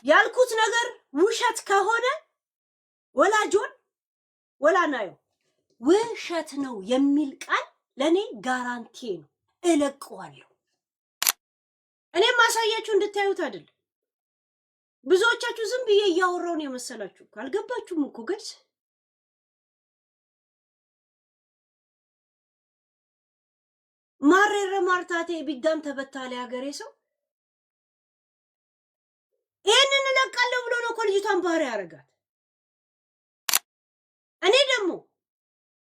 ያልኩት ነገር ውሸት ከሆነ ወላጆን ወላናዩ ውሸት ነው የሚል ቃል ለኔ ጋራንቲ ነው። እለቀዋለሁ። እኔ ማሳያችሁ እንድታዩት አይደል። ብዙዎቻችሁ ዝም ብዬ እያወራው ነው የመሰላችሁ። አልገባችሁም እኮ ጋይስ። ማሬረ ማርታቴ ቢዳም ተበታለ ሀገሬ ሰው ይሄንን እለቃለሁ ብሎ ነው ልጅቷን ባህሪ ያረጋት።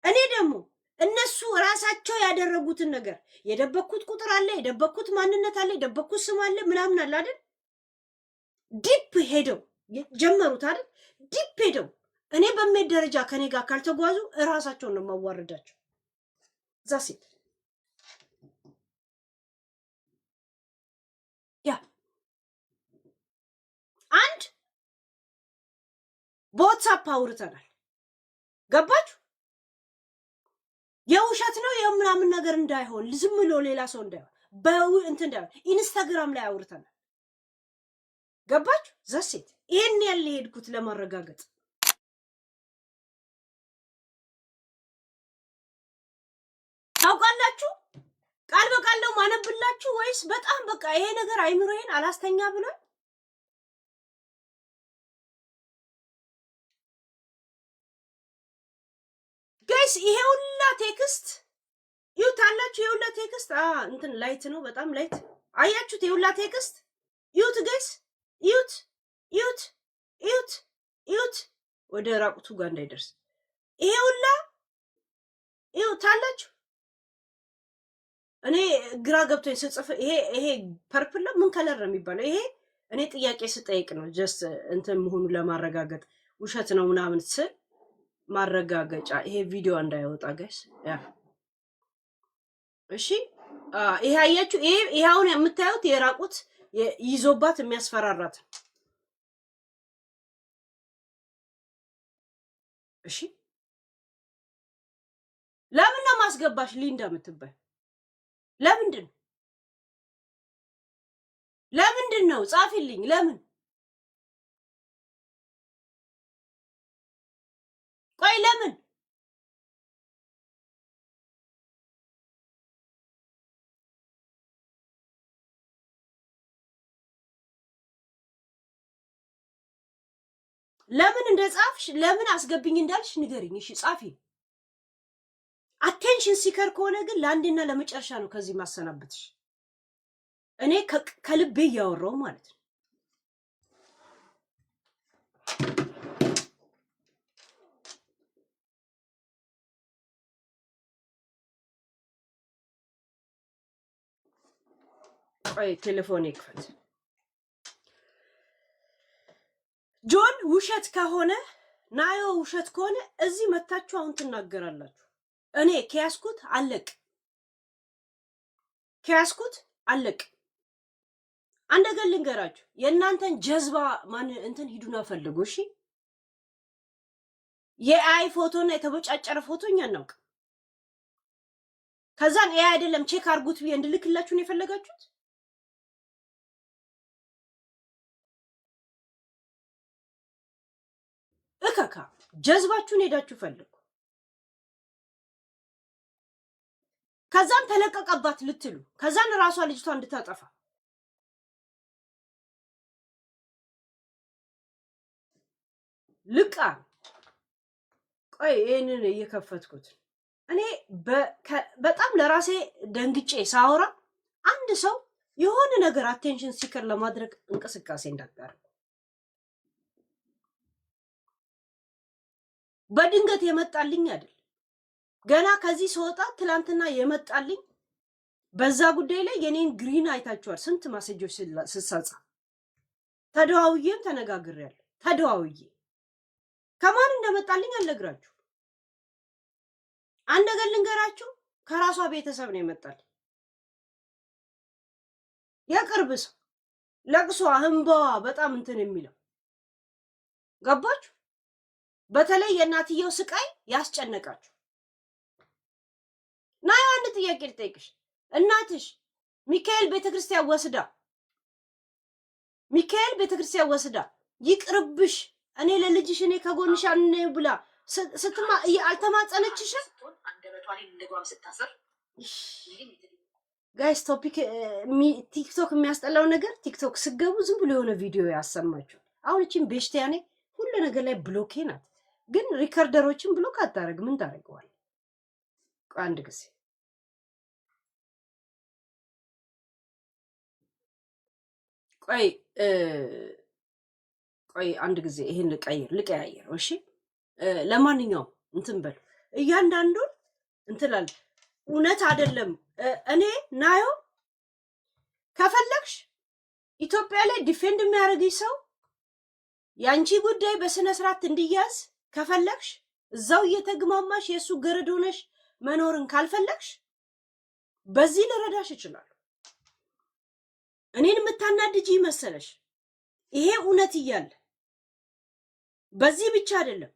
እኔ ደግሞ እነሱ ራሳቸው ያደረጉትን ነገር የደበኩት ቁጥር አለ፣ የደበኩት ማንነት አለ፣ የደበኩት ስም አለ፣ ምናምን አለ አይደል? ዲፕ ሄደው ጀመሩት አይደል? ዲፕ ሄደው እኔ በሚሄድ ደረጃ ከኔ ጋር ካልተጓዙ እራሳቸውን ነው ማዋረዳቸው። ዛሲት ያ አንድ በዋትስአፕ አውርተናል። ገባችሁ? የውሸት ነው የምናምን ነገር እንዳይሆን ዝም ብሎ ሌላ ሰው እንዳይሆን እንትን እንዳይሆን ኢንስታግራም ላይ አውርተናል። ገባችሁ? ዘሴት ይሄን ያለ ሄድኩት ለማረጋገጥ። ታውቃላችሁ ቃል በቃል ነው ማነብላችሁ ወይስ በጣም በቃ ይሄ ነገር አይምሮዬን አላስተኛ ብሏል? ጋይስ ይሄ ሁላ ቴክስት ይውታላችሁ። ይሄ ሁላ ቴክስት እንትን ላይት ነው፣ በጣም ላይት አያችሁት? ይሄ ሁላ ቴክስት ይውት ጋይስ፣ ይውት ወደ ራቁቱ ጋር እንዳይደርስ። ይሄ ሁላ ይውታላችሁ። እኔ ግራ ገብቶኝ ስጽፍ ይሄ ፐርፕል ምን ከለር ነው የሚባለው? ይሄ እኔ ጥያቄ ስጠይቅ ነው ጀስት እንትን መሆኑ ለማረጋገጥ ውሸት ነው ምናምን ስል ማረጋገጫ። ይሄ ቪዲዮ እንዳይወጣ ጋይስ። ያ እሺ፣ ይሄ አያችሁ? ይሄ አሁን የምታዩት የራቁት ይዞባት የሚያስፈራራት። እሺ፣ ለምን ነው ማስገባሽ ሊንዳ የምትባይ? ለምንድን ነው ጻፊልኝ። ለምን ቆይ ለምን እንደጻፍሽ ለምን አስገብኝ እንዳልሽ ንገሪኝ። እሺ ጻፊ። አቴንሽን ሲከር ከሆነ ግን ለአንዴና ለመጨረሻ ነው ከዚህ ማሰናበትሽ። እኔ ከልቤ እያወራው ማለት ነው። ቆይ ቴሌፎን ይክፈት። ጆን ውሸት ከሆነ ናዮ ውሸት ከሆነ እዚህ መታችሁ አሁን ትናገራላችሁ። እኔ ከያስኩት አለቅ። አንድ ነገር ልንገራችሁ፣ የእናንተን ጀዝባ ማን እንትን ሂዱና ፈልጉ። እሺ የአይ ፎቶና የተቦጫጨረ ፎቶኛ እናውቅ። ከዛን ኤ አይደለም ቼክ አርጉት ብዬ እንድልክላችሁ ነው የፈለጋችሁት። እከካ ጀዝባችሁን ሄዳችሁ ፈልጉ። ከዛን ተለቀቀባት ልትሉ፣ ከዛን ራሷ ልጅቷ እንድታጠፋ ልቃ። ቆይ ይሄንን እየከፈትኩት እኔ በጣም ለራሴ ደንግጬ ሳወራ አንድ ሰው የሆነ ነገር አቴንሽን ሲከር ለማድረግ እንቅስቃሴ እንዳታረግ። በድንገት የመጣልኝ አይደል፣ ገና ከዚህ ስወጣ ትላንትና የመጣልኝ። በዛ ጉዳይ ላይ የኔን ግሪን አይታችኋል። ስንት ማሴጆች ስሳጻ ተደዋውዬም ተነጋግሬያለሁ። ተደዋውዬ ከማን እንደመጣልኝ አልነግራችሁ። አንድ ነገር ልንገራችሁ፣ ከራሷ ቤተሰብ ነው የመጣልኝ። የቅርብ ሰው ለቅሷ እንባዋ በጣም እንትን የሚለው ገባችሁ? በተለይ የእናትየው ስቃይ ያስጨነቃችሁ። ና አንድ ጥያቄ ልጠይቅሽ። እናትሽ ሚካኤል ቤተክርስቲያን ወስዳ ሚካኤል ቤተክርስቲያን ወስዳ ይቅርብሽ እኔ ለልጅሽ እኔ ከጎንሽ አንኔ ብላ ስትማ አልተማጸነችሽም? ጋይስ ቲክቶክ የሚያስጠላው ነገር ቲክቶክ ስገቡ ዝም ብሎ የሆነ ቪዲዮ ያሰማችሁ። አሁን እቺን ቤሽቲያኔ ሁሉ ነገር ላይ ብሎኬ ናት፣ ግን ሪከርደሮችን ብሎክ አታረግ። ምን ታረገዋል? አንድ ጊዜ ቆይ አንድ ጊዜ ይሄን ልቀያየር። እሺ ለማንኛውም እንትን በል እያንዳንዱን እንትላል እውነት አይደለም። እኔ ናዮ ከፈለግሽ ኢትዮጵያ ላይ ዲፌንድ የሚያደርግሽ ሰው ያንቺ ጉዳይ በስነ ስርዓት እንዲያዝ ከፈለግሽ እዛው እየተግማማሽ የሱ ገረድ ሆነሽ መኖርን ካልፈለግሽ በዚህ ልረዳሽ ይችላል። እኔን የምታናድጂ መሰለሽ? ይሄ እውነት እያለ በዚህ ብቻ አይደለም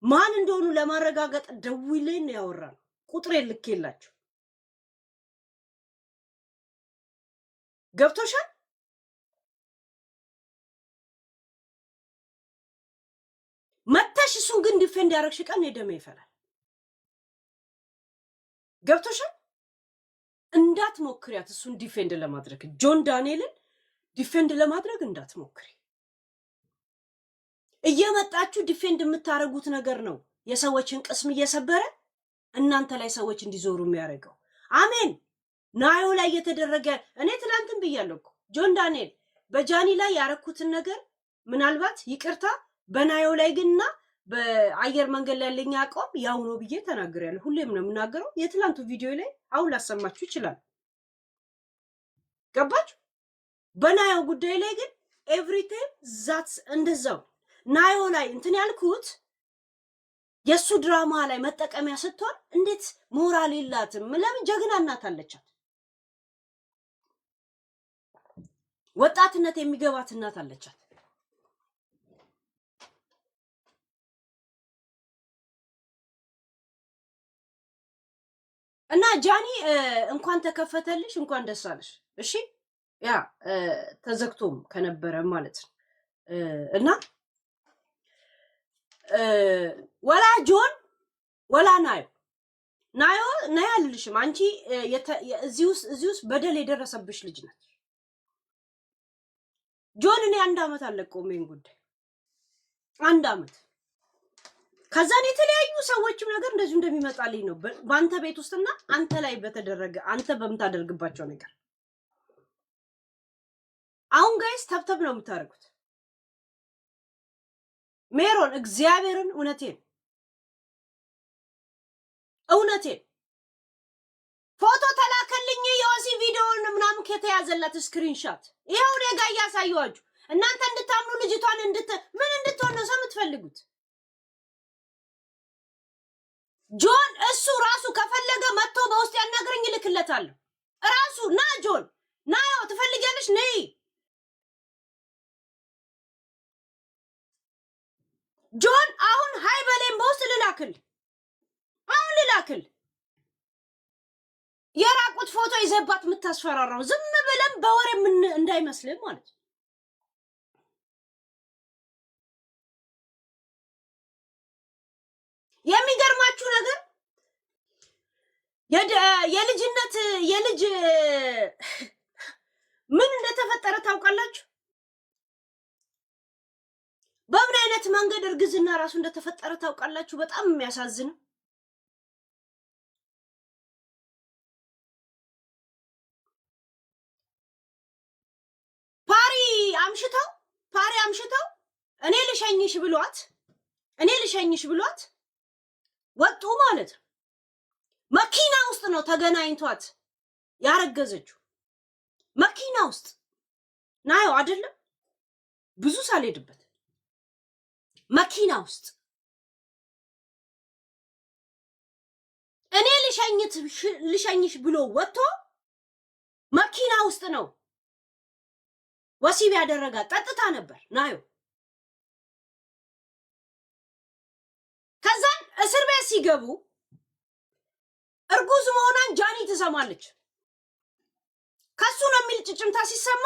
ማን እንደሆኑ ለማረጋገጥ ደውዬልኝ ነው ያወራን። ቁጥሬ ልኬላችሁ ገብቶሻል? መተሽ እሱን ግን ዲፌንድ ያደረግሽ ቀን የደሜ ይፈላል። ገብቶሻል? እንዳትሞክሪያት እሱን ዲፌንድ ለማድረግ ጆን ዳንኤልን ዲፌንድ ለማድረግ እንዳትሞክሪ። እየመጣችሁ ዲፌንድ የምታረጉት ነገር ነው የሰዎችን ቅስም እየሰበረ እናንተ ላይ ሰዎች እንዲዞሩ የሚያደርገው። አሜን። ናዮ ላይ የተደረገ እኔ ትላንትን ብያለሁ እኮ ጆን ዳንኤል በጃኒ ላይ ያረኩትን ነገር ምናልባት ይቅርታ፣ በናዮ ላይ ግንና በአየር መንገድ ላይ ያለኝ አቋም ያው ነው ብዬ ተናግሬያለሁ። ሁሌም ነው የምናገረው። የትላንቱ ቪዲዮ ላይ አሁን ላሰማችሁ ይችላል። ገባችሁ? በናዮ ጉዳይ ላይ ግን ኤቭሪቲንግ ዛትስ እንደዛው ናዮ ላይ እንትን ያልኩት የሱ ድራማ ላይ መጠቀሚያ ስትሆን እንዴት ሞራል የላትም? ለምን ጀግና እናት አለቻት። ወጣትነት የሚገባት እናት አለቻት። እና ጃኒ እንኳን ተከፈተልሽ፣ እንኳን ደስ አለሽ። እሺ ያ ተዘግቶም ከነበረ ማለት ነው። እና ወላ ጆን ወላ ናዮ አልልሽም። አንቺ እዚህ ውስጥ በደል የደረሰብሽ ልጅ ነች። ጆን እኔ 1 ዓመት አለቀውም ይሄን ጉዳይ 1 ዓመት። ከዛን የተለያዩ ሰዎችም ነገር እንደዚሁ እንደሚመጣልኝ ነው በአንተ ቤት ውስጥና አንተ ላይ በተደረገ አንተ በምታደርግባቸው ነገር። አሁን ጋይስ ተብተብ ነው የምታደርጉት። ሜሮን እግዚአብሔርን እውነቴን ፎቶ ተላከልኝ የወሲ ቪዲዮውን ምናምን ከተያዘላት ስክሪንሾት ይሄው እኔ ጋር እያሳየኋችሁ እናንተ እንድታምኑ ልጅቷን ምን እንድትሆን ነው የምትፈልጉት? ጆን እሱ ራሱ ከፈለገ መጥቶ በውስጥ ያናግረኝ ልክለታለሁ። ራሱ ና ጆን ና ያው ትፈልጊያለሽ ነይ። ጆን አሁን ሃይ በሌም በውስጥ ልላክል የራቁት ፎቶ ይዘባት የምታስፈራራው ዝም ብለን በወሬ ምን እንዳይመስልም ማለት ነው። የሚገርማችሁ ነገር የልጅ ምን እንደተፈጠረ ታውቃላችሁ? በምን አይነት መንገድ እርግዝና ራሱ እንደተፈጠረ ታውቃላችሁ? በጣም የሚያሳዝን ፓሪ አምሽተው እኔ ልሸኝሽ ብሏት ወጡ ማለት ነው። መኪና ውስጥ ነው ተገናኝቷት ያረገዘችው። መኪና ውስጥ ናየው አይደለም ብዙ ሳልሄድበት መኪና ውስጥ እኔ ልሸኝሽ ብሎ ወጥቶ መኪና ውስጥ ነው ወሲብ ያደረጋት። ጠጥታ ነበር ናየው። ከዛን እስር ቤት ሲገቡ እርጉዝ መሆኗን ጃኒ ትሰማለች። ከሱ ነው የሚል ጭጭምታ ሲሰማ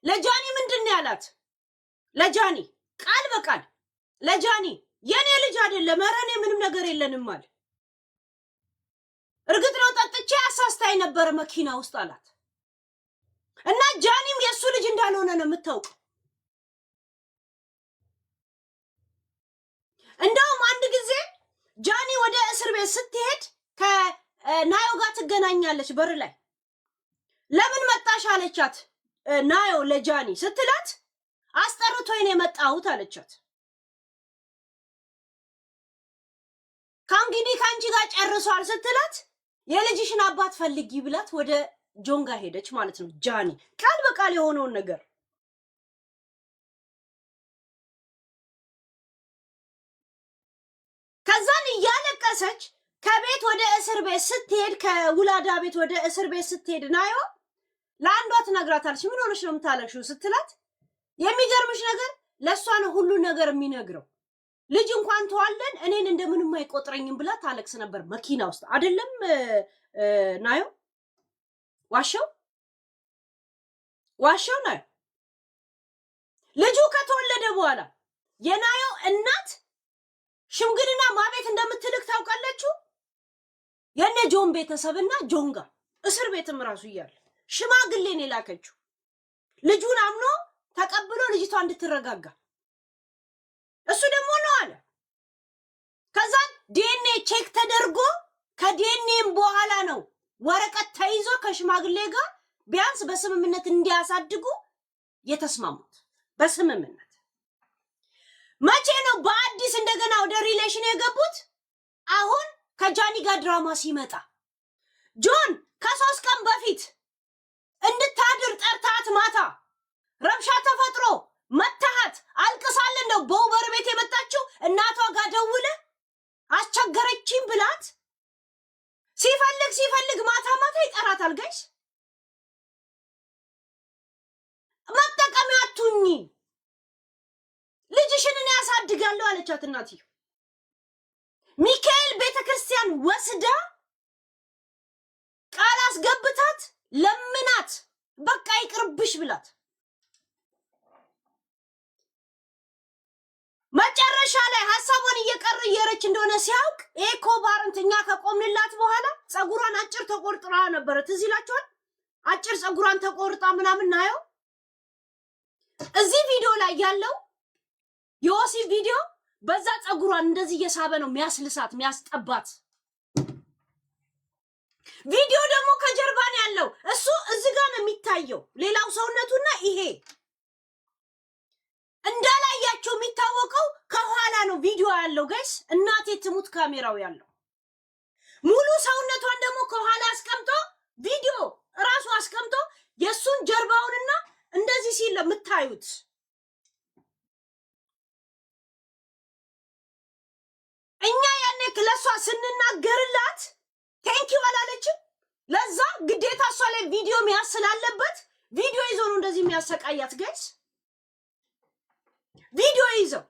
ለጃኒ ምንድነው ያላት? ለጃኒ ቃል በቃል ለጃኒ የኔ ልጅ አይደለም ኧረ እኔ ምንም ነገር የለንም አለ። እርግጥ ነው ጠጥቼ አሳስታይ ነበር መኪና ውስጥ አላት። እና ጃኒም የሱ ልጅ እንዳልሆነ ነው የምታውቀው። እንደውም አንድ ጊዜ ጃኒ ወደ እስር ቤት ስትሄድ ከናዮ ጋር ትገናኛለች በር ላይ። ለምን መጣሽ አለቻት ናዮ ለጃኒ ስትላት አስጠርቶኝ ነው የመጣሁት አለቻት። ከእንግዲህ ከአንቺ ጋር ጨርሷል ስትላት የልጅሽን አባት ፈልጊ ብላት ወደ ጆንጋ ሄደች ማለት ነው። ጃኒ ቃል በቃል የሆነውን ነገር ከዛን እያለቀሰች ከቤት ወደ እስር ቤት ስትሄድ ከውላዳ ቤት ወደ እስር ቤት ስትሄድ ናዮ ለአንዷ ትነግራታለች። ምን ሆነሽ ነው የምታለቅሽው ስትላት የሚገርምሽ ነገር ለሷ ነው ሁሉ ነገር የሚነግረው። ልጅ እንኳን ተዋለን እኔን እንደምንም አይቆጥረኝም ብላ ታለቅስ ነበር መኪና ውስጥ አይደለም ናዮ ዋሻው ናዮ። ልጁ ከተወለደ በኋላ የናዮ እናት ሽምግልና ማቤት እንደምትልክ ታውቃለችሁ። የነ ጆን ቤተሰብና ጆንጋ እስር ቤትም ራሱ እያለ ሽማግሌን የላከችው ልጁን አምኖ ተቀብሎ ልጅቷ እንድትረጋጋ። እሱ ደግሞ ነው አለ። ከዛን ዲኤንኤ ቼክ ተደርጎ ከዲኤንኤም በኋላ ነው ወረቀት ተይዞ ከሽማግሌ ጋር ቢያንስ በስምምነት እንዲያሳድጉ የተስማሙት። በስምምነት መቼ ነው በአዲስ እንደገና ወደ ሪሌሽን የገቡት? አሁን ከጃኒ ጋር ድራማ ሲመጣ ጆን ከ3 ቀን በፊት እንድታድር ጠርታት ማታ ረብሻ ተፈጥሮ መታሃት አልቅሳለ ነው በውበር ቤት የመጣችው። እናቷ ጋር ደውለ አስቸገረችኝ ብላት ሲፈልግ ማታ ይጠራታል። ጋይስ መጠቀሚያ አቱኝ ልጅሽን እኔ ያሳድጋለሁ አለቻት እናትዬ። ሚካኤል ቤተክርስቲያን ወስዳ ቃል አስገብታት ለምናት በቃ ይቅርብሽ ብላት መጨረሻ ላይ ሐሳቧን እየቀየረች እንደሆነ ሲያውቅ ኤኮባርንትኛ ከቆምንላት በኋላ ጸጉሯን አጭር ተቆርጥራ ነበር። ትዝ ይላችኋል? አጭር ጸጉሯን ተቆርጣ ምናምን ናዮ እዚህ ቪዲዮ ላይ ያለው የወሲ ቪዲዮ በዛ ጸጉሯን እንደዚህ እየሳበ ነው የሚያስልሳት የሚያስጠባት። ቪዲዮ ደግሞ ከጀርባ ነው ያለው። እሱ እዚህ ጋር ነው የሚታየው ሌላው ሰውነቱና ይሄ እንዳላያቸው የሚታወቀው ከኋላ ነው ቪዲዮ ያለው። ጋይስ እናቴ ትሙት ካሜራው ያለው ሙሉ ሰውነቷን ደግሞ ከኋላ አስቀምጦ ቪዲዮ ራሱ አስቀምጦ የሱን ጀርባውንና እንደዚህ ሲል የምታዩት። እኛ ያኔ ለሷ ስንናገርላት ቴንኪው አላለችም። ለዛ ግዴታ እሷ ላይ ቪዲዮ መያዝ ስላለበት ቪዲዮ ይዞ ነው እንደዚህ የሚያሰቃያት። ጋይስ ቪዲዮ ይዘው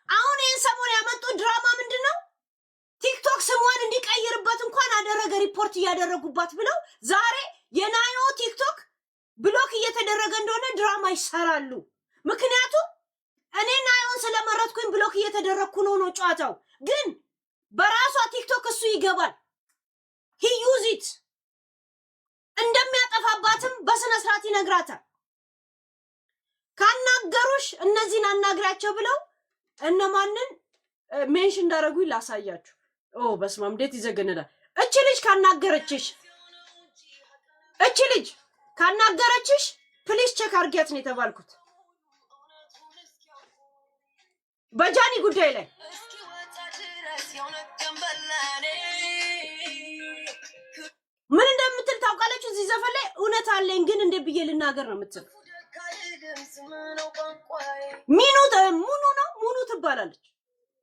አሁን ይህን ሰሞን ያመጡት ድራማ ምንድነው? ቲክቶክ ስሟን እንዲቀይርበት እንኳን አደረገ ሪፖርት እያደረጉባት ብለው ዛሬ የናዮ ቲክቶክ ብሎክ እየተደረገ እንደሆነ ድራማ ይሰራሉ። ምክንያቱም እኔ ናዮን ስለመረጥኩኝ ብሎክ እየተደረግኩ ነው ጨዋታው። ግን በራሷ ቲክቶክ እሱ ይገባል። ሂ ዩዝ ኢት እንደሚያጠፋባትም በስነ ስርዓት ይነግራታል። ካናገሩሽ እነዚህን አናግራቸው ብለው እነማንን ሜንሽን እንዳደረጉ ላሳያችሁ። ኦ በስማም እንዴት ይዘገነዳል። እቺ ልጅ ካናገረችሽ ፕሊስ ቼክ አርጊያት ነው የተባልኩት በጃኒ ጉዳይ ላይ። ምን እንደምትል ታውቃለች? እዚህ ዘፈን ላይ እውነት አለኝ ግን እንደ ብዬ ልናገር ነው የምትል። ሙኑ ትባላለች።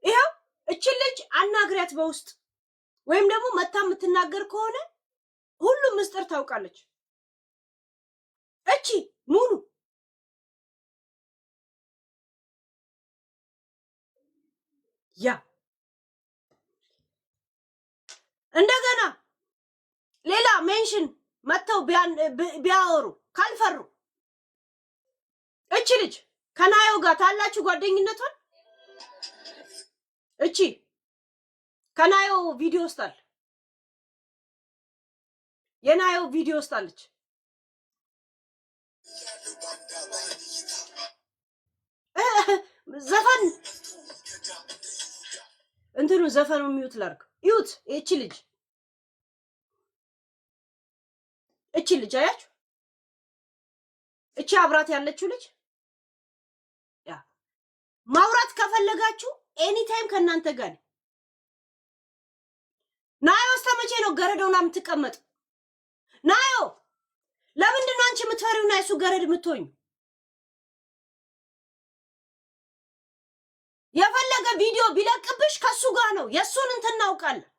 ይሄው እቺ ልጅ አናግሪያት በውስጥ ወይም ደግሞ መታ የምትናገር ከሆነ ሁሉም ምስጢር ታውቃለች። እቺ ሙኑ ያ እንደገና ሌላ ሜንሽን መተው ቢያወሩ ካልፈሩ እቺ ልጅ ከናዮ ጋር ታላችሁ ጓደኝነቷን እቺ ከናዮ ቪዲዮ ውስጣል የናዮ ቪዲዮ ውስጣለች ዘፈን እንትኑ ዘፈኑ ሚዩት ላርግ ይዩት እቺ ልጅ አያችሁ እቺ አብራት ያለችው ልጅ ያ ማውራት ከፈለጋችሁ ኤኒ ታይም ከናንተ ጋር ናዮ እስከመቼ ነው ገረዶና የምትቀመጥ ናዮ ለምንድን ነው አንቺ የምትፈሪውና እሱ ገረድ የምትሆኝ የፈለገ ቪዲዮ ቢለቅብሽ ከሱ ጋር ነው የሱን እንትን እናውቃለን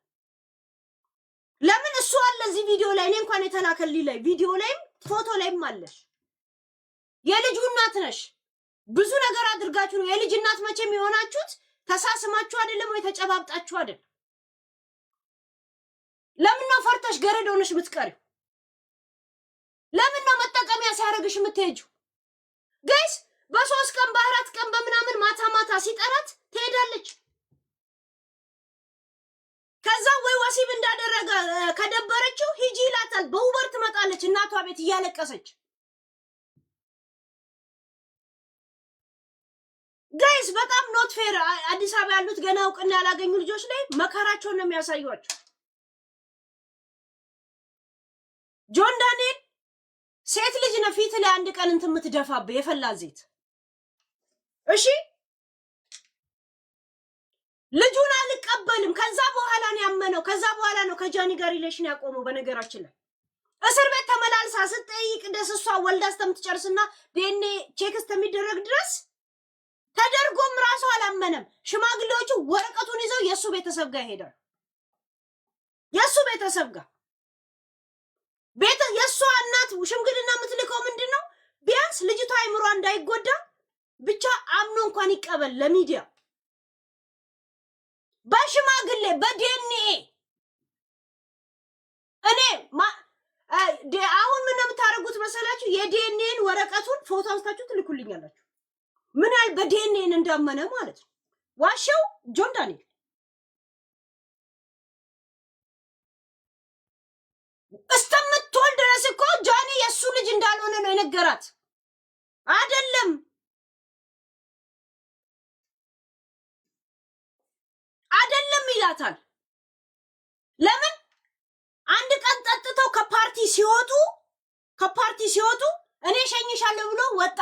ለምን እሱ አለ እዚህ ቪዲዮ ላይ እኔ እንኳን የተላከልኝ ላይ ቪዲዮ ላይም ፎቶ ላይም አለሽ የልጁ እናት ነሽ ብዙ ነገር አድርጋችሁ ነው የልጅ እናት መቼም የሆናችሁት ተሳስማችሁ አይደለም ወይ ተጨባብጣችሁ አይደል ለምን ነው ፈርተሽ ገረድ ሆነሽ የምትቀሪው ለምን ነው መጠቀሚያ ሲያረግሽ የምትሄጂው ጋይስ በ3 ቀን በ4 ቀን በምናምን ማታ ሲጠራት ትሄዳለች ከዛ ወይ ወሲብ እንዳደረገ ከደበረችው ሂጂ ይላታል በውበር ትመጣለች እናቷ ቤት እያለቀሰች ጋይስ በጣም ኖት ፌር አዲስ አበባ ያሉት ገና እውቅና ያላገኙ ልጆች ላይ መከራቸውን ነው የሚያሳዩአቸው ጆን ዳንኤል ሴት ልጅ ነው ፊት ላይ አንድ ቀን እንትን የምትደፋብ የፈላ ዘይት እሺ ልጁን አልቀበልም ከዛ በኋላ ነው ያመነው ከዛ በኋላ ነው ከጃኒ ጋር ሪሌሽን ያቆመው በነገራችን ላይ እስር ቤት ተመላልሳ ስትጠይቅ ደስሷ ወልዳ እስከምትጨርስና ዴኔ ቼክ እስከሚደረግ ድረስ ተደርጎም ራሱ አላመነም ሽማግሌዎቹ ወረቀቱን ይዘው የሱ ቤተሰብ ጋር ሄዳሉ የሱ ቤተሰብ ጋር የሷ እናት ሽምግልና የምትልከው ምንድነው ቢያንስ ልጅቷ አይምሯ እንዳይጎዳ ብቻ አምኖ እንኳን ይቀበል ለሚዲያ በሽማግሌ በዲኤንኤ እኔ አሁን ምን የምታረጉት መሰላችሁ የዲኤንኤን ወረቀቱን ፎቶ አንስታችሁ ትልኩልኛላችሁ ምን ያህል በዲኤንኤን እንዳመነ ማለት ነው ዋሻው ጆን ዳንኤል እስከምትወልድ ድረስ እኮ ጃኒ የሱ ልጅ እንዳልሆነ ነው የነገራት አይደለም ይላታል ለምን አንድ ቀን ጠጥተው ከፓርቲ ሲወጡ እኔ ሸኝሻለሁ ብሎ ወጣ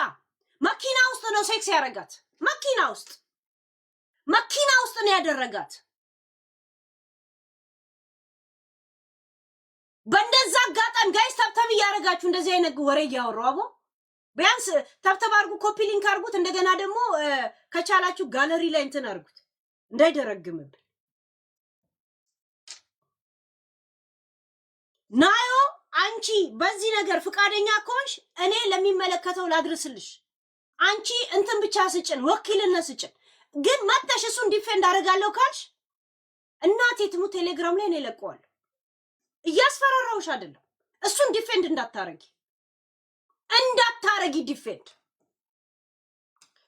መኪና ውስጥ ነው ሴክስ ያደረጋት መኪና ውስጥ ነው ያደረጋት በእንደዛ አጋጣሚ ጋይስ ተብተብ እያደረጋችሁ እንደዚህ አይነት ወሬ እያወራው አቦ ቢያንስ ተብተብ አድርጉ ኮፒ ሊንክ አድርጉት እንደገና ደግሞ ከቻላችሁ ጋለሪ ላይ እንትን አድርጉት እንዳይደረግምብ ናዮ አንቺ በዚህ ነገር ፍቃደኛ ከሆንሽ እኔ ለሚመለከተው ላድርስልሽ አንቺ እንትን ብቻ ስጭን ወኪልነት ስጭን ግን መተሽ እሱን ዲፌንድ አደርጋለሁ ካልሽ እናቴ ትሙት ቴሌግራም ላይ ነው ለቀዋል እያስፈራራውሽ አይደለም እሱን ዲፌንድ እንዳታረጊ ዲፌንድ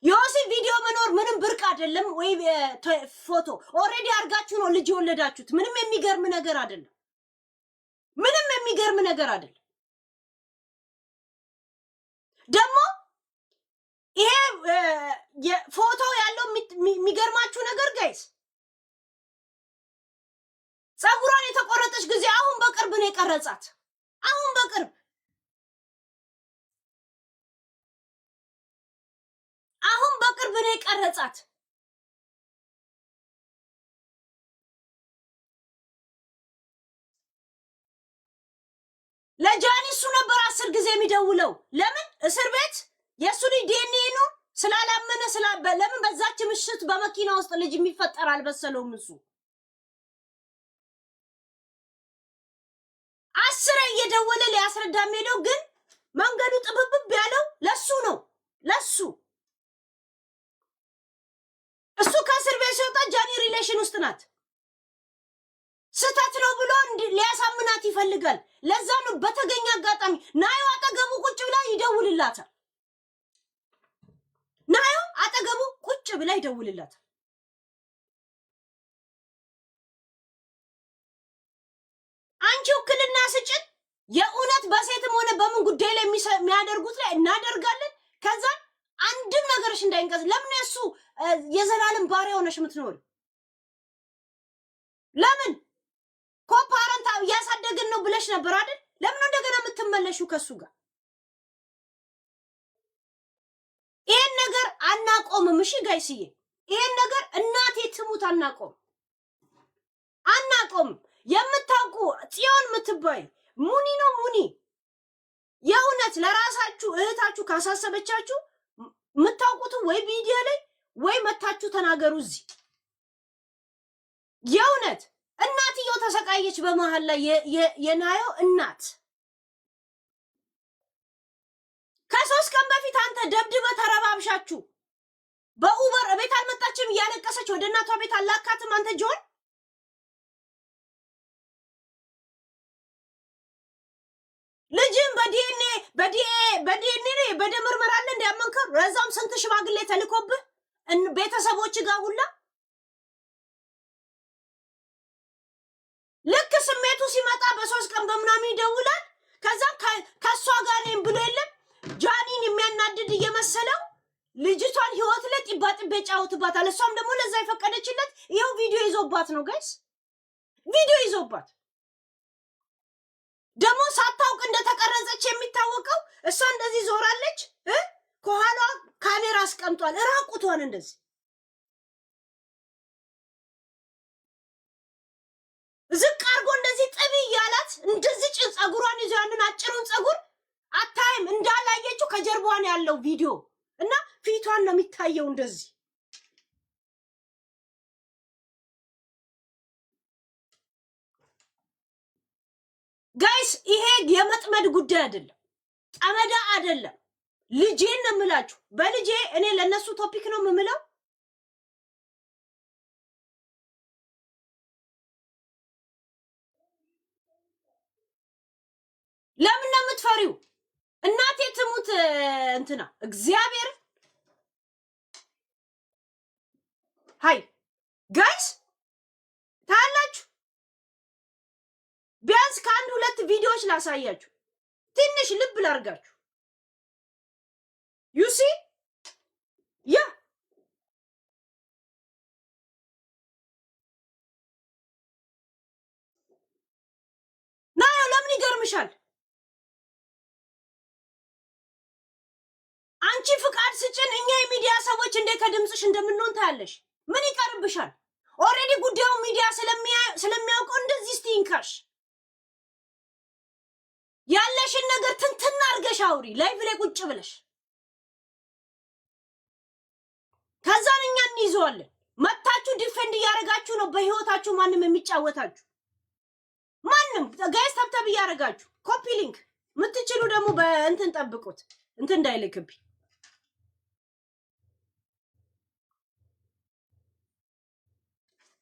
የወሲ ቪዲዮ መኖር ምንም ብርቅ አይደለም ወይ ፎቶ ኦሬዲ አርጋችሁ ነው ልጅ ወለዳችሁት ምንም የሚገርም ነገር አይደለም ደግሞ ይሄ የፎቶ ያለው የሚገርማችሁ ነገር ጋይስ ጸጉሯን የተቆረጠች ጊዜ አሁን በቅርብ ነው የቀረጻት አሁን በቅርብ ነው የቀረጻት ለጃኒ እሱ ነበር 10 ጊዜ የሚደውለው ለምን እስር ቤት የሱ ዲኤንኤ ነው ስላላመነ ለምን በዛች ምሽት በመኪና ውስጥ ልጅ የሚፈጠር አልበሰለውም እሱ 10 እየደወለ ሊያስረዳ ሄደው ግን መንገዱ ጥብብብ ያለው ለሱ እሱ ከእስር ቤት ሲወጣ ጃኒ ሪሌሽን ውስጥ ናት ስተት ነው ብሎ ሊያሳምናት ይፈልጋል ለዛ ነው በተገኘ አጋጣሚ ናዮ አጠገቡ ቁጭ ብላ ይደውልላታል ናዮ አጠገቡ ቁጭ ብላ ይደውልላት። አንቺ ውክልና ስጭን። የእውነት በሴትም ሆነ በምን ጉዳይ ላይ የሚያደርጉት ላይ እናደርጋለን። ከዛ አንድም ነገርሽ እንዳይንቀዝ። ለምን እሱ የዘላለም ባሪያ ሆነሽ የምትኖሪ? ለምን ኮፓረንት እያሳደግን ነው ብለሽ ነበር አይደል? ለምን እንደገና የምትመለሹ ከሱ ጋር? ይሄን ነገር አናቆምም። እሺ ጋይስዬ፣ ይሄን ነገር እናቴ ትሙት አናቆም። የምታውቁ ጽዮን የምትባይ ሙኒ ነው ሙኒ፣ የእውነት ለራሳችሁ እህታችሁ ካሳሰበቻችሁ የምታውቁት ወይ ቪዲዮ ላይ ወይ መታችሁ ተናገሩ። እዚህ የእውነት እናትየው ተሰቃየች በመሃል ላይ የናዮ እናት። ከ3 ቀን በፊት አንተ ደብድበ ተረባብሻችሁ በኡበር ቤት አልመጣችም እያለቀሰች ወደ እናቷ ቤት አላካትም አንተ ጆን። ልጅም በዲኤንኤ በደም ምርመራ አለ እንዲያመንከው ረዛም ስንት ሽማግሌ ተልኮብህ ቤተሰቦች ጋር ሁላ ልክ ስሜቱ ሲመጣ በ3 ቀን በምናምን ይደውላል። ከዛ ከሷ ጋር ነኝ ብሎ የለም ጃኒን የሚያናድድ እየመሰለው ልጅቷን ህይወት ላይ ጢባጢቤ ጫውትባታል። እሷም ደግሞ ለዛ የፈቀደችለት ይኸው ቪዲዮ ይዞባት ነው ጋይስ፣ ቪዲዮ ይዞባት ደግሞ ሳታውቅ እንደተቀረጸች የሚታወቀው እሷ እንደዚህ ዞራለች። ከኋላ ካሜራ አስቀምጧል። ራቁቷን እንደዚህ ዝቅ አርጎ እንደዚህ ጥቢ እያላት እንደዚህ ጸጉሯን ይዞ ያንን አጭሩን ጸጉር አታይም። እንዳላየችው ከጀርባዋን ያለው ቪዲዮ እና ፊቷን ነው የሚታየው እንደዚህ። ጋይስ ይሄ የመጥመድ ጉዳይ አይደለም፣ ጠመዳ አይደለም። ልጄን ነው የምላችሁ። በልጄ እኔ ለነሱ ቶፒክ ነው የምምለው። ለምን ነው የምትፈሪው? እናቴ ትሙት እንትና እግዚአብሔር። ሃይ ጋይስ ታላችሁ ቢያንስ ከአንድ 2 ቪዲዮዎች ላሳያችሁ። ትንሽ ልብ ላርጋችሁ። ዩሲ ያ ናዮ ለምን ይገርምሻል? አንቺ ፍቃድ ስጭን፣ እኛ የሚዲያ ሰዎች እንዴት ከድምፅሽ እንደምንሆን ታያለሽ። ምን ይቀርብሻል? ኦልሬዲ ጉዳዩ ሚዲያ ስለሚያውቀው እንደዚህ ስቲንካሽ ያለሽን ነገር ትንትና አርገሽ አውሪ፣ ላይቭ ላይ ቁጭ ብለሽ። ከዛን እኛ እንይዘዋለን። መታችሁ ዲፌንድ እያደረጋችሁ ነው በህይወታችሁ። ማንም የሚጫወታችሁ ማንም ጋይስ ታብታብ እያደረጋችሁ ኮፒ ሊንክ የምትችሉ ደግሞ በእንትን ጠብቁት፣ እንትን እንዳይልክብኝ።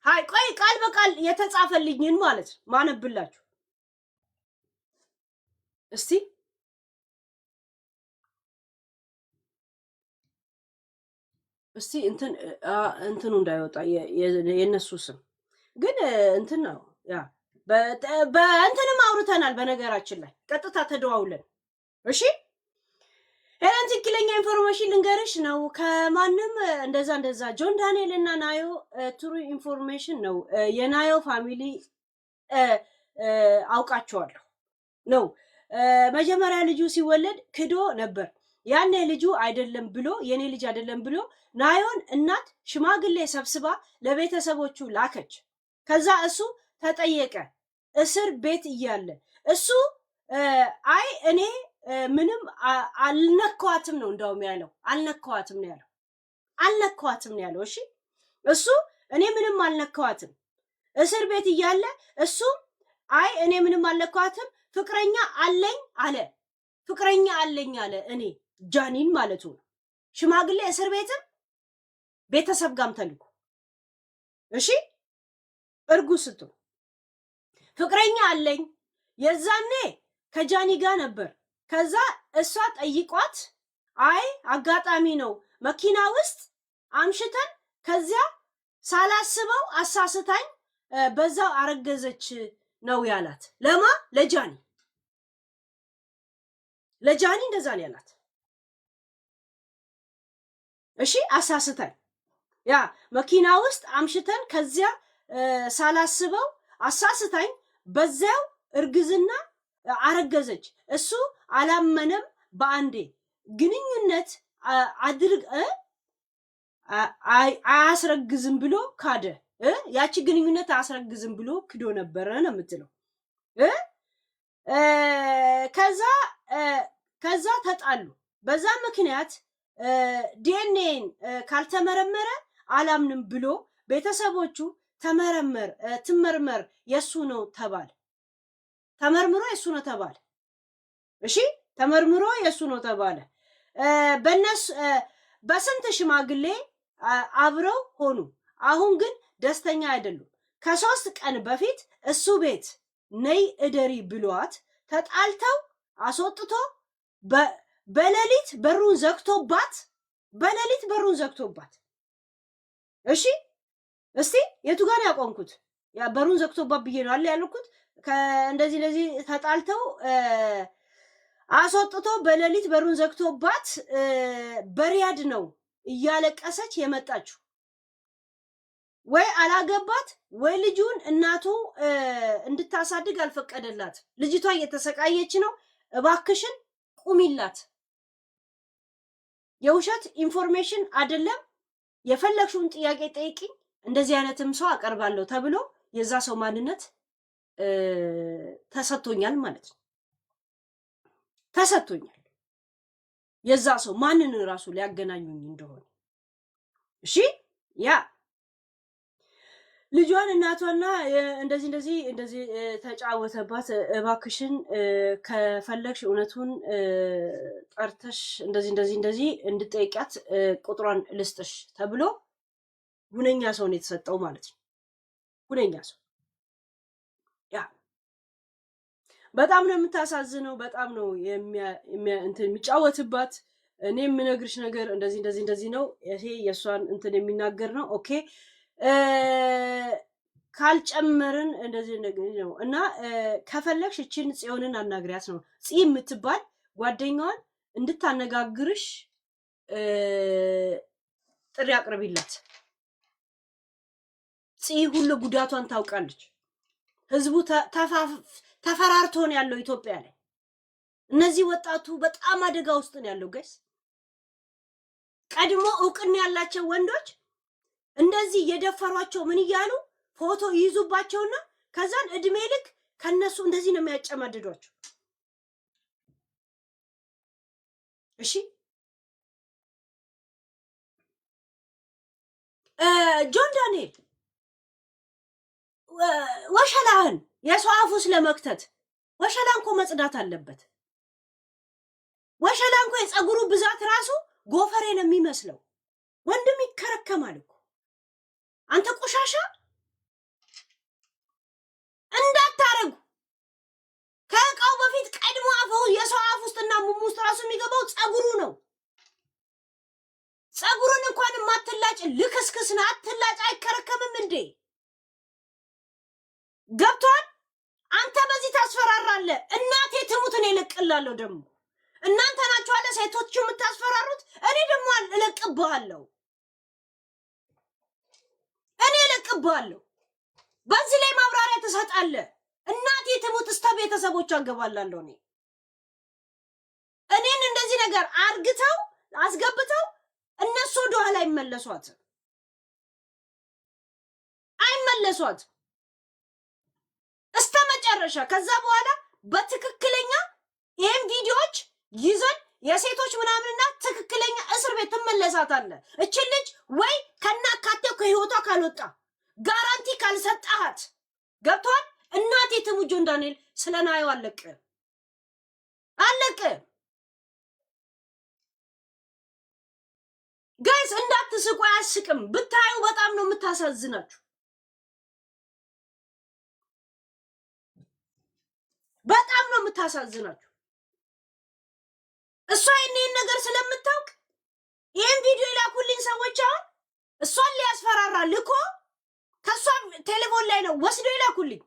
ሃይ ቆይ ቃል በቃል የተጻፈልኝን ማለት ማነብላችሁ እስቲ። እንትኑ እንዳይወጣ የነሱ ስም ግን እንትን ነው። ያ በእንትንም አውርተናል በነገራችን ላይ ቀጥታ ተደዋውለን። እሺ ሄለን ትክክለኛ ኢንፎርሜሽን ልንገርሽ ነው። ከማንም እንደዛ ጆን ዳንኤል እና ናዮ ትሩ ኢንፎርሜሽን ነው። የናዮ ፋሚሊ አውቃቸዋለሁ ነው። መጀመሪያ ልጁ ሲወለድ ክዶ ነበር። ያኔ ልጁ አይደለም ብሎ የኔ ልጅ አይደለም ብሎ ናዮን እናት ሽማግሌ ሰብስባ ለቤተሰቦቹ ላከች። ከዛ እሱ ተጠየቀ እስር ቤት እያለ እሱ አይ እኔ ምንም አልነካዋትም ነው እንደውም ያለው። አልነካዋትም ነው ያለው። እሺ እሱ እኔ ምንም አልነካዋትም እስር ቤት እያለ እሱ አይ እኔ ምንም አልነካዋትም ፍቅረኛ አለኝ አለ። እኔ ጃኒን ማለቱ ነው። ሽማግሌ እስር ቤትም ቤተሰብ ጋም ተልኮ እሺ እርጉዝ ስትሆን ፍቅረኛ አለኝ። የዛኔ ከጃኒ ጋር ነበር። ከዛ እሷ ጠይቋት አይ አጋጣሚ ነው መኪና ውስጥ አምሽተን ከዚያ ሳላስበው አሳስታኝ በዛው አረገዘች ነው ያላት። ለማ ለጃኒ እንደዛ ነው ያላት። እሺ አሳስታኝ ያ መኪና ውስጥ አምሽተን ከዚያ ሳላስበው አሳስታኝ በዛው እርግዝና አረገዘች። እሱ አላመነም። በአንዴ ግንኙነት አድርግ አያስረግዝም ብሎ ካደ። ያቺ ግንኙነት አያስረግዝም ብሎ ክዶ ነበረ ነው የምትለው። ከዛ ተጣሉ። በዛ ምክንያት ዲኤንኤን ካልተመረመረ አላምንም ብሎ ቤተሰቦቹ ትመርመር የሱ ነው ተባለ። ተመርምሮ የሱ ነው ተባለ። እሺ ተመርምሮ የሱ ነው ተባለ። በነሱ በስንት ሽማግሌ አብረው ሆኑ። አሁን ግን ደስተኛ አይደሉም። ከ3 ቀን በፊት እሱ ቤት ነይ እደሪ ብሏት ተጣልተው አስወጥቶ በሌሊት በሩን ዘግቶባት እሺ እስቲ የቱ ጋር ያቆምኩት? ያ በሩን ዘግቶባት ብዬ ነው አለ ያልኩት። እንደዚህ ለዚህ ተጣልተው አስወጥቶ በሌሊት በሩን ዘግቶባት በሪያድ ነው እያለቀሰች የመጣችው። ወይ አላገባት ወይ ልጁን እናቱ እንድታሳድግ አልፈቀደላት። ልጅቷ እየተሰቃየች ነው፣ እባክሽን ቁሚላት። የውሸት ኢንፎርሜሽን አይደለም፣ የፈለግሽውን ጥያቄ ጠይቂኝ፣ እንደዚህ አይነትም ሰው አቀርባለሁ ተብሎ የዛ ሰው ማንነት ተሰጥቶኛል ማለት ነው። ተሰጥቶኛል የዛ ሰው ማንን ራሱ ሊያገናኙኝ እንደሆነ። እሺ ያ ልጇን እናቷና እንደዚህ ተጫወተባት። እባክሽን ከፈለግሽ እውነቱን ጠርተሽ እንደዚህ እንድጠይቂያት ቁጥሯን ልስጥሽ ተብሎ ሁነኛ ሰው ነው የተሰጠው ማለት ነው። ሁነኛ ሰው ያ በጣም ነው የምታሳዝነው። በጣም ነው እንትን የሚጫወትባት። እኔ የምነግርሽ ነገር እንደዚህ ነው። ይሄ የእሷን እንትን የሚናገር ነው። ኦኬ ካልጨመርን እንደዚህ ነገር ነው እና ከፈለግሽ እችን ጽዮንን አናግሪያት ነው። ጽ የምትባል ጓደኛዋን እንድታነጋግርሽ ጥሪ አቅርቢላት። ጽ ሁሉ ጉዳቷን ታውቃለች። ህዝቡ ተፈራርቶ ነው ያለው ኢትዮጵያ ላይ። እነዚህ ወጣቱ በጣም አደጋ ውስጥ ነው ያለው ጋይስ። ቀድሞ እውቅና ያላቸው ወንዶች እንደዚህ የደፈሯቸው ምን እያሉ ፎቶ ይይዙባቸውና ከዛን እድሜ ልክ ከነሱ እንደዚህ ነው የሚያጨማድዷቸው። እሺ ጆን ዳንኤል ወሸላህን የሰው አፍ ውስጥ ለመክተት ወሸላን እኮ መጽዳት አለበት። ወሸላን እኮ የፀጉሩ ብዛት ራሱ ጎፈሬ ነው የሚመስለው። ወንድም ይከረከማል እኮ አንተ ቆሻሻ እንዳታረጉ። ከእቃው በፊት ቀድሞ የሰው አፍ ውስጥና ሙሙ ውስጥ ራሱ የሚገባው ፀጉሩ ነው። ፀጉሩን እንኳን ማትላጭ ልክስክስ ነው። አትላጭ አይከረከምም እንዴ? ገብቷል? አንተ በዚህ ታስፈራራለህ። እናቴ ትሙትን እለቅላለሁ። ደግሞ እናንተ ናችሁ አለ ሴቶቹ የምታስፈራሩት። እኔ ደግሞ እለቅብሃለሁ። በዚህ ላይ ማብራሪያ ትሰጣለህ። እናቴ ትሙት እስከ ቤተሰቦቿ አገባላለሁ። እኔን እንደዚህ ነገር አርግተው አስገብተው እነሱ ወደ ኋላ አይመለሷት እስከ መጨረሻ። ከዛ በኋላ በትክክለኛ ይሄን ቪዲዮዎች ይዘን የሴቶች ምናምንና ትክክለኛ እስር ቤት ትመለሳታለህ። እቺ ልጅ ወይ ከናካቴው ከህይወቷ ካልወጣ ጋራንቲ ካልሰጣሃት ገብቷል። እናቴ ትሙ ጆን ዳንኤል ስለናየው አለቀ። ጋይስ እንዳትስቁ፣ አያስቅም። ብታዩ በጣም ነው የምታሳዝናችሁ። በጣም ነው የምታሳዝናችሁ። እሷ ይሄን ነገር ስለምታውቅ ይሄን ቪዲዮ የላኩልኝ ሰዎች አሁን እሷን ሊያስፈራራ ልኮ ከሷ ቴሌፎን ላይ ነው ወስዶ ይላኩልኝ።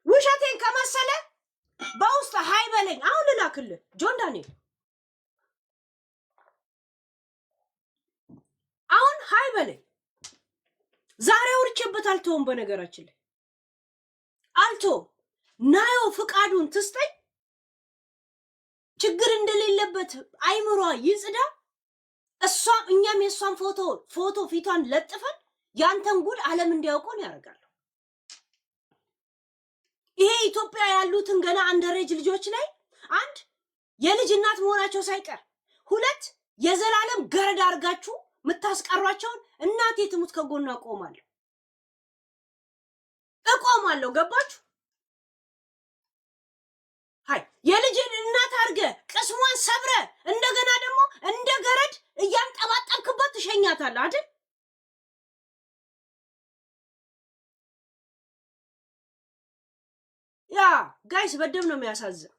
ውሸቴን ከመሰለ በውስጥ ሃይ በለኝ። አሁን ልላክልህ ጆን ዳንኤል፣ አሁን ሃይ በለኝ። ዛሬ ውርቼበት አልተውም። በነገራችን ላይ አልተውም። ናዮ ፍቃዱን ትስጠኝ። ችግር እንደሌለበት አይምሯ ይጽዳ። እሷም እኛም የሷን ፎቶ ፊቷን ለጥፈን ያንተን ጉድ ዓለም እንዲያውቀውን ያደርጋሉ። ይሄ ኢትዮጵያ ያሉትን ገና አንደሬጅ ልጆች ላይ አንድ የልጅ እናት መሆናቸው ሳይቀር፣ ሁለት የዘላለም ገረድ አድርጋችሁ የምታስቀሯቸውን እናቴ ትሙት ከጎኗ እቆማለሁ። ገባችሁ? ሃይ የልጅ እናት አድርገ ቅስሟን ሰብረ እንደገና ደግሞ እንደ ገረድ እያንጠባጠብክበት ትሸኛታለህ አይደል? ያ ጋይስ በደም ነው የሚያሳዝን።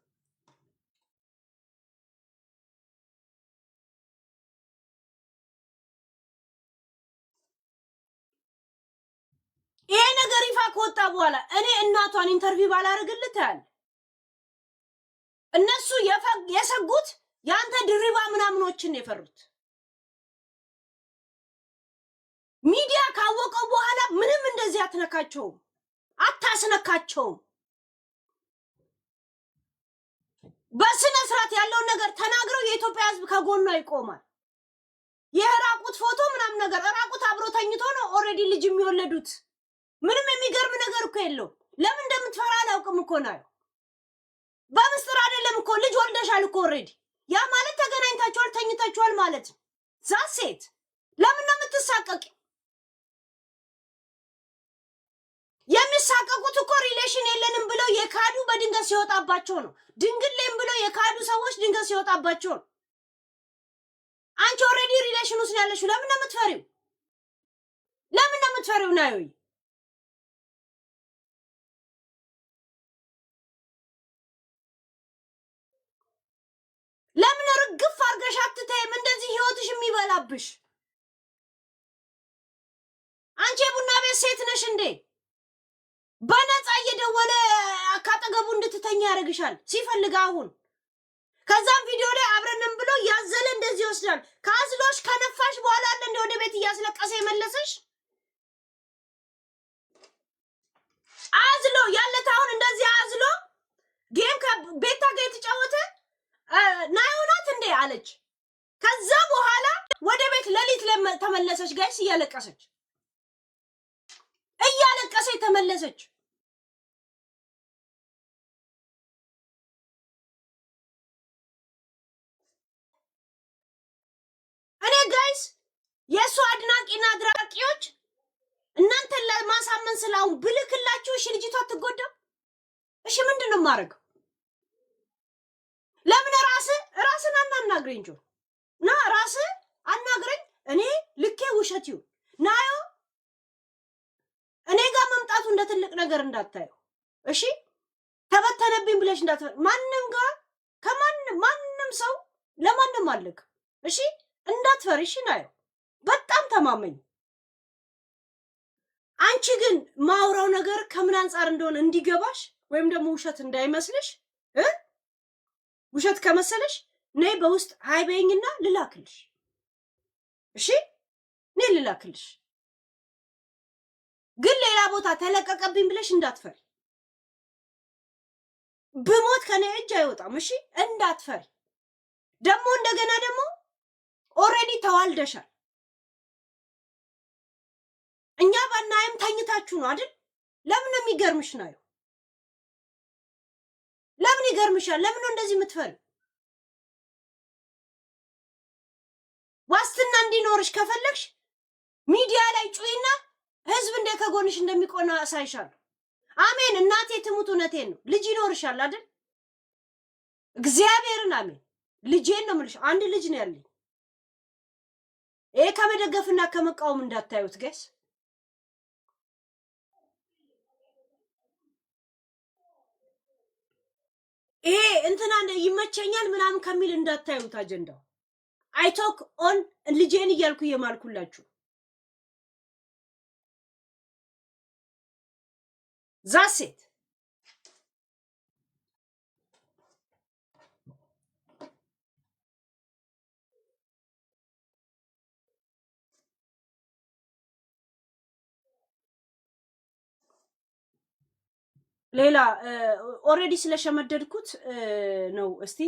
ይሄ ነገር ይፋ ከወጣ በኋላ እኔ እናቷን ኢንተርቪው ባላረግልህ ታያል። እነሱ የሰጉት ያንተ ድሪባ ምናምኖችን የፈሩት ሚዲያ ካወቀው በኋላ ምንም እንደዚህ አትነካቸውም፣ አታስነካቸውም። በስነ ስርዓት ያለውን ነገር ተናግረው የኢትዮጵያ ሕዝብ ከጎኗ ይቆማል። የራቁት ፎቶ ምናምን ነገር ራቁት አብሮ ተኝቶ ነው ኦልሬዲ ልጅ የሚወለዱት። ምንም የሚገርም ነገር እኮ የለውም። ለምን እንደምትፈራ አላውቅም እኮ ነው። በምስጥር አይደለም እኮ ልጅ ወልደሻል እኮ ኦልሬዲ። ያ ማለት ተገናኝታችኋል፣ ተኝታችኋል ማለት ነው። ዛሴት ለምን ነው የምትሳቀቂ? የሚሳቀቁት እኮ ሪሌሽን የለንም ብለው የካዱ በድንገት ሲወጣባቸው ነው። ድንግሌም ብለው የካዱ ሰዎች ድንገት ሲወጣባቸው ነው። አንቺ ኦልሬዲ ሪሌሽን ውስጥ ያለሽው ለምን ነው የምትፈሪው? ለምን ነው የምትፈሪው? ናዩ ለምን ርግፍ አርገሽ አትተይም? እንደዚህ ህይወትሽ የሚበላብሽ አንቺ የቡና ቤት ሴት ነሽ እንዴ? በነፃ እየደወለ ካጠገቡ እንድትተኛ ያደርግሻል ሲፈልግ። አሁን ከዛም ቪዲዮ ላይ አብረንም ብሎ ያዘለ እንደዚህ ይወስዳል። ከአዝሎሽ ከነፋሽ በኋላ አለ እንደ ወደ ቤት እያስለቀሰ የመለሰሽ አዝሎ ያለት። አሁን እንደዚህ አዝሎ ጌም ከቤታ ጋር የተጫወተ ናዮናት እንዴ አለች። ከዛ በኋላ ወደ ቤት ሌሊት ተመለሰች። ጋይስ እያለቀሰች ተመለሰች። እኔ ጋይስ የሱ አድናቂና አድራቂዎች እናንተን ለማሳመን ስላውን ብልክላችሁ እሺ ልጅቷ አትጎዳም። እሺ ምንድነው ማድረግ? ለምን ራስን አናግረኝ እንጂ ና ራስህ አናግረኝ። እኔ ልኬ ውሸት ይሁን ናዮ እኔ ጋር መምጣቱ እንደ ትልቅ ነገር እንዳታየው እሺ። ተበተነብኝ ብለሽ እንዳትፈር። ማንንም ጋር ማንም ሰው ለማንም አለክ እሺ። እንዳትፈሪ እሺ። ናዮ በጣም ተማመኝ። አንቺ ግን ማውራው ነገር ከምን አንፃር እንደሆነ እንዲገባሽ ወይም ደግሞ ውሸት እንዳይመስልሽ ውሸት ከመሰለሽ ነይ በውስጥ ሃይበይኝና ልላክልሽ እሺ። ነይ ልላክልሽ። ግን ሌላ ቦታ ተለቀቀብኝ ብለሽ እንዳትፈሪ። ብሞት ከኔ እጅ አይወጣም እሺ። እንዳትፈሪ። ደግሞ እንደገና ደግሞ ኦልሬዲ ተዋልደሻል። እኛ ባናይም ተኝታችሁ ነው አይደል? ለምን የሚገርምሽ ነው? ለምን ይገርምሻል? ለምን እንደዚህ የምትፈሪ? ዋስትና እንዲኖርሽ ከፈለግሽ ሚዲያ ላይ ጩይና ህዝብ እንደ ከጎንሽ እንደሚቆና አሳይሻለሁ። አሜን። እናቴ ትሙት እውነቴን ነው። ልጅ ይኖርሻል አይደል? እግዚአብሔርን አሜን። ልጄን ነው የምልሽ። አንድ ልጅ ነው ያለኝ። ይሄ ከመደገፍና ከመቃወም እንዳታዩት ጋይስ። ይሄ እንትና ይመቸኛል ምናምን ከሚል እንዳታዩት አጀንዳው አይቶክ ኦን ልጄን እያልኩ የማልኩላችሁ ዛሴት ሌላ ኦሬዲ ስለሸመደድኩት ነው። እስቲ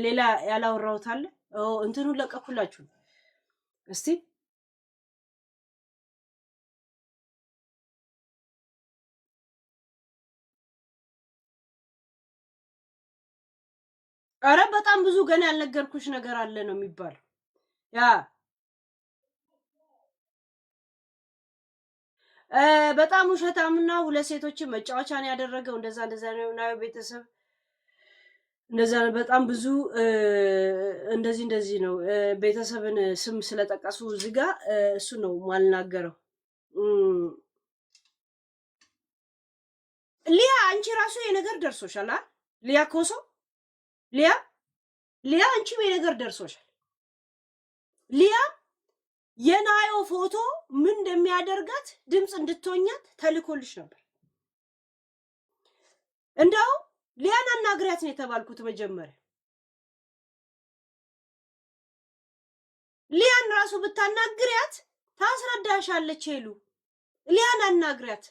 ሌላ ያላወራሁት አለ። እንትኑን ለቀኩላችሁ እስቲ አረ በጣም ብዙ ገና ያልነገርኩሽ ነገር አለ ነው የሚባለው። ያ በጣም ውሸታምና ሁለት ሴቶችን መጫወቻን ያደረገው እንደዛ ነው ቤተሰብ እንደዛ በጣም ብዙ እንደዚህ ነው። ቤተሰብን ስም ስለጠቀሱ እዚህ ጋር እሱ ነው ማልናገረው። ሊያ አንቺ ራሱ የነገር ደርሶሻል። ሊያ ኮሶ ሊያ አንቺ የነገር ደርሶሻል። ሊያ የናዮ ፎቶ ምን እንደሚያደርጋት ድምፅ እንድትሆኛት ተልኮልሽ ነበር። እንደው ሊያን አናግሪያት ነው የተባልኩት መጀመሪያ። ሊያን ራሱ ብታናግሪያት ታስረዳሻለች። ሄሉ ሊያን አናግሪያት።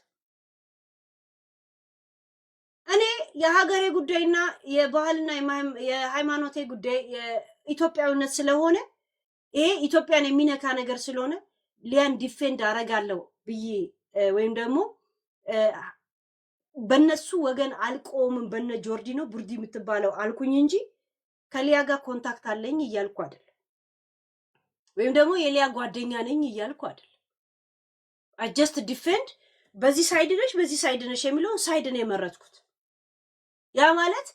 እኔ የሀገሬ ጉዳይና የባህልና የሃይማኖቴ ጉዳይ የኢትዮጵያዊነት ስለሆነ ይሄ ኢትዮጵያን የሚነካ ነገር ስለሆነ ሊያን ዲፌንድ አረጋለሁ ብዬ ወይም ደግሞ በነሱ ወገን አልቆምም። በነ ጆርዲ ነው ቡርዲ የምትባለው አልኩኝ እንጂ ከሊያ ጋር ኮንታክት አለኝ እያልኩ አይደል፣ ወይም ደግሞ የሊያ ጓደኛ ነኝ እያልኩ አይደል። አይ ጀስት ዲፌንድ በዚህ ሳይድ ነሽ በዚህ ሳይድ ነሽ የሚለውን ሳይድ ነው የመረጥኩት። ያ ማለት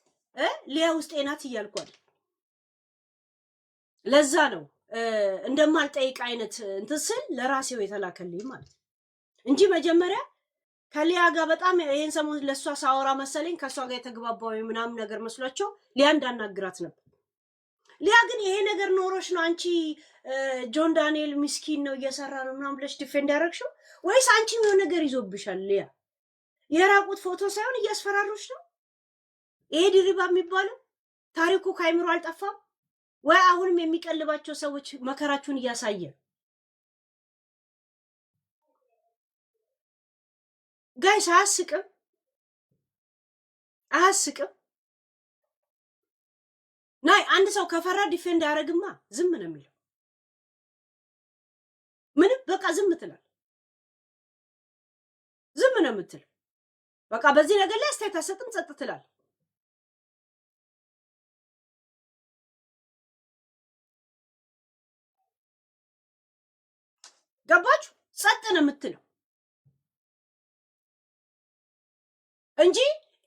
ሊያ ውስጤ ናት እያልኩ አይደል። ለዛ ነው እንደማልጠይቅ አይነት እንትን ስል ለራሴው የተላከልኝ ማለት እንጂ መጀመሪያ ከሊያ ጋር በጣም ይሄን ሰሞን ለሷ ሳወራ መሰለኝ ከሷ ጋር የተግባባው ምናምን ነገር መስሏቸው ሊያ እንዳናግራት ነበር። ሊያ ግን ይሄ ነገር ኖሮሽ ነው አንቺ ጆን ዳንኤል ምስኪን ነው እየሰራ ነው ምናምን ብለሽ ዲፌንድ ያደረግሽው ወይስ አንቺ የሆነ ነገር ይዞብሻል? ሊያ የራቁት ፎቶ ሳይሆን እያስፈራሩሽ ነው? ይሄ ድሪባ የሚባለው ታሪኩ ካይምሮ አልጠፋም ወይ? አሁንም የሚቀልባቸው ሰዎች መከራችሁን እያሳየ ጋይስ አያስቅም? ናይ አንድ ሰው ከፈራ ዲፌንድ ያደረግማ ዝም ነው የሚለው። ምንም በቃ ዝም ትላል። ዝም ነው የምትል። በቃ በዚህ ነገር ላይ አስተያየት አትሰጥም፣ ጸጥ ትላል። ገባችሁ? ጸጥ ነው የምትለው እንጂ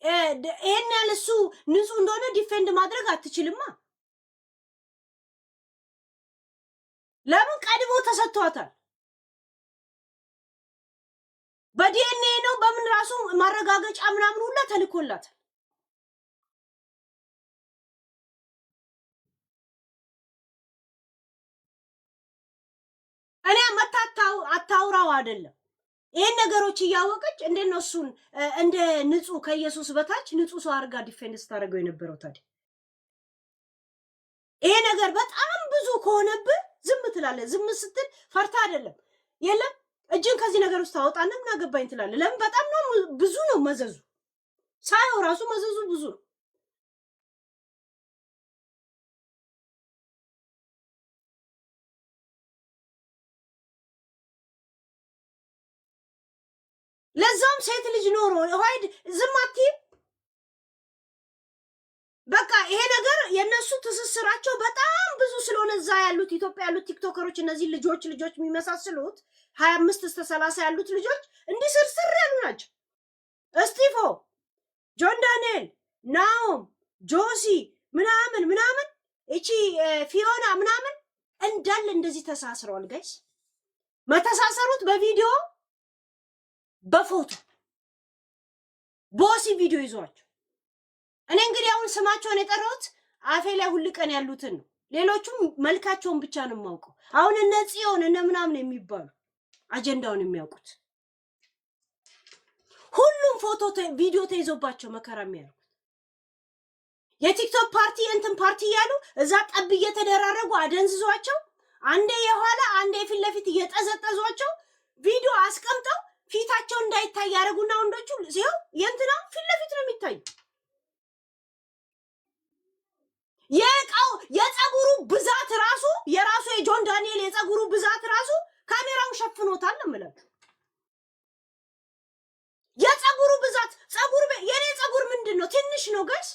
ይሄን ያህል እሱ ንጹህ እንደሆነ ዲፌንድ ማድረግ አትችልማ። ለምን ቀድሞ ተሰጥቷታል። በዲኤንኤ ነው በምን ራሱ ማረጋገጫ ምናምን ሁላ ተልኮላታል። እኔ መታታው አታውራው አይደለም ይሄን ነገሮች እያወቀች እንዴት ነው እሱን እንደ ንጹህ ከኢየሱስ በታች ንጹህ ሰው አድርጋ ዲፌንድ ስታደርገው የነበረው? ታዲያ ይሄ ነገር በጣም ብዙ ከሆነብህ ዝም ትላለህ። ዝም ስትል ፈርታ አይደለም። የለም እጅን ከዚህ ነገር ውስጥ ታወጣና ምን አገባኝ ትላለህ። ለምን? በጣም ነው ብዙ ነው መዘዙ። ሳይው ራሱ መዘዙ ብዙ ነው። ለዛም ሴት ልጅ ኖሮ ሆይድ ዝም አትይም። በቃ ይሄ ነገር የነሱ ትስስራቸው በጣም ብዙ ስለሆነ እዛ ያሉት ኢትዮጵያ ያሉት ቲክቶከሮች እነዚህ ልጆች የሚመሳስሉት 25 እስከ 30 ያሉት ልጆች እንዲህ ስርስር ያሉ ናቸው። እስጢፎ፣ ጆን ዳንኤል፣ ናኦም፣ ጆሲ ምናምን እቺ ፊዮና ምናምን እንዳለ እንደዚህ ተሳስረዋል። ጋይስ መተሳሰሩት በቪዲዮ በፎቶ ቦሲ ቪዲዮ ይዟቸው እኔ እንግዲህ አሁን ስማቸውን የጠራሁት አፌ ላይ ሁል ቀን ያሉትን ነው። ሌሎቹም መልካቸውን ብቻ ነው የማውቀው። አሁን እነ ጽዮን እነ ምናምን የሚባሉ አጀንዳውን የሚያውቁት ሁሉም ፎቶ ቪዲዮ ተይዞባቸው መከራ የሚያደርጉት የቲክቶክ ፓርቲ እንትን ፓርቲ እያሉ እዛ ጠብ እየተደራረጉ አደንዝዟቸው አንዴ የኋላ አንዴ የፊት ለፊት እየጠዘጠዟቸው ቪዲዮ አስቀምጠው ፊታቸው እንዳይታይ ያደርጉና ወንዶቹ ሲሆን የእንትና ፊት ለፊት ነው የሚታዩ። የፀጉሩ ብዛት ራሱ የራሱ የጆን ዳንኤል የፀጉሩ ብዛት ራሱ ካሜራውን ሸፍኖታል ነው የምላችሁ። የፀጉሩ ብዛት የኔ ፀጉር ምንድን ነው? ትንሽ ነው ጋይስ።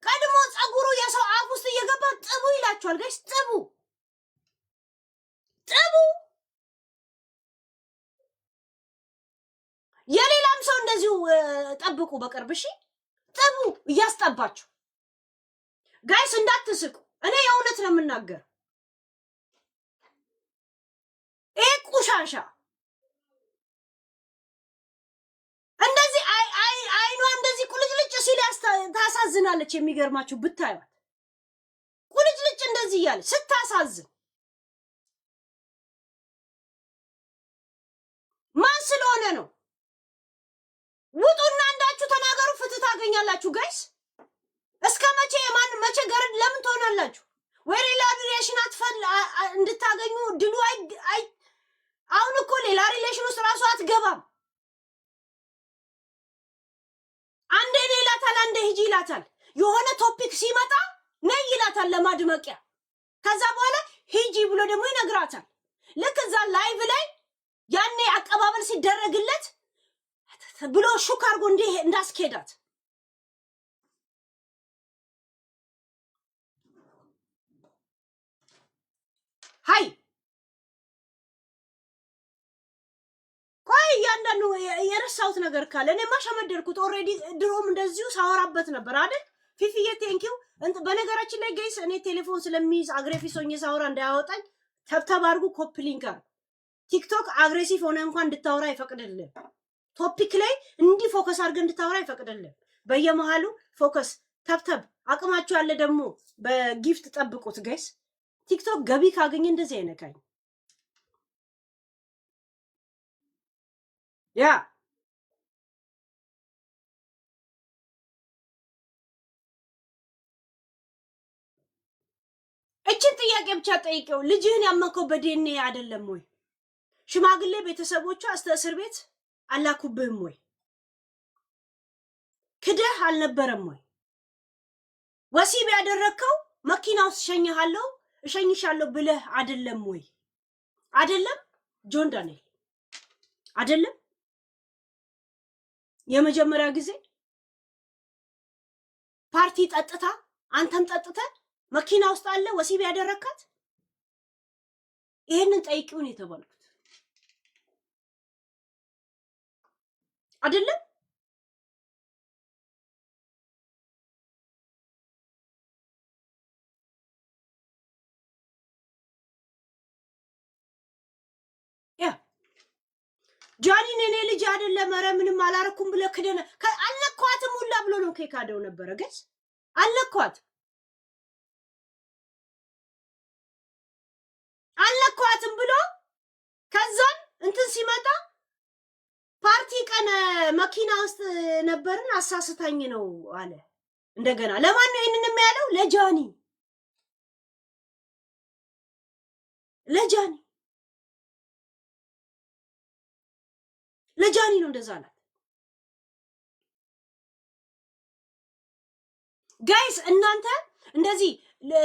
ቀድሞ ፀጉሩ የሰው አፍ ውስጥ እየገባ ጥቡ ይላችኋል ጋይስ። ጥቡ የሌላም ሰው እንደዚሁ ጠብቁ በቅርብ እሺ። ጥቡ እያስጠባችሁ ጋይስ እንዳትስቁ። እኔ የእውነት ነው የምናገር። ይሄ ቁሻሻ እንደዚህ አይኗ እንደዚህ ቁልጭልጭ ሲል ታሳዝናለች። የሚገርማችሁ ብታዩት ቁልጭልጭ እንደዚህ እያለች ስታሳዝን ማን ስለሆነ ነው? ውጡና አንዳችሁ ተናገሩ፣ ፍትህ ታገኛላችሁ ጋይስ። እስከ መቼ መቼ ገረድ ለምን ትሆናላችሁ? ወይ ሌላ ሪሌሽን እንድታገኙ ድሉ አሁን እኮ ሌላ ሪሌሽን ውስጥ ራሱ አትገባም። አንዴ እኔ ይላታል፣ አንዴ ሂጂ ይላታል። የሆነ ቶፒክ ሲመጣ ነይ ይላታል ለማድመቂያ። ከዛ በኋላ ሂጂ ብሎ ደግሞ ይነግራታል። ልክ እዛ ላይቭ ላይ ያኔ አቀባበል ሲደረግለት ብሎ ሹክ አድርጎ እንዳስኬዳት ሃይ ቆይ እያንዳንዱ የረሳሁት ነገር ካለ እኔማ ሸመደርኩት ኦልሬዲ። ድሮም እንደዚሁ ሳወራበት ነበር አይደል? ፊፊዬ ቴንኪው። በነገራችን ላይ ጋይስ እኔ ቴሌፎን ስለሚይዝ አግሬሲቭ ሆኜ ሳወራ እንዳያወጣኝ ተብተብ አድርጉ። ኮፕሊንግ ጋር ቲክቶክ አግሬሲቭ ሆነ እንኳን እንድታወራ አይፈቅድልም። ቶፒክ ላይ እንዲህ ፎከስ አድርገህ እንድታወራ አይፈቅድልም። በየመሃሉ ፎከስ ተብተብ። አቅማችሁ ያለ ደግሞ በጊፍት ጠብቁት ጋይስ። ቲክቶክ ገቢ ካገኘ እንደዚህ አይነካኝ። ያ እችን ጥያቄ ብቻ ጠይቀው። ልጅህን ያመከው በዲኤንኤ አይደለም ወይ? ሽማግሌ ቤተሰቦቿ እስከ እስር ቤት አላኩብህም ወይ? ክደህ አልነበረም ወይ? ወሲብ ያደረግከው መኪና ውስጥ እሸኝሻለሁ ብለህ አይደለም ወይ? አይደለም ጆን ዳንኤል አይደለም? የመጀመሪያ ጊዜ ፓርቲ ጠጥታ አንተም ጠጥተህ መኪና ውስጥ አለ ወሲብ ያደረካት? ይሄንን ጠይቂውን የተባልኩት አይደለም? ያ ጃኒን እኔ ልጅ አይደለም ኧረ ምንም አላረኩም ብለህ ክደነ አልነኳትም ሁላ ብሎ ነው ከካደው ነበረ ገስ አልነኳትም ብሎ ከዛን እንትን ሲመጣ ፓርቲ ቀን መኪና ውስጥ ነበርን አሳስታኝ ነው አለ። እንደገና ለማን ነው ይሄንን የሚያለው? ለጃኒ ነው እንደዛ አላት። ጋይስ እናንተ እንደዚህ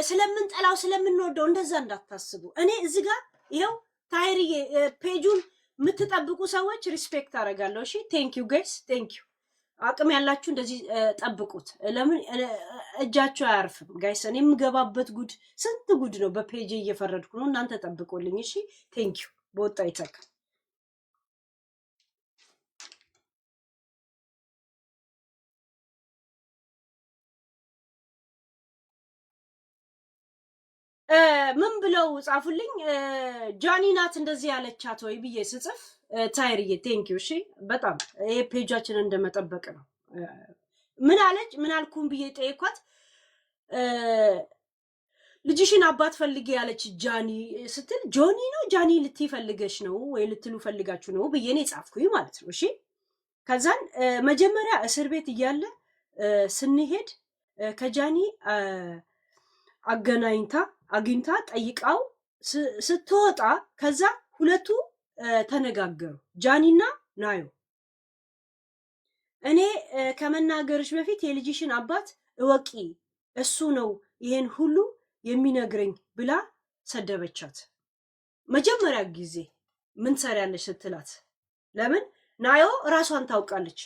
ስለምንጠላው ስለምንወደው እንደዛ እንዳታስቡ። እኔ እዚህ ጋር ይሄው ታይሪዬ ፔጁን የምትጠብቁ ሰዎች ሪስፔክት አደርጋለሁ። እሺ ቴንክ ዩ ጋይስ ቴንክ ዩ። አቅም ያላችሁ እንደዚህ ጠብቁት። ለምን እጃችሁ አያርፍም ጋይስ። እኔ የምገባበት ጉድ ስንት ጉድ ነው። በፔጅ እየፈረድኩ ነው። እናንተ ጠብቁልኝ እሺ። ቴንክ ዩ። በወጣ ይተካ ምን ብለው ጻፉልኝ? ጃኒ ናት እንደዚህ ያለቻት ወይ ብዬ ስጽፍ ታይርዬ ቴንክ ዩ። እሺ በጣም ይሄ ፔጃችንን እንደመጠበቅ ነው። ምን አለች? ምን አልኩም ብዬ ጠየኳት። ልጅሽን አባት ፈልጌ ያለች ጃኒ ስትል ጆኒ ነው ጃኒ ልትይ ፈልገሽ ነው ወይ ልትሉ ፈልጋችሁ ነው ብዬ ነው የጻፍኩኝ ማለት ነው። እሺ ከዛን መጀመሪያ እስር ቤት እያለ ስንሄድ ከጃኒ አግኝታ ጠይቃው ስትወጣ ከዛ ሁለቱ ተነጋገሩ፣ ጃኒና ናዮ። እኔ ከመናገርሽ በፊት የልጅሽን አባት እወቂ፣ እሱ ነው ይሄን ሁሉ የሚነግረኝ ብላ ሰደበቻት። መጀመሪያ ጊዜ ምን ትሰሪያለሽ ስትላት፣ ለምን ናዮ ራሷን ታውቃለች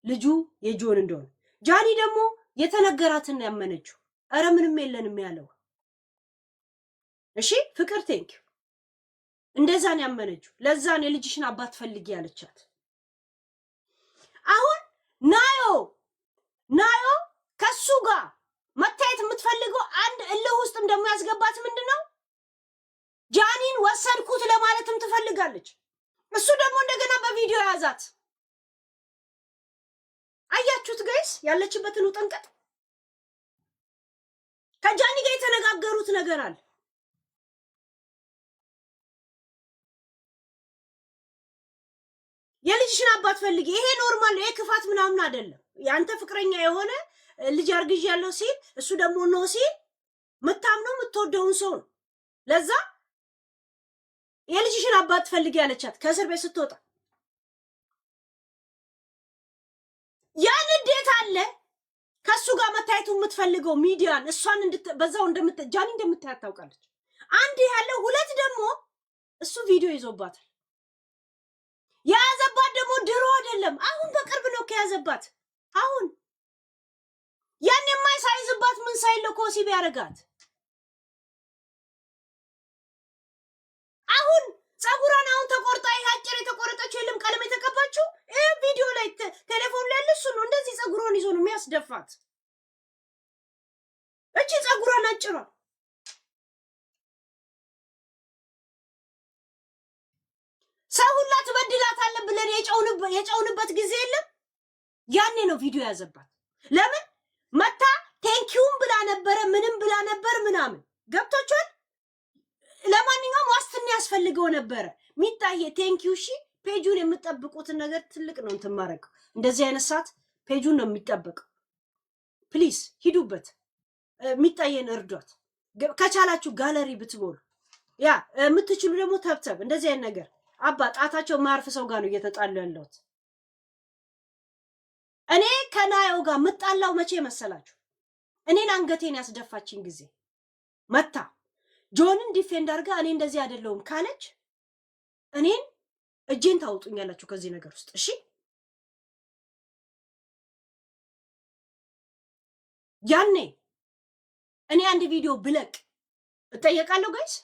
ልጁ የጆን እንደሆነ። ጃኒ ደግሞ የተነገራትን ያመነችው፣ አረ ምንም የለንም ያለው። እሺ ፍቅር ቴንክ እንደዛን ያመነችው፣ ለዛን የልጅሽን አባት ፈልጊ ያለቻት። አሁን ናዮ ከሱ ጋር መታየት የምትፈልገው አንድ እልህ ውስጥ እንደሚያስገባት ምንድነው ጃኒን ወሰድኩት ለማለትም ትፈልጋለች። እሱ ደግሞ እንደገና በቪዲዮ ያዛት። አያችሁት ጋይስ ያለችበትን ውጥንቅጥ። ከጃኒ ጋር የተነጋገሩት ነገር አለ። የልጅሽን አባት ፈልጊ፣ ይሄ ኖርማል ነው፣ ይሄ ክፋት ምናምን አይደለም። ያንተ ፍቅረኛ የሆነ ልጅ አርግዥ ያለው ሲል እሱ ደግሞ ነው ሲል ምታምነው የምትወደውን ሰው ነው። ለዛ የልጅሽን አባት ፈልጊ ያለቻት ከእስር ቤት ስትወጣ ያን እንዴት አለ ከሱ ጋር መታየቱ የምትፈልገው ሚዲያን እሷን በዛው ጃኒ እንደምታያት ታውቃለች። አንድ ያለው ሁለት ደግሞ እሱ ቪዲዮ ይዞባታል። የያዘባት ደግሞ ድሮ አይደለም አሁን በቅርብ ነው ከያዘባት። አሁን ያን የማይሳይዝባት ምን ሳይለው ኮሲብ ያረጋት። አሁን ጸጉሯን አሁን ተቆርጣ አጭር የተቆረጠችው የለም ቀለም የተቀባችው ቪዲዮ ላይ ቴሌፎን ላይ ያለ እሱ ነው። እንደዚህ ጸጉሯን ይዞ ነው የሚያስደፋት። እቺ ጸጉሯን አጭሯ ሰው ሁላ ትበድላታለህ ብለን የጨውንበት ጊዜ የለም። ያኔ ነው ቪዲዮ ያዘባት። ለምን መታ ቴንኪውን ብላ ነበረ፣ ምንም ብላ ነበር ምናምን ገብቶቿል። ለማንኛውም ዋስትና ያስፈልገው ነበረ። ሚጣዬ ቴንኪው። እሺ ፔጁን የምትጠብቁትን ነገር ትልቅ ነው እንትን ማድረግ። እንደዚህ አይነት ሰዓት ፔጁን ነው የሚጠበቀው። ፕሊዝ ሂዱበት፣ ሚጣዬን እርዷት። ከቻላችሁ ጋለሪ ብትሞሉ፣ ያ የምትችሉ ደግሞ ተብተብ እንደዚህ አይነት ነገር አባ ጣታቸው ማርፍ ሰው ጋር ነው እየተጣሉ ያለሁት። እኔ ከናዮ ጋር ምጣላው መቼ መሰላችሁ? እኔን አንገቴን ያስደፋችኝ ጊዜ መታ ጆንን ዲፌንድ አድርጋ እኔ እንደዚህ አይደለሁም ካለች እኔን እጄን ታውጡኛላችሁ ከዚህ ነገር ውስጥ። እሺ ያኔ እኔ አንድ ቪዲዮ ብለቅ እጠየቃለሁ ጋይስ።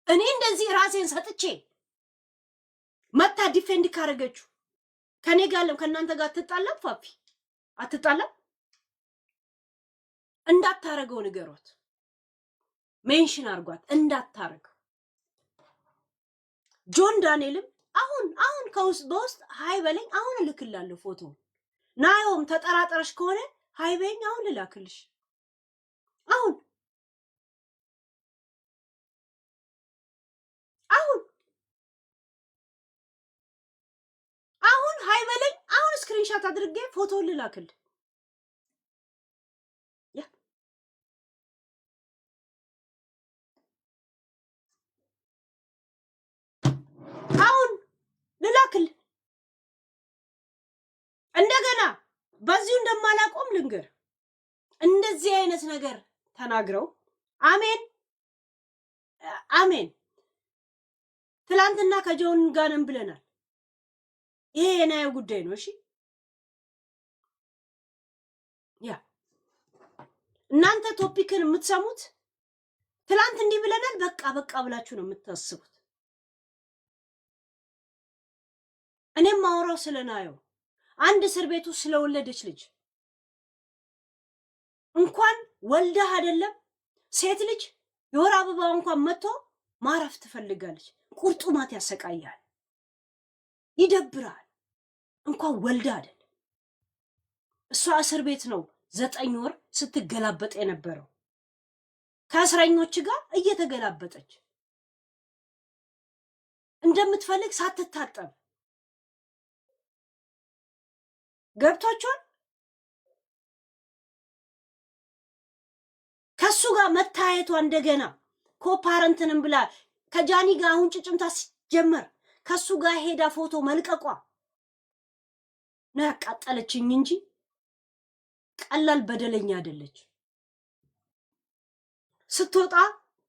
እኔ እንደዚህ ራሴን ሰጥቼ መታ ዲፌንድ ካረገችው ከኔ ጋርም ከእናንተ ጋር አትጣላም። ፋፊ አትጣላም። እንዳታረገው ንገሯት፣ ሜንሽን አርጓት እንዳታረገው። ጆን ዳንኤልም አሁን ከውስጥ በውስጥ ሃይ በለኝ፣ አሁን እልክላለሁ ፎቶ። ናዮም ተጠራጠረሽ ከሆነ ሃይ በይኝ፣ አሁን ልላክልሽ። አሁን ሃይ በለኝ፣ አሁን ስክሪንሻት አድርጌ ፎቶ ልላክል። ያ አሁን ልላክል። እንደገና በዚሁ እንደማላቆም ልንገር። እንደዚህ አይነት ነገር ተናግረው አሜን ትላንትና ከጆን ጋር ነን ብለናል። ይሄ የናዮ ጉዳይ ነው። እሺ ያ እናንተ ቶፒክን የምትሰሙት ትላንት እንዲህ ብለናል በቃ ብላችሁ ነው የምታስቡት። እኔም ማውራው ስለናዮ አንድ እስር ቤቱ ስለወለደች ልጅ እንኳን ወልደህ አይደለም ሴት ልጅ የወር አበባ እንኳን መጥቶ ማረፍ ትፈልጋለች። ቁርጡማት ያሰቃያል፣ ይደብራል። እንኳን ወልደህ አይደለም እሷ እስር ቤት ነው 9 ወር ስትገላበጥ የነበረው ከእስረኞች ጋር እየተገላበጠች እንደምትፈልግ ሳትታጠብ ገብቷቸዋል። ከሱ ጋር መታየቷ እንደገና ኮፓረንትንም ብላ ከጃኒ ጋር አሁን ጭጭምታ ሲጀመር ከሱ ጋር ሄዳ ፎቶ መልቀቋ ነው ያቃጠለችኝ እንጂ ቀላል በደለኛ አይደለች። ስትወጣ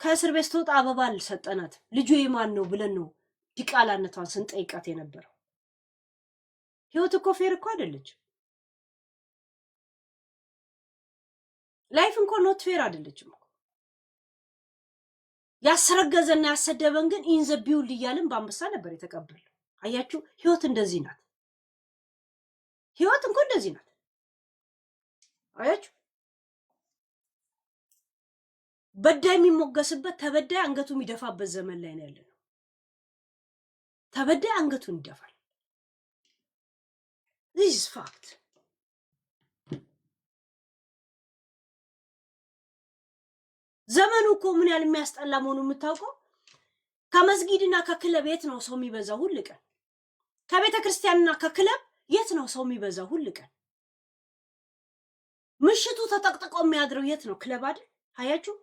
ከእስር ቤት ስትወጣ አበባ አልሰጠናት። ልጁ የማን ነው ብለን ነው ዲቃላነቷን ስንጠይቃት የነበረው። ህይወት እኮ ፌር እኮ አይደለች። ላይፍ እንኳን ኖት ፌር አይደለችም። ያስረገዘና ያሰደበን ግን ኢንዘ ቢውል እያልን በአንበሳ ነበር የተቀበለው። አያችሁ፣ ህይወት እንደዚህ ናት። ህይወት እንኳን እንደዚህ ናት። አያችሁ፣ በዳይ የሚሞገስበት ተበዳይ አንገቱ የሚደፋበት ዘመን ላይ ነው ያለነው። ተበዳይ አንገቱን ይደፋል። this is fact። ዘመኑ እኮ ምን ያህል የሚያስጠላ መሆኑን የምታውቀው ከመስጊድና ከክለብ የት ነው ሰው የሚበዛው? ሁሉ ቀን ከቤተ ክርስቲያንና ከክለብ የት ነው ሰው የሚበዛው? ሁሉ ቀን ምሽቱ ተጠቅጥቆ የሚያድረው የት ነው? ክለብ አይደል? አያችሁ፣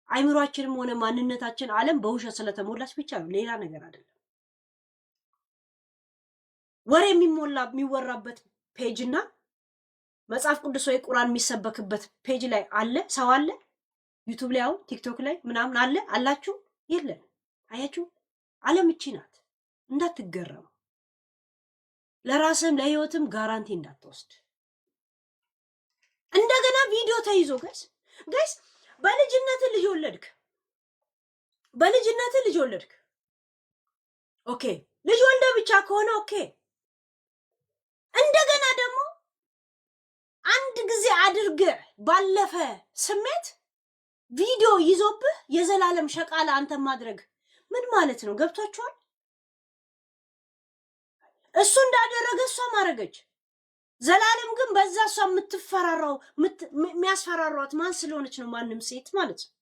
አይምሯችንም ሆነ ማንነታችን ዓለም በውሸት ስለተሞላች ብቻ ነው፣ ሌላ ነገር አይደለም። ወሬ የሚወራበት ፔጅና መጽሐፍ ቅዱስ ወይ ቁርአን የሚሰበክበት ፔጅ ላይ አለ ሰው አለ። ዩቲዩብ ላይ አሁን ቲክቶክ ላይ ምናምን አለ አላችሁ? የለም። አያችሁ፣ ዓለም እቺ ናት። እንዳትገረሙ፣ ለራስም ለህይወትም ጋራንቲ እንዳትወስድ። እንደገና ቪዲዮ ተይዞ ጋይስ በልጅነት ልጅ ወለድክ። ኦኬ፣ ልጅ ወልደ ብቻ ከሆነ ኦኬ። እንደገና ደግሞ አንድ ጊዜ አድርገ ባለፈ ስሜት ቪዲዮ ይዞብህ የዘላለም ሸቃላ አንተ ማድረግ ምን ማለት ነው? ገብቷችኋል? እሱ እንዳደረገ እሷ ማረገች። ዘላለም ግን በዛ እሷ የምትፈራራው የሚያስፈራሯት ማን ስለሆነች ነው? ማንም ሴት ማለት ነው።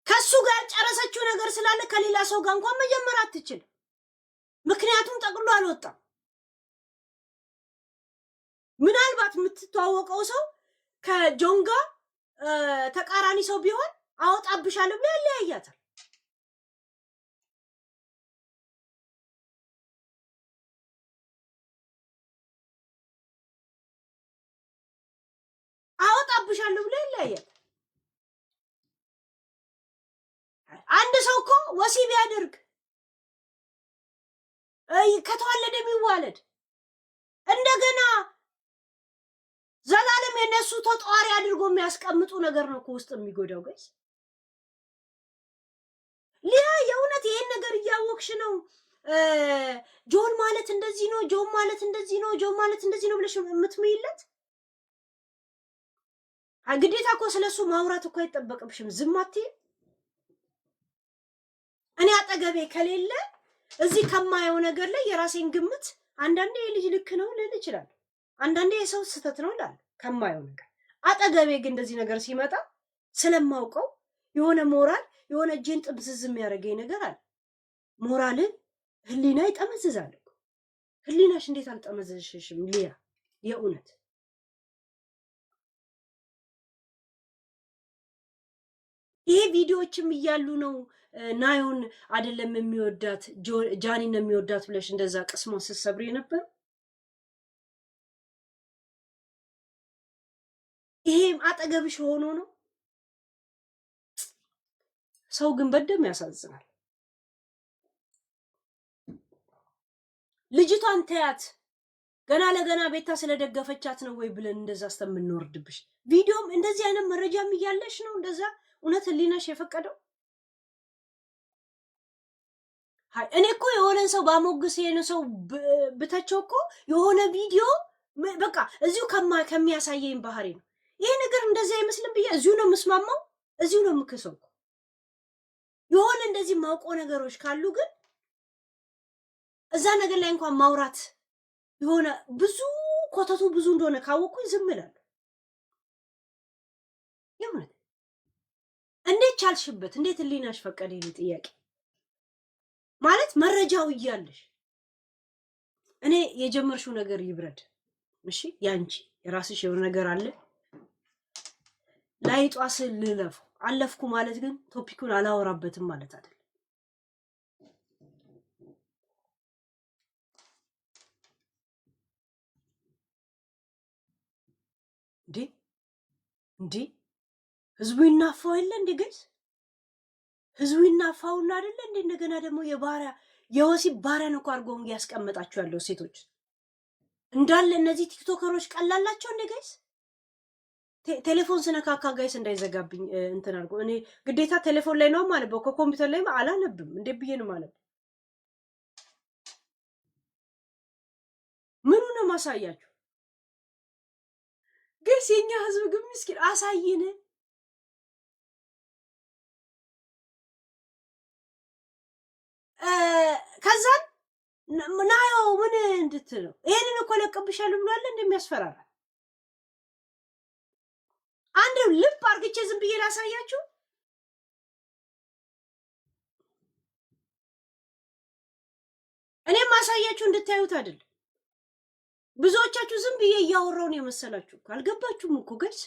ከሱ ጋር ጨረሰችው ነገር ስላለ ከሌላ ሰው ጋር እንኳን መጀመር አትችልም። ምክንያቱም ጠቅሎ አልወጣም። ምናልባት የምትተዋወቀው ሰው ከጆን ጋር ተቃራኒ ሰው ቢሆን አወጣብሻለሁ ብሎ ያለያያታል። አወጣብሻለሁ ብሎ ያለያያታል። አንድ ሰው እኮ ወሲብ ያደርግ ከተዋለደ የሚዋለድ እንደገና ዘላለም የነሱ ተጧሪ አድርጎ የሚያስቀምጡ ነገር ነው ውስጥ የሚጎዳው። ጋይስ ሊያ የእውነት ይሄን ነገር እያወቅሽ ነው ጆን ማለት እንደዚህ ነው፣ ጆን ማለት እንደዚህ ነው፣ ጆን ማለት እንደዚህ ነው ብለሽ የምትምይለት? ግዴታ እኮ ስለሱ ማውራት እኮ አይጠበቅብሽም። ዝም አትይም። እኔ አጠገቤ ከሌለ እዚህ ከማየው ነገር ላይ የራሴን ግምት አንዳንዴ የልጅ ልክ ነው ልል ይችላል፣ አንዳንዴ የሰው ስህተት ነው እላለሁ ከማየው ነገር። አጠገቤ ግን እንደዚህ ነገር ሲመጣ ስለማውቀው የሆነ ሞራል የሆነ እጄን ጥብዝዝ የሚያደርገኝ ነገር አለ። ሞራልን ህሊና ይጠመዝዛል። ህሊናሽ እንዴት አልጠመዘዝሽም ሊያ? የእውነት ይሄ ቪዲዮዎችም እያሉ ነው ናዮን አይደለም የሚወዳት ጃኒ ነው የሚወዳት ብለሽ እንደዛ ቅስሟን ስትሰብሪ ነበር። ይሄም አጠገብሽ ሆኖ ነው። ሰው ግን በደም ያሳዝናል። ልጅቷን ተያት ገና ለገና ቤታ ስለደገፈቻት ነው ወይ ብለን እንደዛ አስተምንወርድብሽ። ቪዲዮም እንደዚህ አይነት መረጃም እያለሽ ነው እንደዛ እውነት ህሊናሽ የፈቀደው? ሃይ እኔ እኮ የሆነን ሰው ባሞግስ የሆነ ሰው ብተቸው እኮ የሆነ ቪዲዮ በቃ እዚሁ ከሚያሳየኝ ባህሪ ነው። ይሄ ነገር እንደዚህ አይመስልም ብዬ እዚሁ ነው የምስማማው፣ እዚሁ ነው የምክሰው። የሆነ እንደዚህ ማውቀው ነገሮች ካሉ ግን እዛ ነገር ላይ እንኳን ማውራት የሆነ ብዙ ኮተቱ ብዙ እንደሆነ ካወቅኩኝ ዝም እላለሁ። የምር እንዴት ቻልሽበት? እንዴት ህሊናሽ ፈቀደ? ይሄ ጥያቄ ማለት መረጃው እያለሽ እኔ የጀመርሽው ነገር ይብረድ። እሺ ያንቺ የራስሽ የሆነ ነገር አለ። ላይጧ ስል ልለፉ አለፍኩ ማለት ግን ቶፒኩን አላወራበትም ማለት አይደል። እንዴ ህዝቡ ይናፋው የለ እንዴ ጋይስ? ህዝቡ ይናፋውና አይደለ እንዴ? እንደገና ደግሞ የወሲብ ባሪያን እኮ አድርጎ ያስቀመጣችሁ ያለው ሴቶች እንዳለ እነዚህ ቲክቶከሮች ቀላላቸው እንዴ ጋይስ? ቴሌፎን ስነካካ ጋይስ እንዳይዘጋብኝ እንትን አድርጎ እኔ ግዴታ ቴሌፎን ላይ ነው ማለት ከኮምፒውተር ላይ አላነብም። እንዴ ብዬ ነው ማለት ምኑ ነው ማሳያችሁ ጋይስ? የኛ ህዝብ ግን ምስኪን አሳይነ ከዛን ናየው ምን እንድትለው ይሄንን እኮ ለቀብሻለሁ ብሏል እንደሚያስፈራራ አንድ ልብ አርግቼ ዝም ብዬ ላሳያችሁ። እኔም ማሳያችሁ እንድታዩት አይደል? ብዙዎቻችሁ ዝም ብዬ እያወራው ነው የመሰላችሁ። አልገባችሁም እኮ ጋይስ።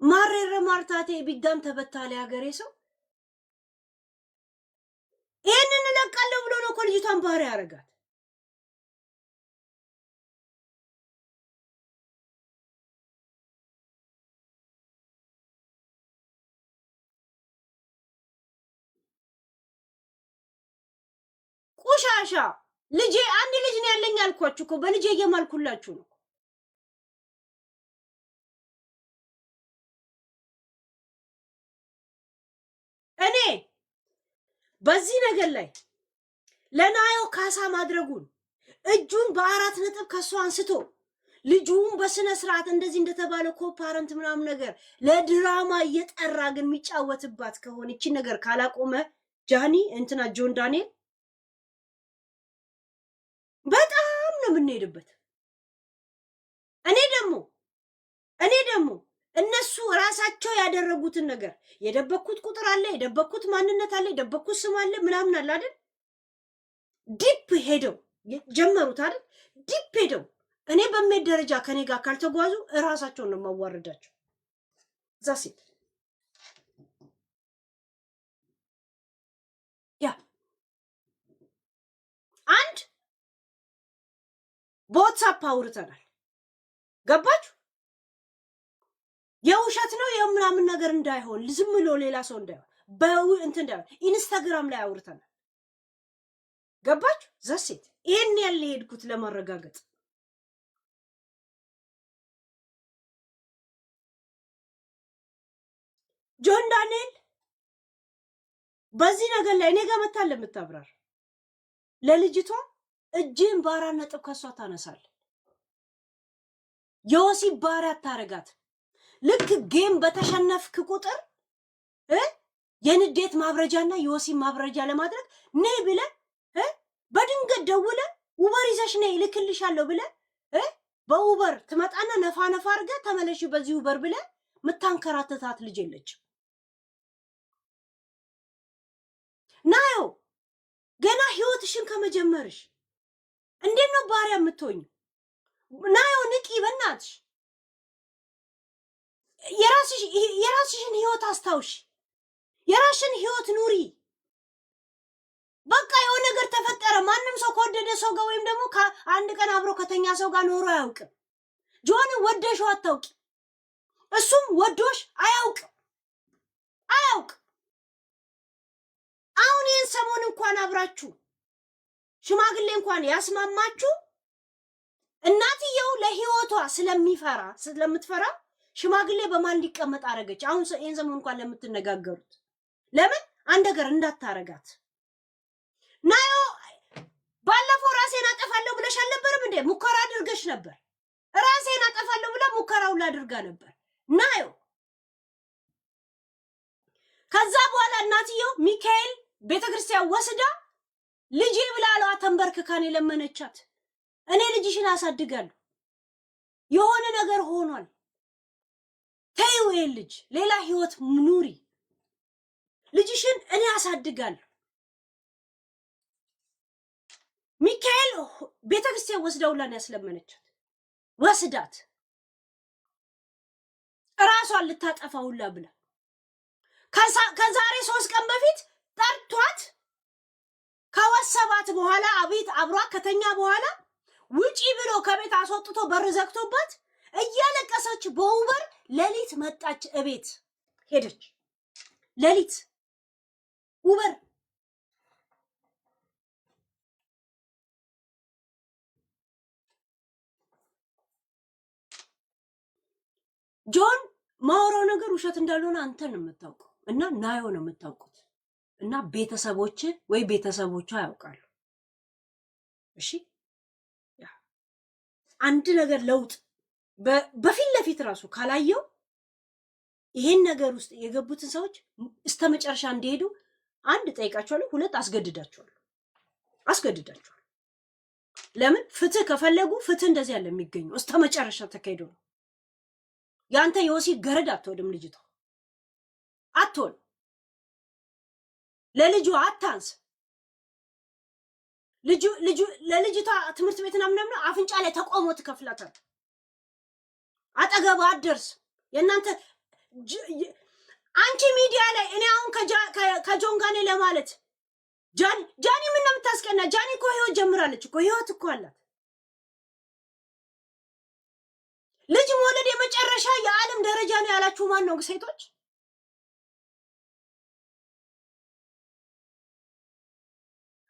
ማሬረ ማርታቴ ቢዳም ተበታለ ሀገሬ ሰው ይሄንን እለቃለሁ ብሎ ነው እኮ ልጅቷን ባህሪ ያረጋት። ቆሻሻ ልጄ አንድ ልጅ ነው ያለኝ አልኳችሁ እኮ በልጄ እየማልኩላችሁ ነው። እኔ በዚህ ነገር ላይ ለናዮ ካሳ ማድረጉን እጁን በ4 ነጥብ ከሷ አንስቶ ልጁን በስነ ስርዓት እንደዚህ እንደተባለ ኮፓረንት ምናምን ነገር ለድራማ እየጠራ ግን የሚጫወትባት ከሆነ እቺ ነገር ካላቆመ ጃኒ እንትና ጆን ዳንኤል በጣም ነው የምንሄድበት። እኔ ደግሞ እነሱ ራሳቸው ያደረጉትን ነገር የደበኩት ቁጥር አለ፣ የደበኩት ማንነት አለ፣ የደበኩት ስም አለ ምናምን አለ አይደል? ዲፕ ሄደው ጀመሩት አይደል? ዲፕ ሄደው እኔ በሚሄድ ደረጃ ከኔ ጋር ካልተጓዙ እራሳቸውን ነው ማዋረዳቸው። ዛሴት ያ አንድ በዋትስአፕ አውርተናል። ገባችሁ? የውሸት ነው የምናምን ነገር እንዳይሆን ዝም ብሎ ሌላ ሰው እንዳይሆን እንትን እንዳይሆን ኢንስታግራም ላይ አውርተናል። ገባችሁ? ዛሴት ይሄን ያለ ሄድኩት ለማረጋገጥ ጆን ዳንኤል በዚህ ነገር ላይ እኔ ጋር መታለ የምታብራር ለልጅቷ እጅን በ4 ነጥብ ከሷ ታነሳል። የወሲብ ባሪያ አታረጋት። ልክ ጌም በተሸነፍክ ቁጥር የንዴት ማብረጃና የወሲብ ማብረጃ ለማድረግ ነይ ብለ በድንገት ደውለ ኡበር ይዘሽ ነይ ልክልሻለሁ ብለ በኡበር ትመጣና ነፋ ነፋ አርገ ተመለሽ በዚህ ኡበር ብለ ምታንከራተታት ልጅ የለች። ናዮ ገና ህይወትሽን ከመጀመርሽ እንዴት ነው ባሪያ የምትሆኝ? ናዮ ንቂ በእናትሽ። የራስሽን ህይወት አስታውሽ። የራስሽን ህይወት ኑሪ። በቃ የሆነ ነገር ተፈጠረ። ማንም ሰው ከወደደ ሰው ጋር ወይም ደግሞ አንድ ቀን አብሮ ከተኛ ሰው ጋር ኖሮ አያውቅም። ጆን ወደሽው አታውቂ፣ እሱም ወዶሽ አያውቅ። አሁን ይህን ሰሞን እንኳን አብራችሁ ሽማግሌ እንኳን ያስማማችሁ እናትየው ለህይወቷ ስለምትፈራ ሽማግሌ በማን ሊቀመጥ አረገች? አሁን ይህን ሰሞን እንኳን ለምትነጋገሩት ለምን አንድ ነገር እንዳታረጋት። ናዮ ባለፈው ራሴን አጠፋለሁ ብለሽ አልነበረም እንዴ? ሙከራ አድርገሽ ነበር። ራሴን አጠፋለሁ ብላ ሙከራውን ላድርጋ ነበር። ናዮ ከዛ በኋላ እናትየው ሚካኤል ቤተክርስቲያን ወስዳ ልጄ ብላሏ ተንበርክካን የለመነቻት እኔ ልጅሽን አሳድጋለሁ የሆነ ነገር ሆኗል ተይው ልጅ ሌላ ህይወት ኑሪ ልጅሽን እኔ አሳድጋለሁ ሚካኤል ቤተክርስቲያን ወስዳውላን ያስለመነቻት ወስዳት ራሷን ልታጠፋውላ ብላ ከዛሬ 3 ቀን በፊት ጠርቷት ከወሰባት በኋላ አቤት አብሯ ከተኛ በኋላ ውጪ ብሎ ከቤት አስወጥቶ በር ዘግቶባት እያለቀሰች በውበር ሌሊት መጣች እቤት ሄደች ሌሊት ውበር ጆን ማውራው ነገር ውሸት እንዳልሆነ አንተ ነው የምታውቀው እና ናዮ ነው የምታውቁት እና ቤተሰቦች ወይ ቤተሰቦቿ ያውቃሉ እሺ ያ አንድ ነገር ለውጥ በፊት ለፊት ራሱ ካላየው ይሄን ነገር ውስጥ የገቡትን ሰዎች እስተመጨረሻ እንዲሄዱ አንድ ጠይቃቸዋለሁ ሁለት አስገድዳቸዋለሁ ለምን ፍትህ ከፈለጉ ፍትህ እንደዚህ ያለ የሚገኘው እስተመጨረሻ ተካሂዶ ነው ያንተ የወሲብ ገረድ አትወድም ልጅቷ አትወል ለልጁ አታንስ ልጁ ለልጅቷ ትምህርት ቤትና ምናምን አፍንጫ ላይ ተቆሞ ትከፍላታል አጠገባ አደርስ የናንተ አንቺ ሚዲያ ላይ እኔ አሁን ከጆን ጋር ነኝ ለማለት ጃኒ ምን ነው የምታስቀና ጃኒ እኮ ህይወት ጀምራለች እኮ ህይወት እኮ አላት ልጅ መውለድ የመጨረሻ የዓለም ደረጃ ነው ያላችሁ ማን ነው ሴቶች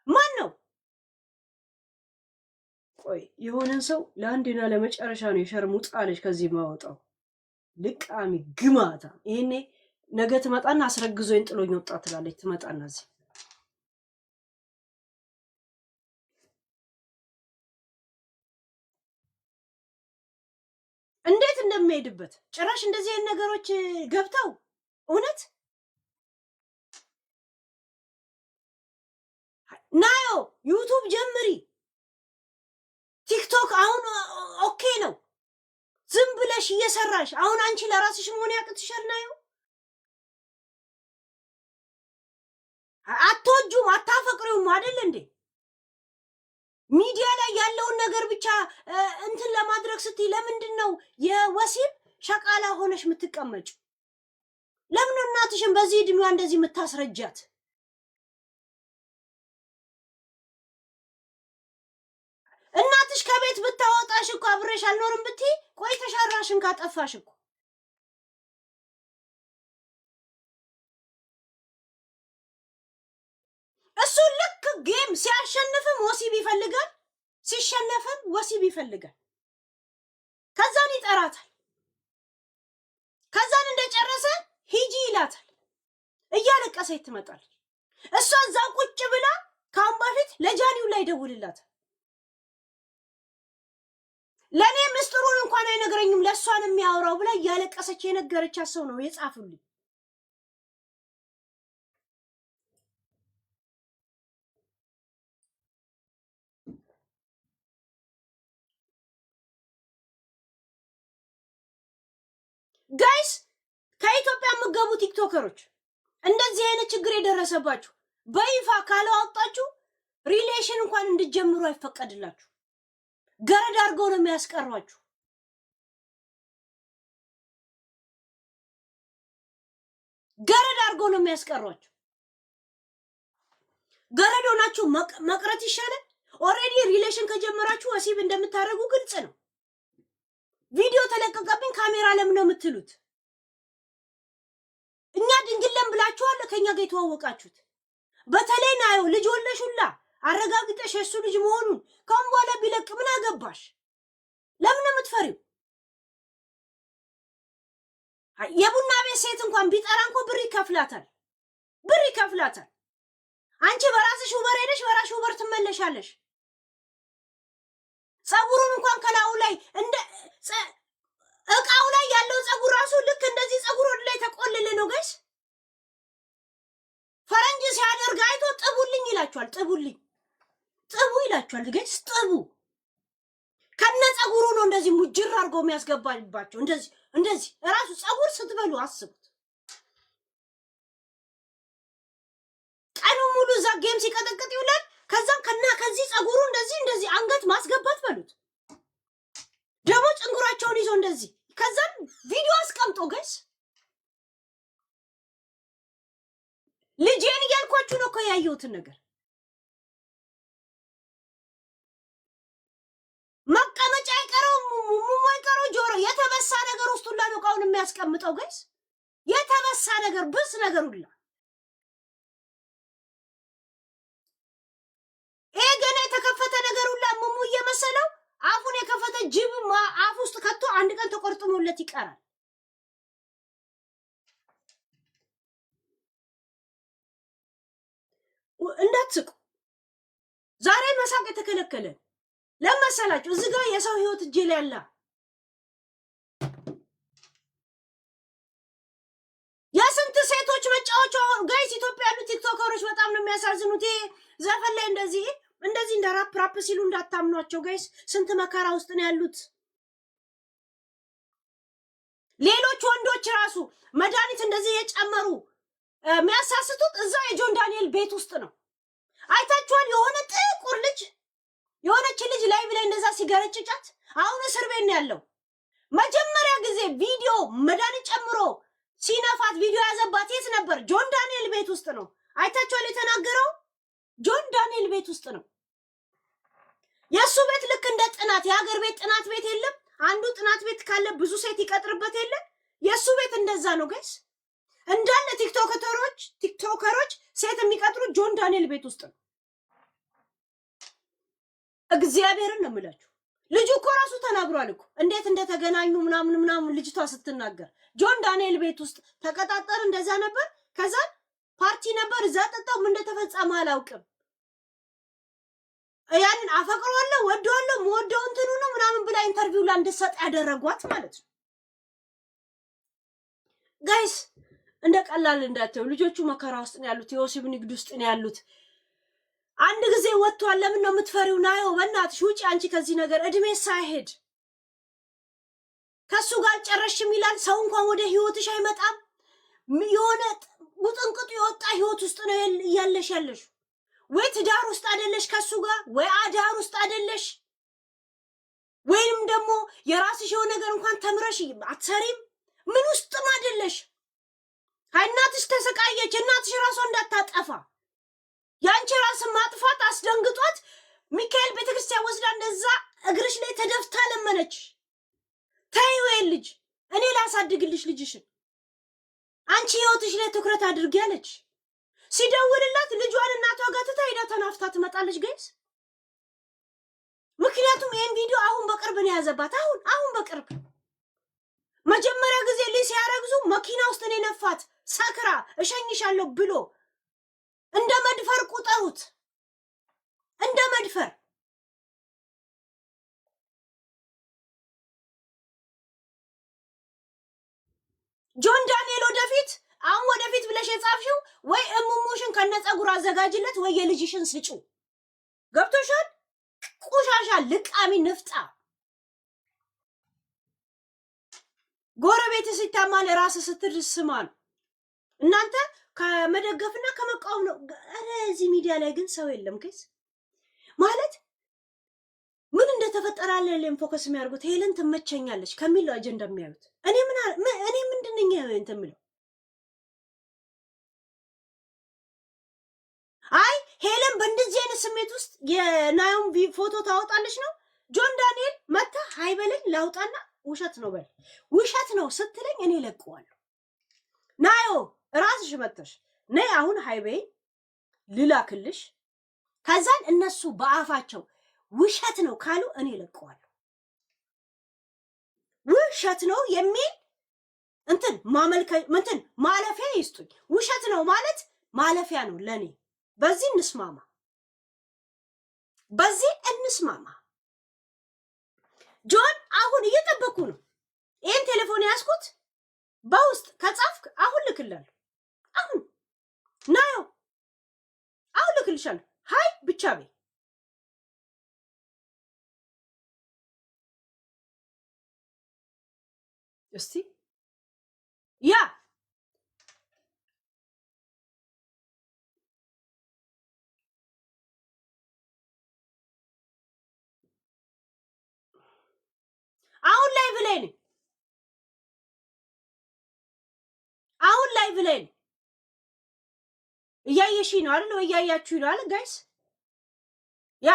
ማን ነው ቆይ የሆነን ሰው ለአንዴና ለመጨረሻ ነው የሸርሙጣ ልጅ ከዚህ ማወጣው ልቃሚ ግማታ ይሄኔ ነገ ትመጣና አስረግዞኝ ጥሎኝ ወጣ ትላለች ትመጣና እዚህ እንዴት እንደሚሄድበት ጭራሽ እንደዚህ አይነት ነገሮች ገብተው እውነት ናዮ ዩቲዩብ ጀምሪ ቲክቶክ አሁን ኦኬ ነው ዝም ብለሽ እየሰራሽ አሁን አንቺ ለራስሽ መሆን ያቅትሻል ናዮ አትወጁም አታፈቅሪውም አይደል እንዴ ሚዲያ ላይ ያለውን ነገር ብቻ እንትን ለማድረግ ስትይ ለምንድን ነው የወሲብ ሸቃላ ሆነሽ የምትቀመጭ ለምን እናትሽን በዚህ እድሜዋ እንደዚህ የምታስረጃት እናትሽ ከቤት ብታወጣሽ እኮ አብረሽ አልኖርም ብትይ ቆይ ተሻራሽን ካጠፋሽ እኮ እሱ ልክ ጌም ሲያሸንፍም ወሲብ ይፈልጋል ሲሸነፍም ወሲብ ይፈልጋል ከዛን ይጠራታል ከዛን እንደጨረሰ ሂጂ ይላታል እያለቀሰች ትመጣለች እሷ እዛው ቁጭ ብላ ካሁን በፊት ለጃኒው ላይ ደውልላታል ለኔ ምስጥሩን እንኳን አይነግረኝም ለሷን የሚያወራው ብላ እያለቀሰች የነገረቻት ሰው ነው የጻፉልኝ ጋይስ ከኢትዮጵያ የምትገቡ ቲክቶከሮች እንደዚህ አይነት ችግር የደረሰባችሁ በይፋ ካላወጣችሁ ሪሌሽን እንኳን እንድትጀምሩ አይፈቀድላችሁ ገረድ አድርገው ነው የሚያስቀሯችሁ ገረድ አድርገው ነው የሚያስቀሯችሁ ገረድ ሆናችሁ መቅረት ይሻላል ኦሬዲ ሪሌሽን ከጀመራችሁ ወሲብ እንደምታረጉ ግልጽ ነው ቪዲዮ ተለቀቀብኝ ካሜራ ለምን ነው የምትሉት እኛ ድንግለም ብላችኋል ከኛ ጋር የተዋወቃችሁት በተለይ ናዮ ልጅ ወለሹላ አረጋግጠሽ እሱ ልጅ መሆኑን ካሁን በኋላ ቢለቅ ምን አገባሽ ለምን ነው የምትፈሪው የቡና ቤት ሴት እንኳን ቢጠራ እንኳን ብር ይከፍላታል አንቺ በራስሽ ውበር ሄደሽ በራስሽ ውበር ትመለሻለሽ ጸጉሩን እንኳን ከላው ላይ እንደ እቃው ላይ ያለው ጸጉር ራሱ ልክ እንደዚህ ጸጉር ወደ ላይ ተቆልለ ነው ጋይስ ፈረንጅ ሲያደርግ አይቶ ጥቡልኝ ይላችኋል። ጥቡ ይላችኋል። ገይስ ጥቡ ከነ ጸጉሩ ነው እንደዚህ ሙጅር አድርጎ የሚያስገባባቸው። እንደዚህ ራሱ ጸጉር ስትበሉ አስቡት። ቀኑ ሙሉ እዛ ጌም ሲቀጠቅጥ ይውላል። ከዛም ከዚህ ጸጉሩ እንደዚህ አንገት ማስገባት በሉት። ደግሞ ጭንጉራቸውን ይዞ እንደዚህ ከዛም ቪዲዮ አስቀምጦ ገይስ ልጄን እያልኳችሁ ነው እኮ ያየሁትን ነገር። መቀመጫ አይቀረው ሙሙ አይቀረው ጆሮ የተበሳ ነገር ውስጥ ሁላ ነው እቃውን የሚያስቀምጠው ገይስ። የተበሳ ነገር ብስ ነገር ሁላ ይሄ ገና የተከፈተ ነገር ሁላ ሙሙ እየመሰለው አፉን የከፈተ ጅብ አፍ ውስጥ ከቶ አንድ ቀን ተቆርጥሞለት ይቀራል። እንዳትስቁ። ዛሬ መሳቅ የተከለከለ ለመሰላችሁ። እዚህ ጋር የሰው ህይወት እጄ ላይ ያለ የስንት ሴቶች መጫወቻ ጋይስ። ኢትዮጵያ ያሉ ቲክቶከሮች በጣም ነው የሚያሳዝኑት። ዘፈን ላይ እንደዚህ እንደ ራፕ ሲሉ እንዳታምኗቸው ጋይስ። ስንት መከራ ውስጥ ነው ያሉት። ሌሎች ወንዶች ራሱ መድኃኒት እንደዚህ የጨመሩ የሚያሳስቱት እዛው የጆን ዳንኤል ቤት ውስጥ ነው። አይታችኋል? የሆነ ጥቁር ልጅ የሆነች ልጅ ላይ ብላይ እንደዛ ሲገረጭጫት አሁን እስር ቤት ነው ያለው። መጀመሪያ ጊዜ ቪዲዮ መድኃኒት ጨምሮ ሲነፋት ቪዲዮ ያዘባት የት ነበር? ጆን ዳንኤል ቤት ውስጥ ነው። አይታችኋል? የተናገረው ጆን ዳንኤል ቤት ውስጥ ነው። የእሱ ቤት ልክ እንደ ጥናት የሀገር ቤት ጥናት ቤት የለም። አንዱ ጥናት ቤት ካለ ብዙ ሴት ይቀጥርበት የለም። የእሱ ቤት እንደዛ ነው ጋይስ። እንዳለ ቲክቶከሮች ሴት የሚቀጥሩት ጆን ዳንኤል ቤት ውስጥ ነው። እግዚአብሔርን ነው የምላችሁ። ልጁ እኮ ራሱ ተናግሯል እኮ እንዴት እንደተገናኙ ምናምን ልጅቷ ስትናገር ጆን ዳንኤል ቤት ውስጥ ተቀጣጠር እንደዛ ነበር። ከዛ ፓርቲ ነበር እዛ ጠጣው ምን እንደተፈጸመ አላውቅም። ያንን አፈቅሯለሁ ወደዋለሁ ወደው እንትኑ ነው ምናምን ብላ ኢንተርቪው ላይ እንድትሰጥ ያደረጓት ማለት ነው ጋይስ። እንደ ቀላል እንዳትዩ። ልጆቹ መከራ ውስጥ ነው ያሉት። የወሲብ ንግድ ውስጥ ነው ያሉት። አንድ ጊዜ ወጥቷል። ለምን ነው የምትፈሪው? ናየው በእናትሽ ውጪ አንቺ ከዚህ ነገር እድሜ ሳይሄድ ከሱ ጋር ጨረሽም ይላል። ሰው እንኳን ወደ ህይወትሽ አይመጣም። የሆነ ውጥንቅጡ የወጣ ህይወት ውስጥ ነው ያለሽ። ወይ ትዳር ውስጥ አይደለሽ ከሱ ጋር፣ ወይ አዳር ውስጥ አይደለሽ፣ ወይም ደግሞ የራስሽ የሆነ ነገር እንኳን ተምረሽ አትሰሪም። ምን ውስጥም አይደለሽ። እናትሽ ተሰቃየች። እናትሽ ራሷ እንዳታጠፋ ያንቺ ራስ ማጥፋት አስደንግጧት ሚካኤል ቤተክርስቲያን ወስዳ እንደዛ እግርሽ ላይ ተደፍታ ለመነች። ተይው ልጅ እኔ ላሳድግልሽ ልጅሽን፣ አንቺ ህይወትሽ ላይ ትኩረት አድርጊ አለች። ሲደውልላት ልጇን እናቷ ጋር ትታ ሄዳ ተናፍታ ትመጣለች ጋይስ። ምክንያቱም ይሄን ቪዲዮ አሁን በቅርብ ነው ያዘባት። አሁን በቅርብ መጀመሪያ ጊዜ ልጅ ሲያረግዙ መኪና ውስጥ ነው ነፋት። ሰክራ እሸኝሻለሁ ብሎ እንደ መድፈር ቁጠሩት። እንደ መድፈር ጆን ዳንኤል ወደፊት ብለሽ የጻፍሽው ወይ እሙሙሽን ከነጸጉር አዘጋጅለት ወይ የልጅሽን ስጩ። ገብቶሻል? ቆሻሻ ልቃሚ ንፍጣ። ጎረቤት ሲታማ ለራስ ስትል ስማ ነው። እናንተ ከመደገፍና ከመቃወም ነው። አረ እዚህ ሚዲያ ላይ ግን ሰው የለም ጋይስ። ማለት ምን እንደተፈጠረ አለለም ፎከስ የሚያርጉት ሄለን ትመቸኛለች ከሚለው አጀንዳ የሚያዩት። እኔ ምንድነኝ እንትን የምለው? አይ ሄለን በእንደዚህ አይነት ስሜት ውስጥ የናዮም ፎቶ ታወጣለች ነው። ጆን ዳንኤል መታ ሃይበለኝ ላውጣና ውሸት ነው በል ውሸት ነው ስትለኝ እኔ ለቀዋለሁ። ናዮ ራስሽ መጥተሽ ነይ አሁን ሃይበይ ልላክልሽ። ከዛን እነሱ በአፋቸው ውሸት ነው ካሉ እኔ ለቀዋለሁ። ውሸት ነው የሚል እንትን ማለፊያ ይስጡኝ። ውሸት ነው ማለት ማለፊያ ነው ለኔ። በዚህ እንስማማ። ጆን አሁን እየጠበኩ ነው። ይሄን ቴሌፎን ያስኩት በውስጥ ከጻፍክ አሁን ልክላለሁ። አሁን ናዮ አሁን ልክልሻለሁ። ሃይ ብቻ በይ እስቲ ያ አሁን ላይ ብለኝ አሁን ላይ ብለኝ እያየሽ ነው አይደል? ወይ እያያችሁ ነው አይደል ጋይስ? ያ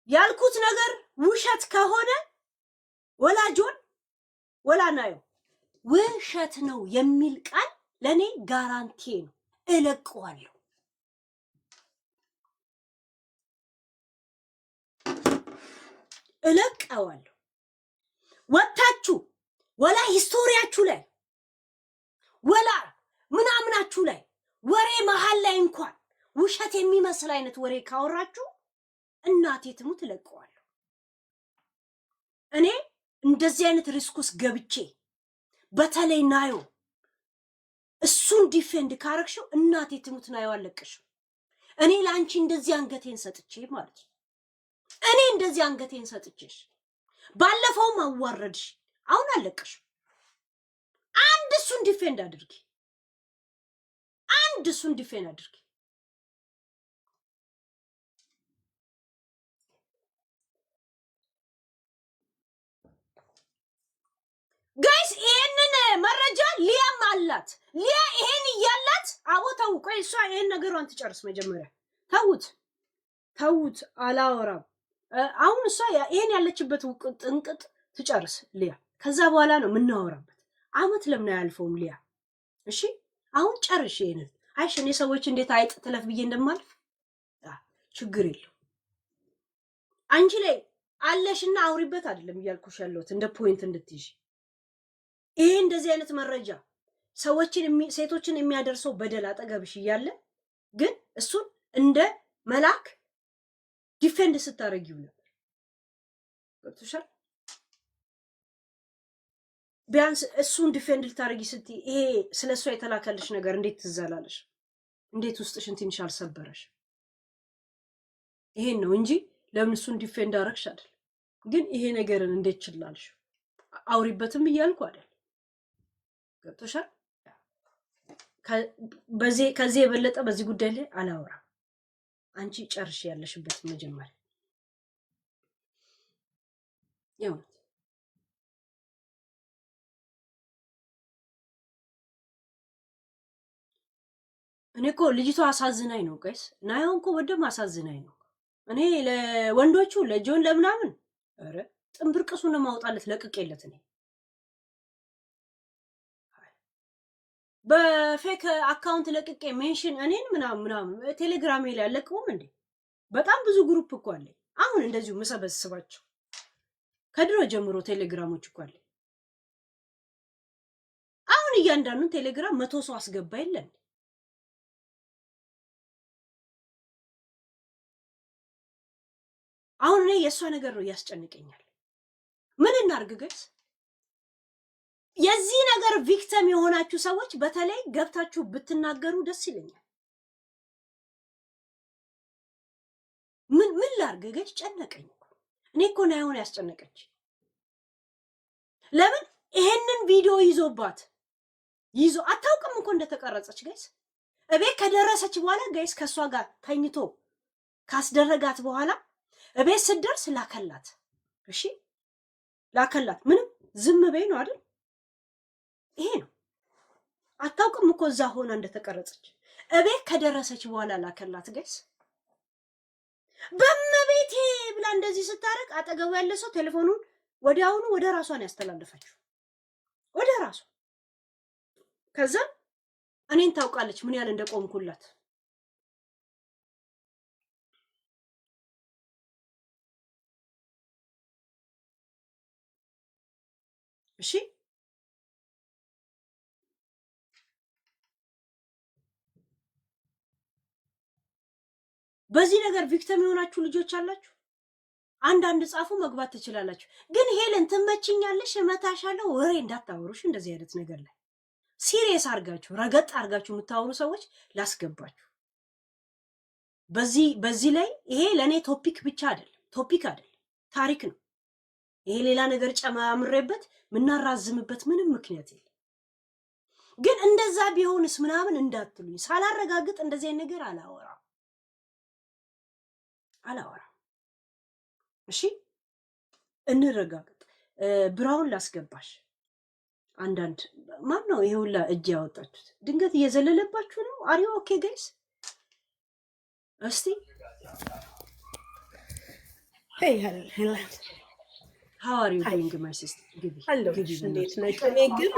ያልኩት ነገር ውሸት ከሆነ ወላጆን ወላናዩ ውሸት ነው የሚል ቃል ለኔ ጋራንቲ ነው። እለቀዋለሁ እለቀዋለሁ። ወታችሁ ወላ ሂስቶሪያችሁ ላይ ወላ ምናምናችሁ ላይ ወሬ መሃል ላይ እንኳን ውሸት የሚመስል አይነት ወሬ ካወራችሁ እናቴ ትሙት እለቀዋለሁ። እኔ እንደዚህ አይነት ሪስኩስ ገብቼ በተለይ ናዮ እሱን ዲፌንድ ካረግሽው እናቴ ትሙት ናዮ አለቅሽው። እኔ ለአንቺ እንደዚህ አንገቴን ሰጥቼ ማለት ነው። እኔ እንደዚህ አንገቴን ሰጥቼሽ ባለፈውም አዋረድሽ፣ አሁን አለቅሽው። አንድ እሱን ዲፌንድ አድርጊ፣ አንድ እሱን ዲፌንድ አድርጊ። ጋይስ ይሄንን መረጃ ሊያም አላት። ሊያ ይሄን እያላት አቦታው ቆይ እሷ ይሄን ነገሯን ትጨርስ መጀመሪያ። ተውት አላወራም። አሁን እሷ ይሄን ያለችበት ጥንቅጥ ትጨርስ ሊያ። ከዛ በኋላ ነው የምናወራበት። አመት ለምን አያልፈውም ሊያ? እሺ አሁን ጨርሽ ይሄንን። አይሽ እኔ ሰዎች እንዴት አይጥ ትለፍ ብዬ እንደማልፍ ችግር የለው። አንቺ ላይ አለሽና አውሪበት አይደለም እያልኩሽ ያለሁት እንደ ፖይንት እንድትይዥ። ይሄ እንደዚህ አይነት መረጃ ሴቶችን የሚያደርሰው በደል አጠገብሽ እያለ ግን እሱን እንደ መልአክ ዲፌንድ ስታረጊው ነበር። ገብቶሻል? ቢያንስ እሱን ዲፌንድ ልታረጊ ስትይ ይሄ ስለሷ የተላከልሽ ነገር እንዴት ትዘላለሽ? እንዴት ውስጥሽን ትንሽ አልሰበረሽ? ይሄን ነው እንጂ ለምን እሱን ዲፌንድ አረግሽ አይደል? ግን ይሄ ነገርን እንዴት ችላልሽ? አውሪበትም እያልኩ አይደል? ገብቶሻል? ከዚህ የበለጠ በዚህ ጉዳይ ላይ አላወራም። አንቺ ጨርሽ ያለሽበት መጀመሪያ ያው እኔ እኮ ልጅቷ አሳዝናኝ ነው ጋይስ። ናየው እኮ በደም አሳዝናኝ ነው። እኔ ለወንዶቹ ለጆን ለምናምን ኧረ ጥንብርቅሱን ማውጣለት ለቅቄለት እኔ በፌክ አካውንት ለቅቄ ሜንሽን እኔን ምናምን ቴሌግራም ላይ ያለቀውም እንዴ በጣም ብዙ ግሩፕ እኮ አለ። አሁን እንደዚሁ መሰበስባቸው ከድሮ ጀምሮ ቴሌግራሞች እኮ አለ። አሁን እያንዳንዱን ቴሌግራም 100 ሰው አስገባ የለን። አሁን እኔ የእሷ ነገር ነው ያስጨንቀኛል። ምን እናርግ ጋይስ? የዚህ ነገር ቪክቲም የሆናችሁ ሰዎች በተለይ ገብታችሁ ብትናገሩ ደስ ይለኛል። ምን ላርግ ጋይስ? ጨነቀኝ እኮ እኔ እኮ ነው ያሁን ያስጨነቀች። ለምን ይሄንን ቪዲዮ ይዞ አታውቅም እኮ እንደተቀረጸች ጋይስ። እቤት ከደረሰች በኋላ ጋይስ ከሷ ጋር ተኝቶ ካስደረጋት በኋላ እቤት ስትደርስ ላከላት። እሺ ላከላት። ምንም ዝም በይ ነው አይደል? ይሄ ነው። አታውቅም እኮ እዛ ሆና እንደተቀረጸች። እቤት ከደረሰች በኋላ ላከላት ጋይስ። በመቤቴ ብላ እንደዚህ ስታረቅ አጠገቡ ያለ ሰው ቴሌፎኑን ወዲያውኑ ወደ ራሷን ያስተላልፈችው ወደ ራሷ። ከዛ እኔን ታውቃለች ምን ያህል እንደቆምኩላት። እሺ በዚህ ነገር ቪክቲም የሆናችሁ ልጆች አላችሁ፣ አንዳንድ ጻፉ፣ መግባት ትችላላችሁ። ግን ሄለን ትመችኛለሽ፣ እመታሻለሁ፣ ወሬ እንዳታወሩሽ እንደዚህ አይነት ነገር ላይ ሲሪየስ አርጋችሁ ረገጥ አርጋችሁ የምታወሩ ሰዎች ላስገባችሁ። በዚህ ላይ ይሄ ለኔ ቶፒክ ብቻ አይደለም፣ ቶፒክ አይደለም፣ ታሪክ ነው። ይሄ ሌላ ነገር ጨማምሬበት ምናራዝምበት ምንም ምክንያት የለም። ግን እንደዛ ቢሆንስ ምናምን እንዳትሉኝ፣ ሳላረጋግጥ እንደዚህ አይነት ነገር አላወራም። እሺ እንረጋግጥ። ብራውን ላስገባሽ። አንዳንድ ማን ነው ይሄ ሁላ እጅ ያወጣችሁት? ድንገት እየዘለለባችሁ ነው? አሪ ኦኬ ጋይስ? እስቲ ሄይ ሄሎ how are you doing my sister? ግቢ እንዴት ነሽ? እኔ ግን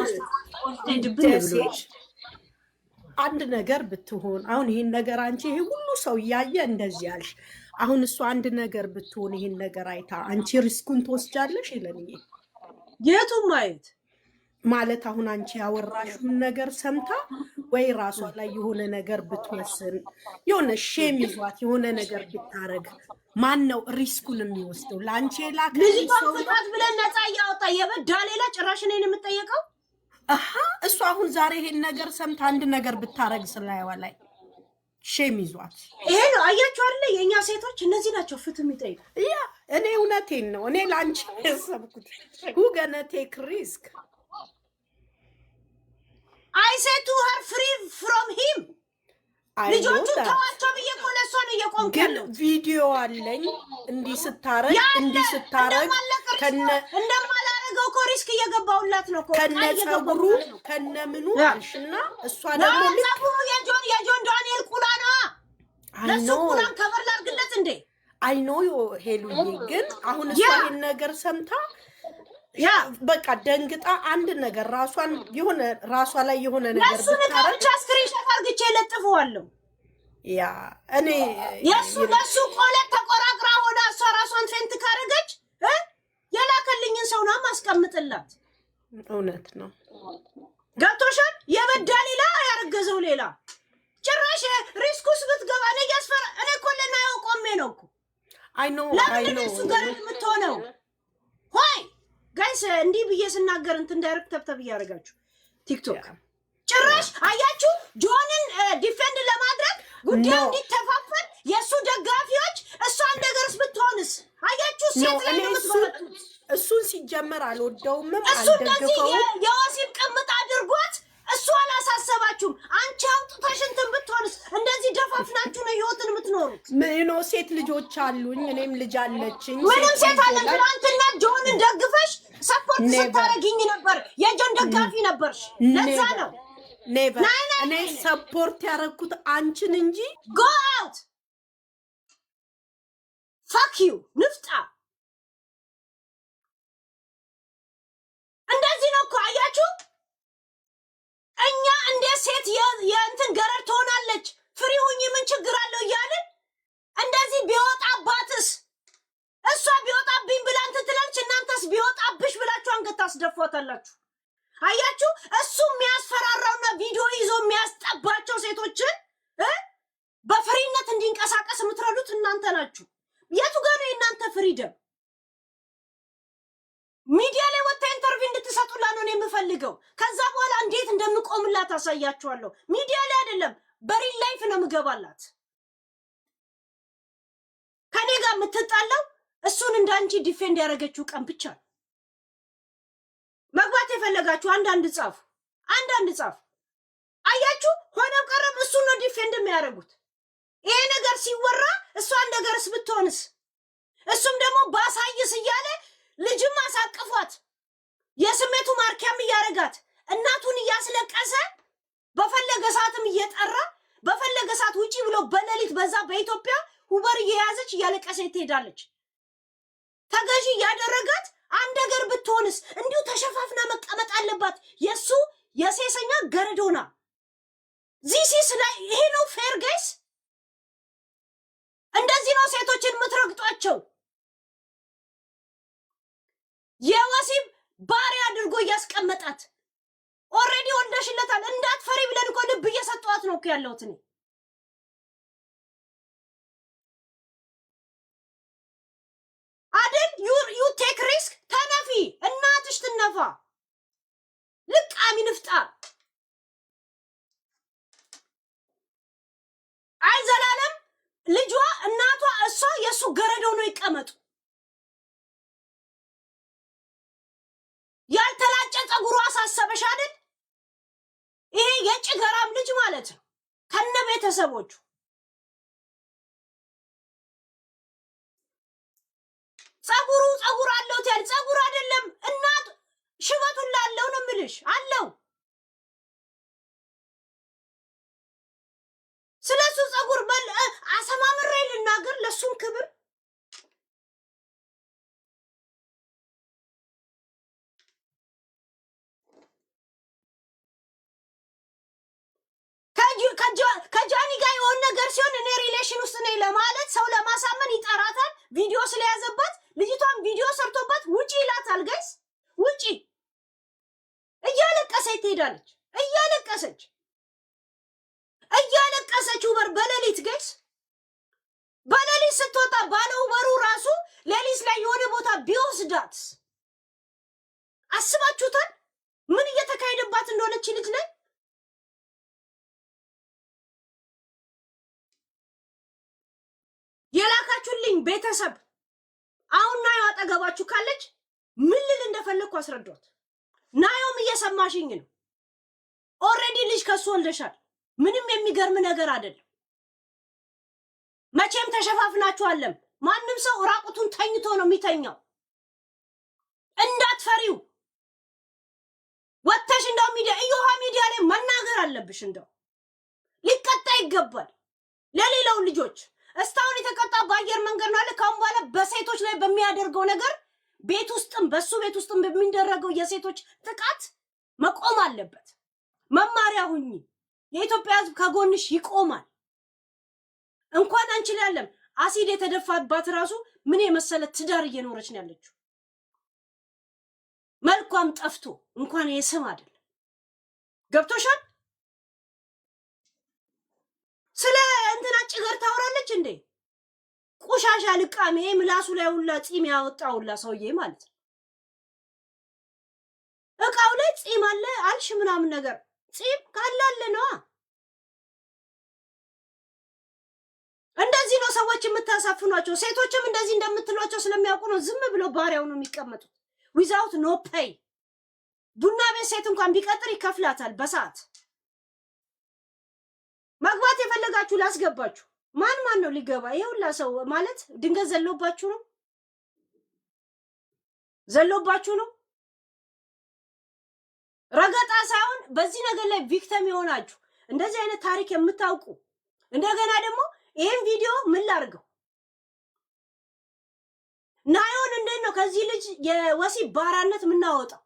አንድ ነገር ብትሆን አሁን ይሄን ነገር አንቺ ይሄ ሁሉ ሰው እያየ እንደዚህ ያልሽ፣ አሁን እሱ አንድ ነገር ብትሆን ይሄን ነገር አይታ አንቺ ሪስኩን ትወስጃለሽ? ይለኝ የቱም ማየት ማለት አሁን አንቺ ያወራሽውን ነገር ሰምታ ወይ ራሷ ላይ የሆነ ነገር ብትወስን የሆነ ሼም ይዟት የሆነ ነገር ብታረግ ማን ነው ሪስኩን የሚወስደው? ላንቺ ልጅ ፍታት ብለን ነፃ ያወጣ የበዳ ሌላ ጭራሽ እኔን የምጠየቀው? እሱ አሁን ዛሬ ይሄን ነገር ሰምታ አንድ ነገር ብታረግ ስላይዋ ላይ ሼም ይዟት። ይሄ ነው አያችሁ አይደለ? የኛ ሴቶች እነዚህ ናቸው ፍትህ የሚጠይቁ። ያ እኔ እውነቴን ነው። እኔ ላንቺ ያሰብኩት who gonna take risk? I said to her free from him. ልጆቹ ተዋቸው ብዬ እኮ ለእሷ ነው እየቆምኩ ያለው። ቪዲዮ አለኝ እንዲህ ስታረግ እንደማላረገው እኮ ሪስክ እየገባሁላት ነው እኮ ከነ ፀጉሩ ከነ ምኑ አልሽና እሷ ደግሞ ፀጉሩ የጆን ዳንኤል ቁላ ነው። ለሱ ቁላን ከበር ላድርግለት እንዴ? አይ ኖ ሄሉዬ፣ ግን አሁን እሷ ይሄን ነገር ሰምታ ያ በቃ ደንግጣ አንድ ነገር ራሷን የሆነ ራሷ ላይ የሆነ ነገር ብታረግ ብቻ ስክሪንሾት አርግቼ ለጥፈዋለሁ። ያ እኔ ለሱ ቆለት ተቆራቅራ ሆና እሷ ራሷን ፌንት ካረገች የላከልኝን ሰው ነው ማስቀምጥላት። እውነት ነው። ገብቶሻል? የበዳ ሌላ ያረገዘው ሌላ። ጭራሽ ሪስኩስ ብትገባ እኔ ያስፈራ። እኔ እኮ ለናየው ቆሜ ነው እኮ አይ ኖ እሱ ጋር የምትሆነው ሆይ ጋይስ እንዲህ ብዬ ስናገር እንትን ዳይሬክት ተብተብ እያደረጋችሁ ቲክቶክ ጭራሽ አያችሁ። ጆንን ዲፌንድ ለማድረግ ጉዳዩ እንዲተፋፈን የእሱ ደጋፊዎች እሷን ነገርስ ብትሆንስ አያችሁ። ሴት ላይ እሱን ሲጀመር አልወደውም እሱ እንደዚህ የወሲብ ቅምጥ አድርጎት እሱ አላሳሰባችሁም። አንቺ አውጥተሽ እንትን ብትሆንስ እንደዚህ ደፋፍናችሁ ነው ህይወትን የምትኖሩት። ምን ሴት ልጆች አሉኝ፣ እኔም ልጅ አለችኝ። ምንም ሴት አለ። ትናንትና ጆንን ደግፈሽ ሰፖርት ስታረጊኝ ነበር። የጆን ደጋፊ ነበርሽ። ለዛ ነው ኔቨር እኔ ሰፖርት ያረኩት አንቺን እንጂ ጎ አውት ፋክ ዩ ንፍጣ። እንደዚህ ነው እኮ አያችሁ። እኛ እንደ ሴት የእንትን ገረድ ትሆናለች ፍሪ ሁኚ ምን ችግር አለው እያልን እንደዚህ ቢወጣባትስ እሷ ቢወጣብኝ ብላ እንትን ትላለች። እናንተስ ቢወጣብሽ ብላችሁ አንገት ታስደፏታላችሁ። አያችሁ። እሱ የሚያስፈራራውና ቪዲዮ ይዞ የሚያስጠባቸው ሴቶችን በፍሪነት እንዲንቀሳቀስ የምትረዱት እናንተ ናችሁ። የቱ ጋር ነው የእናንተ ፍሪደም? ሚዲያ ላይ ወጣ ኢንተርቪው እንድትሰጡላ ነው የምፈልገው። ከዛ በኋላ እንዴት እንደምቆምላት አሳያችኋለሁ። ሚዲያ ላይ አይደለም በሪል ላይፍ ነው የምገባላት። ከኔ ጋር የምትጣላው እሱን እንዳንቺ ዲፌንድ ያደረገችው ቀን ብቻ ነው። መግባት የፈለጋችሁ አንዳንድ ጻፉ። አያችሁ። ሆነው ቀረም እሱን ነው ዲፌንድ የሚያደርጉት። ይሄ ነገር ሲወራ እሷን ነገርስ ብትሆንስ እሱም ደግሞ ባሳይስ እያለ ልጅም አሳቅፏት የስሜቱ ማርኪያም እያረጋት እናቱን እያስለቀሰ በፈለገ ሰዓትም እየጠራ በፈለገ ሰዓት ውጪ ብሎ በሌሊት በዛ በኢትዮጵያ ሁበር እየያዘች እያለቀሰ ትሄዳለች። ተገዢ ያደረጋት አንድ ነገር ብትሆንስ እንዲሁ ተሸፋፍና መቀመጥ አለባት። የሱ የሴሰኛ ገረዶና ዚሲስ ላይ ይሄ ነው ፌር ጋይስ። እንደዚህ ነው ሴቶችን የምትረግጧቸው። የወሲብ ባሪያ አድርጎ እያስቀመጣት ኦሬዲ ወልደሽለታል እንዳትፈሪ ብለን እኮ ልብ እየሰጠዋት ነው እኮ ያለሁት እኔ። አይደል ዩ ቴክ ሪስክ። ተነፊ እናትሽ ትነፋ። ልቃሚ ንፍጣ አይ ዘላለም ልጇ እናቷ እሷ የሱ ገረደው ነው ይቀመጡ። ያልተላጨ ጸጉሯ አሳሰበሽ አይደል? ይሄ የጭገራም ልጅ ማለት ነው ከነ ቤተሰቦቹ። ጸጉር አለው ታል ጸጉር አይደለም እናት ሽበቱን ላለው ነው ምልሽ አለው። ስለሱ ጸጉር በል አሰማምሬ ልናገር ለሱም ክብር ከጃኒ ጋር የሆነ ነገር ሲሆን እኔ ሪሌሽን ውስጥ ነኝ ለማለት ሰው ለማሳመን ይጠራታል። ቪዲዮ ስለያዘባት ልጅቷን ቪዲዮ ሰርቶባት ውጪ ይላታል። ጋይስ ውጪ እያለቀሰች ትሄዳለች። እያለቀሰች ውበር በሌሊት ጋይስ በሌሊት ስትወጣ ባለው በሩ ራሱ ሌሊት ላይ የሆነ ቦታ ቢወስዳት አስባችሁታል? ምን እየተካሄደባት እንደሆነች ልጅ ላይ የላካችሁልኝ ቤተሰብ አሁን ናዮ አጠገባችሁ ካለች ምን ልል እንደፈለኩ አስረዷት። ናዮም እየሰማሽኝ ነው። ኦሬዲ ልጅ ከሱ ወልደሻል። ምንም የሚገርም ነገር አይደለም። መቼም ተሸፋፍናችኋለም። ማንም ሰው ራቁቱን ተኝቶ ነው የሚተኛው። እንዳትፈሪው ወጥተሽ እንደው ሚዲያ ላይ መናገር አለብሽ። እንደው ሊቀጣ ይገባል። ለሌላው ልጆች እስካሁን የተቀጣ በአየር መንገድ ነው አለ። ካሁን በኋላ በሴቶች ላይ በሚያደርገው ነገር ቤት ውስጥም በሱ ቤት ውስጥም በሚደረገው የሴቶች ጥቃት መቆም አለበት። መማሪያ ሁኚ። የኢትዮጵያ ሕዝብ ከጎንሽ ይቆማል። እንኳን አንቺ ላይ ያለም አሲድ የተደፋባት ራሱ ምን የመሰለ ትዳር እየኖረች ነው ያለችው። መልኳም ጠፍቶ እንኳን የስም አይደለም። ገብቶሻል? ስለ እንትና ጭገር ታወራለች እንዴ? ቆሻሻ ልቃሜ ምላሱ ላይ ሁላ ጺም ያወጣውላ ሰውዬ ማለት ነው። እቃው ላይ ጺም አለ አልሽ ምናምን ነገር ጺም ካላለ ነው። እንደዚህ ነው ሰዎች የምታሳፍኗቸው። ሴቶችም እንደዚህ እንደምትሏቸው ስለሚያውቁ ነው ዝም ብለው ባሪያው ነው የሚቀመጡት። ዊዛውት ኖ ፔይ። ቡና ቤት ሴት እንኳን ቢቀጥር ይከፍላታል በሰዓት። መግባት የፈለጋችሁ ላስገባችሁ። ማን ነው ሊገባ? ይሄውላ ሰው ማለት ድንገት ዘሎባችሁ ነው። ረገጣ ሳይሆን በዚህ ነገር ላይ ቪክቲም የሆናችሁ እንደዚህ አይነት ታሪክ የምታውቁ እንደገና ደግሞ ይሄን ቪዲዮ ምን ላድርገው? ናዮን እንዴት ነው ከዚህ ልጅ የወሲብ ባራነት የምናወጣው?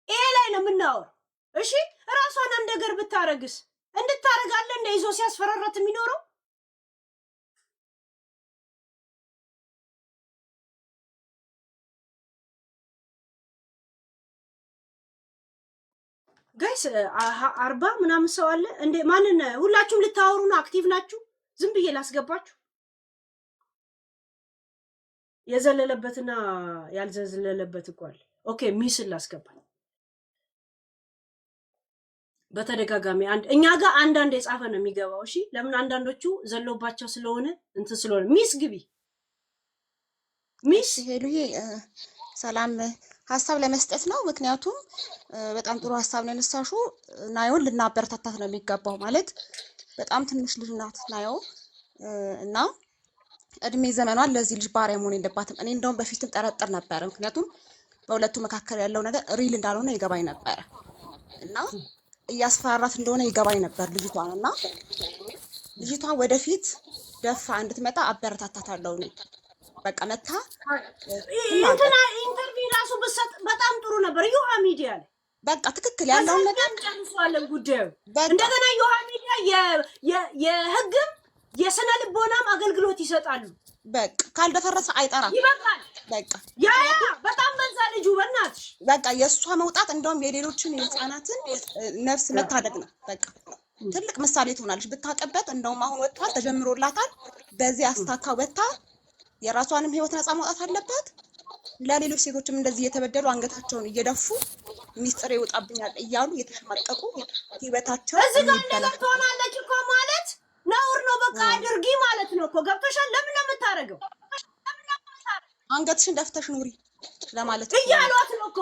ይሄ ላይ ነው የምናወራው። እሺ ራሷን አንድ ነገር ብታረግስ እንድታረጋለ እንደ ይዞ ሲያስፈራራት የሚኖረው ጋይስ 40 ምናምን ሰው አለ እንዴ? ማንን ሁላችሁም ልታወሩ ነው? አክቲቭ ናችሁ? ዝም ብዬ ላስገባችሁ። የዘለለበትና ያልዘለለበት እኮ አለ። ኦኬ ሚስል ላስገባ በተደጋጋሚ እኛ ጋር አንዳንድ የጻፈ ነው የሚገባው። እሺ ለምን አንዳንዶቹ ዘሎባቸው ስለሆነ እንትን ስለሆነ ሚስ ግቢ ሚስ ሄሉዬ ሰላም ሀሳብ ለመስጠት ነው። ምክንያቱም በጣም ጥሩ ሀሳብ ነው ያነሳሽው። ናዮን ልናበረታታት ነው የሚገባው። ማለት በጣም ትንሽ ልጅ ናት ናዮ እና እድሜ ዘመኗን ለዚህ ልጅ ባሪያ መሆን የለባትም። እኔ እንደውም በፊትም ጠረጥር ነበር፣ ምክንያቱም በሁለቱ መካከል ያለው ነገር ሪል እንዳልሆነ ይገባኝ ነበር እና እያስፈራራት እንደሆነ ይገባኝ ነበር ልጅቷን። እና ልጅቷን ወደፊት ደፋ እንድትመጣ አበረታታታለሁ እኔ። በቃ መታ እንትና ኢንተርቪው ራሱ በሰጥ በጣም ጥሩ ነበር። ዮሃ ሚዲያ ላይ በቃ ትክክል ያለው ነገር ጨርሷለን ጉዳዩ። እንደገና ዮሃ ሚዲያ የህግም የስነ ልቦናም አገልግሎት ይሰጣሉ። በቃ ካልደፈረሰ አይጠራም። ይበቃል። በቃ ያ በጣም በዛ ልጁ በእናትሽ በቃ የእሷ መውጣት እንደውም የሌሎችን የህፃናትን ነፍስ መታደግ ነው። በቃ ትልቅ ምሳሌ ትሆናለች ብታውቅበት። እንደውም አሁን ወጥቷል፣ ተጀምሮላታል። በዚህ አስታካ ወጥታ የራሷንም ህይወት ነፃ ማውጣት አለባት። ለሌሎች ሴቶችም እንደዚህ እየተበደሉ አንገታቸውን እየደፉ ሚስጥር ይወጣብኛል እያሉ የተሸማቀቁ ህይወታቸው እዚህ ጋር ነገር ትሆናለች እኮ ማለት ነውር ነው። በቃ አድርጊ ማለት ነው እኮ ገብቶሻል። ለምን ነው የምታረገው? አንገትሽን ደፍተሽ ኑሪ ለማለት እያሏት ነው እኮ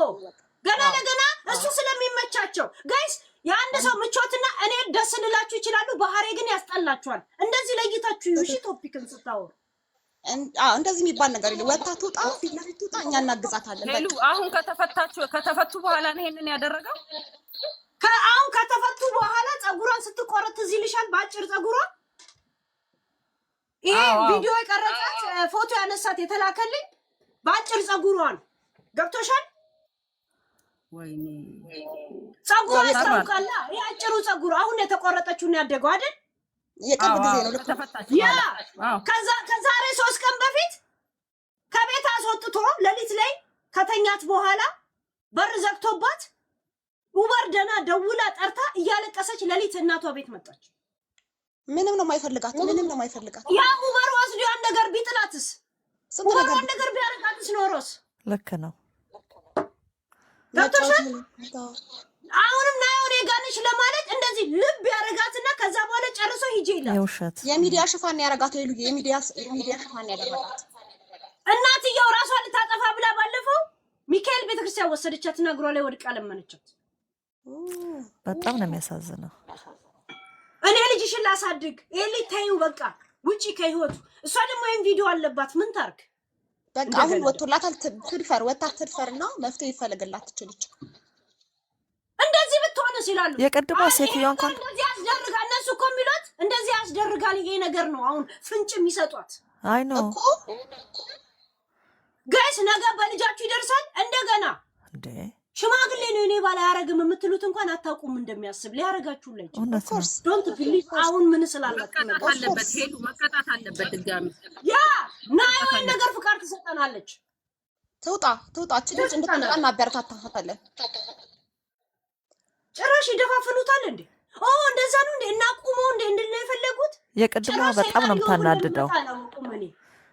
ገና ለገና እሱ ስለሚመቻቸው ጋይስ። የአንድ ሰው ምቾትና እኔ ደስ ልላችሁ ይችላሉ፣ ባህሪ ግን ያስጠላችኋል። እንደዚህ ለይታችሁ ይውሺ ቶፒክን ስታወሩ እንደዚህ የሚባል ነገር የለም። ወጣ ትውጣ ፊት ለፊት ትውጣ፣ እኛ እናግዛታለን። ሄሉ አሁን ከተፈቱ በኋላ ነው ይሄንን ያደረገው። አሁን ከተፈቱ በኋላ ጸጉሯን ስትቆረጥ እዚህ ልሻል በአጭር ጸጉሯ ይሄ ቪዲዮ የቀረጻት ፎቶ ያነሳት የተላከልኝ በአጭር ጸጉሯን ገብቶሻል። ወይኔ ጸጉሯ ያስታውቃል። ይሄ አጭሩ ጸጉሯ አሁን የተቆረጠችው ነው ያደገው አይደል? የቅርብ ጊዜ ነው ከተፈታች ያ ከዛሬ 3 ቀን በፊት ከቤት አስወጥቶ ሌሊት ላይ ከተኛት በኋላ በር ዘግቶባት ኡበር ደና ደውላ ጠርታ እያለቀሰች ሌሊት እናቷ ቤት መጣች። ምንም ነው የማይፈልጋት ያ ኡበር ወስዶ ያን ነገር ቢጥላትስ ኡበር ነገር ቢያረጋትስ ኖሮስ ልክ ነው። ገብቶሻል። አሁንም ናዮን የጋነሽ ለማለት እንደዚህ ልብ ያረጋትና ከዛ በኋላ ጨርሶ ሂጂ ይላል። የውሸት የሚዲያ ሽፋን ያረጋት ይሉ የሚዲያ ሽፋን ያደረጋት እናትየው ራሷን ልታጠፋ ብላ ባለፈው ሚካኤል ቤተክርስቲያን ወሰደቻትና እግሯ ላይ ወድቃ ለመነቻት። በጣም ነው የሚያሳዝነው። እኔ ልጅሽን ላሳድግ ኤሊ ተይው በቃ ውጪ ከህይወቱ። እሷ ደግሞ ይሄን ቪዲዮ አለባት ምን ታርግ? በቃ አሁን ወጥቶላታል። ትድፈርና መፍትሄ ይፈልግላት ትችልች። እንደዚህ ብትሆንስ ይላሉ። የቀድሞ ሴትዮዋ እንኳን እንደዚህ ያስደርጋል። እነሱ እኮ የሚሉት እንደዚህ ያስደርጋል። ይሄ ነገር ነው አሁን ፍንጭ የሚሰጧት። አይ ነው እኮ ጋይስ ነገ በልጃችሁ ይደርሳል። እንደገና እንዴ ሽማግሌ ነው እኔ ባላ ያረግም የምትሉት እንኳን አታውቁም እንደሚያስብ ሊያረጋችሁ ላይ እውነት ነው። ዶንት ቢሊቭ አሁን ምን ስላላችሁ መቀጣት አለበት። ሄሉ መቀጣት አለበት ድጋሚ። ያ ናይ ወይ ነገር ፍቃድ ትሰጠናለች። ትውጣ ልጅ እንድትወጣ እናበረታታታለን። ጭራሽ ይደፋፍኑታል እንዴ? እንደዛ ነው እንዴ? እናቁሙ እንዴ እንድል ነው የፈለጉት። የቀድሞ በጣም ነው የምታናድደው።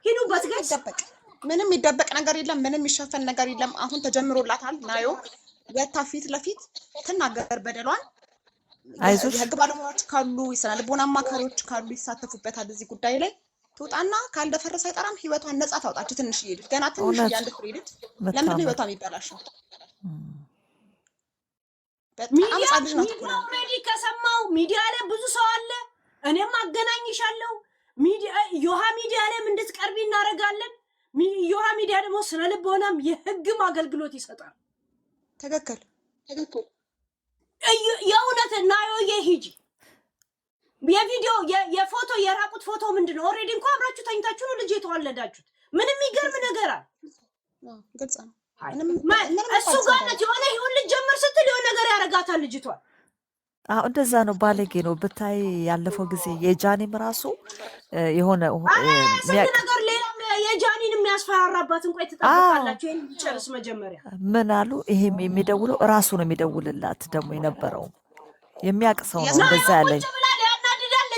ሂዱበት ጋይስ። ምንም ይደበቅ ነገር የለም። ምንም ይሸፈን ነገር የለም። አሁን ተጀምሮላታል። ናዮ ወታ ፊት ለፊት ትናገር በደሏን። አይዞሽ የህግ ባለሙያዎች ካሉ የስነ ልቦና አማካሪዎች ካሉ ይሳተፉበታል እዚህ ጉዳይ ላይ። ትውጣና ካልደፈረሰ አይጠራም። ህይወቷን ነጻ ታውጣችሁ። ትንሽ ይሄድ ገና ትንሽ ያንድ ፍሬ ልጅ ለምን ህይወቷ የሚበላሽው? በጣም ጻድቅ ነው። ኦልሬዲ ከሰማው ሚዲያ ላይ ብዙ ሰው አለ። እኔም አገናኝሻለሁ። ዮሃ ሚዲያ ላይ እንድትቀርቢ እናደርጋለን። ዮሃ ሚዲያ ደግሞ ስነ ልቦናም የህግም አገልግሎት ይሰጣል። ትክክል። የእውነት ናዮ የሂጂ የቪዲዮ የፎቶ የራቁት ፎቶ ምንድነው? ኦልሬዲ እንኳን አብራችሁ ተኝታችሁ ነው ልጅ የተዋለዳችሁት። ምንም የሚገርም ነገር አለ። ግልጽ ነው። እሱ ጋር ነው የሆነ ይሁን ልጅ ጀምር ስትል የሆነ ነገር ያረጋታል ልጅቷ። እንደዛ ነው። ባለጌ ነው ብታይ። ያለፈው ጊዜ የጃኒም ራሱ የሆነ ነገር ሌላ የጃኒን የሚያስፈራራባት እንኳን ትጠብቃላችሁ። ይሄን ጨርስ መጀመሪያ ምን አሉ? ይሄም የሚደውለው ራሱ ነው የሚደውልላት። ደግሞ የነበረው የሚያቅሰው ነው እንደዛ ያለኝ።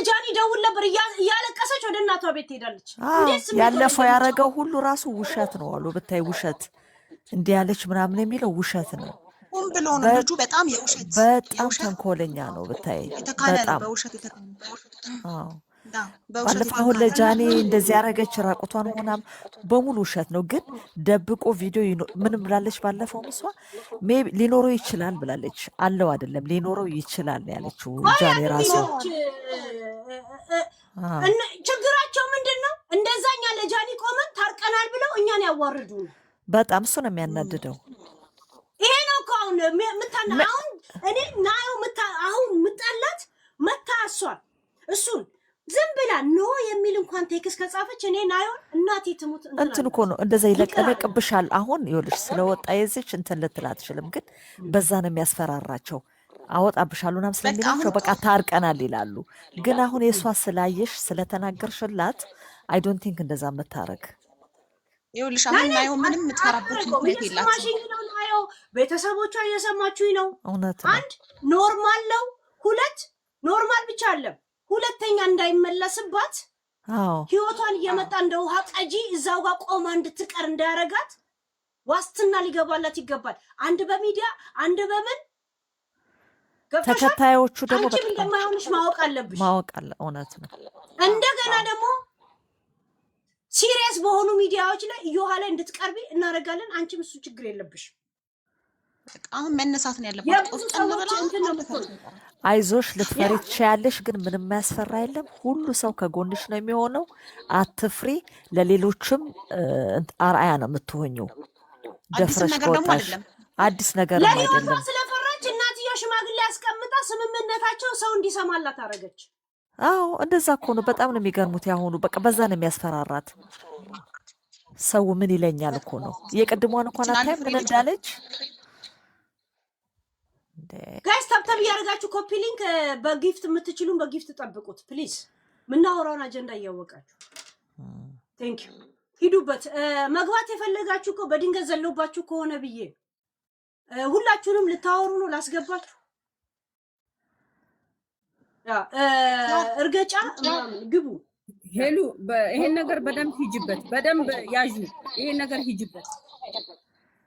ጃኒ ደውል ነበር እያለቀሰች ወደ እናቷ ቤት ትሄዳለች። ያለፈው ያረገው ሁሉ ራሱ ውሸት ነው አሉ። ብታይ ውሸት እንዲህ ያለች ምናምን የሚለው ውሸት ነው። ሁን ብሎ ነው ልጁ። በጣም የውሸት በጣም ተንኮለኛ ነው ብታይ። በጣም ባለፈው አሁን ለጃኒ እንደዚህ ያረገች ራቁቷን ሆናም በሙሉ ውሸት ነው። ግን ደብቆ ቪዲዮ ምን ብላለች? ባለፈው እሷ ሜቢ ሊኖረው ይችላል ብላለች። አለው አይደለም ሊኖረው ይችላል ያለችው ጃኒ ራሱ። ችግራቸው ምንድነው? እንደዛኛ ለጃኒ ቆመን ታርቀናል ብለው እኛን ያዋርዱ። በጣም እሱ ነው የሚያናድደው። ይሄ ነው እኮ አሁን አሁን እኔ ናዩ አሁን ምጣላት መታሷል። እሱን ዝም ብላ ኖ የሚል እንኳን ቴክስ ከጻፈች እኔ ናዩ እናቴ ትሙት እንትን እኮ ነው እንደዛ ይለቀለቅብሻል። አሁን ይኸውልሽ ስለወጣ የዚች እንትን ልትል አትችልም። ግን በዛ ነው የሚያስፈራራቸው። አወጣብሻለሁ ምናምን ስለሚላቸው በቃ ታርቀናል ይላሉ። ግን አሁን የእሷ ስላየሽ ስለተናገርሽላት አይ ዶንት ቲንክ እንደዛ የምታረግ ይኸውልሽ አሁን ናዮ ምንም የምትፈራበት ምክንያት የላትም። ቤተሰቦቿ እየሰማችሁኝ ነው። እውነት አንድ ኖርማል ነው። ሁለት ኖርማል ብቻ አለም ሁለተኛ እንዳይመለስባት ህይወቷን እየመጣ እንደ ውሃ ቀጂ እዛው ጋር ቆማ እንድትቀር እንዳያረጋት ዋስትና ሊገባላት ይገባል። አንድ በሚዲያ አንድ በምን ገብቶሻል። ተከታዮቹ ደግሞ አንቺም እንደማይሆንሽ ማወቅ አለብሽ። እውነት ነው። እንደገና ደግሞ ሲሪየስ በሆኑ ሚዲያዎች ላይ እዮሃ ላይ እንድትቀርቢ እናደርጋለን። አንቺም እሱ ችግር የለብሽ። አሁን መነሳት ነው ያለባት። ቆፍጠን ብላ አይዞሽ ልትፈሪ ትችያለሽ፣ ግን ምንም ያስፈራ የለም። ሁሉ ሰው ከጎንሽ ነው የሚሆነው። አትፍሪ። ለሌሎችም አርአያ ነው የምትሆኚው። ደፍረሽ ከወጣሽ አዲስ ነገር አይደለም። ስለፈራች እናትየው ሽማግሌ ያስቀምጣ ስምምነታቸው ሰው እንዲሰማላት አደረገች። አዎ እንደዛ እኮ ነው። በጣም ነው የሚገርሙት ያሁኑ። በቃ በዛ ነው የሚያስፈራራት። ሰው ምን ይለኛል እኮ ነው። የቅድሟን እንኳን አታይም ምን እንዳለች። ጋይስ ታብታብ እያደረጋችሁ ኮፒ ሊንክ በጊፍት የምትችሉን በጊፍት ጠብቁት ፕሊዝ። ምናወራውን አጀንዳ እያወቃችሁ ቴንክ ዩ ሂዱበት። መግባት የፈለጋችሁ እኮ በድንገት ዘለውባችሁ ከሆነ ብዬ ሁላችሁንም ልታወሩ ነው ላስገባችሁ። ያ እርገጫ ግቡ። ሄሉ ይሄን ነገር በደንብ ሂጅበት፣ በደንብ ያዡ። ይሄን ነገር ሂጅበት።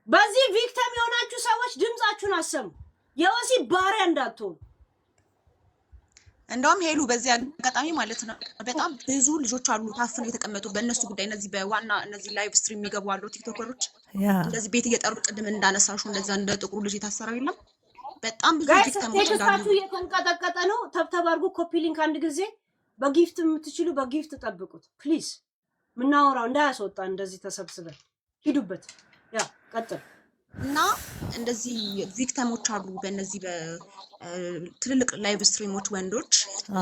በዚህ ቪክቲም የሆናችሁ ሰዎች ድምጻችሁን አሰሙ። የወሲብ ባሪያ እንዳትሆኑ። እንደውም ሄሉ በዚህ አጋጣሚ ማለት ነው በጣም ብዙ ልጆች አሉ ታፍነው የተቀመጡ በእነሱ ጉዳይ። እነዚህ በዋና እነዚህ ላይቭ ስትሪም የሚገቡ አሉ ቲክቶከሮች፣ እንደዚህ ቤት እየጠሩ ቅድም እንዳነሳሹ እንደዛ እንደ ጥቁሩ ልጅ የታሰረው የለም። በጣም ብዙ ቪክቲሞች እንዳሉ እየተንቀጠቀጠ ነው። ተብተብ አድርጉ። ኮፒ ሊንክ አንድ ጊዜ በጊፍት የምትችሉ በጊፍት ጠብቁት ፕሊዝ። ምናወራው እንዳያስወጣ እንደዚህ ተሰብስበን ሂዱበት። ያ ቀጥል። እና እንደዚህ ቪክቲሞች አሉ በእነዚህ በትልልቅ ላይቭ ስትሪሞች ወንዶች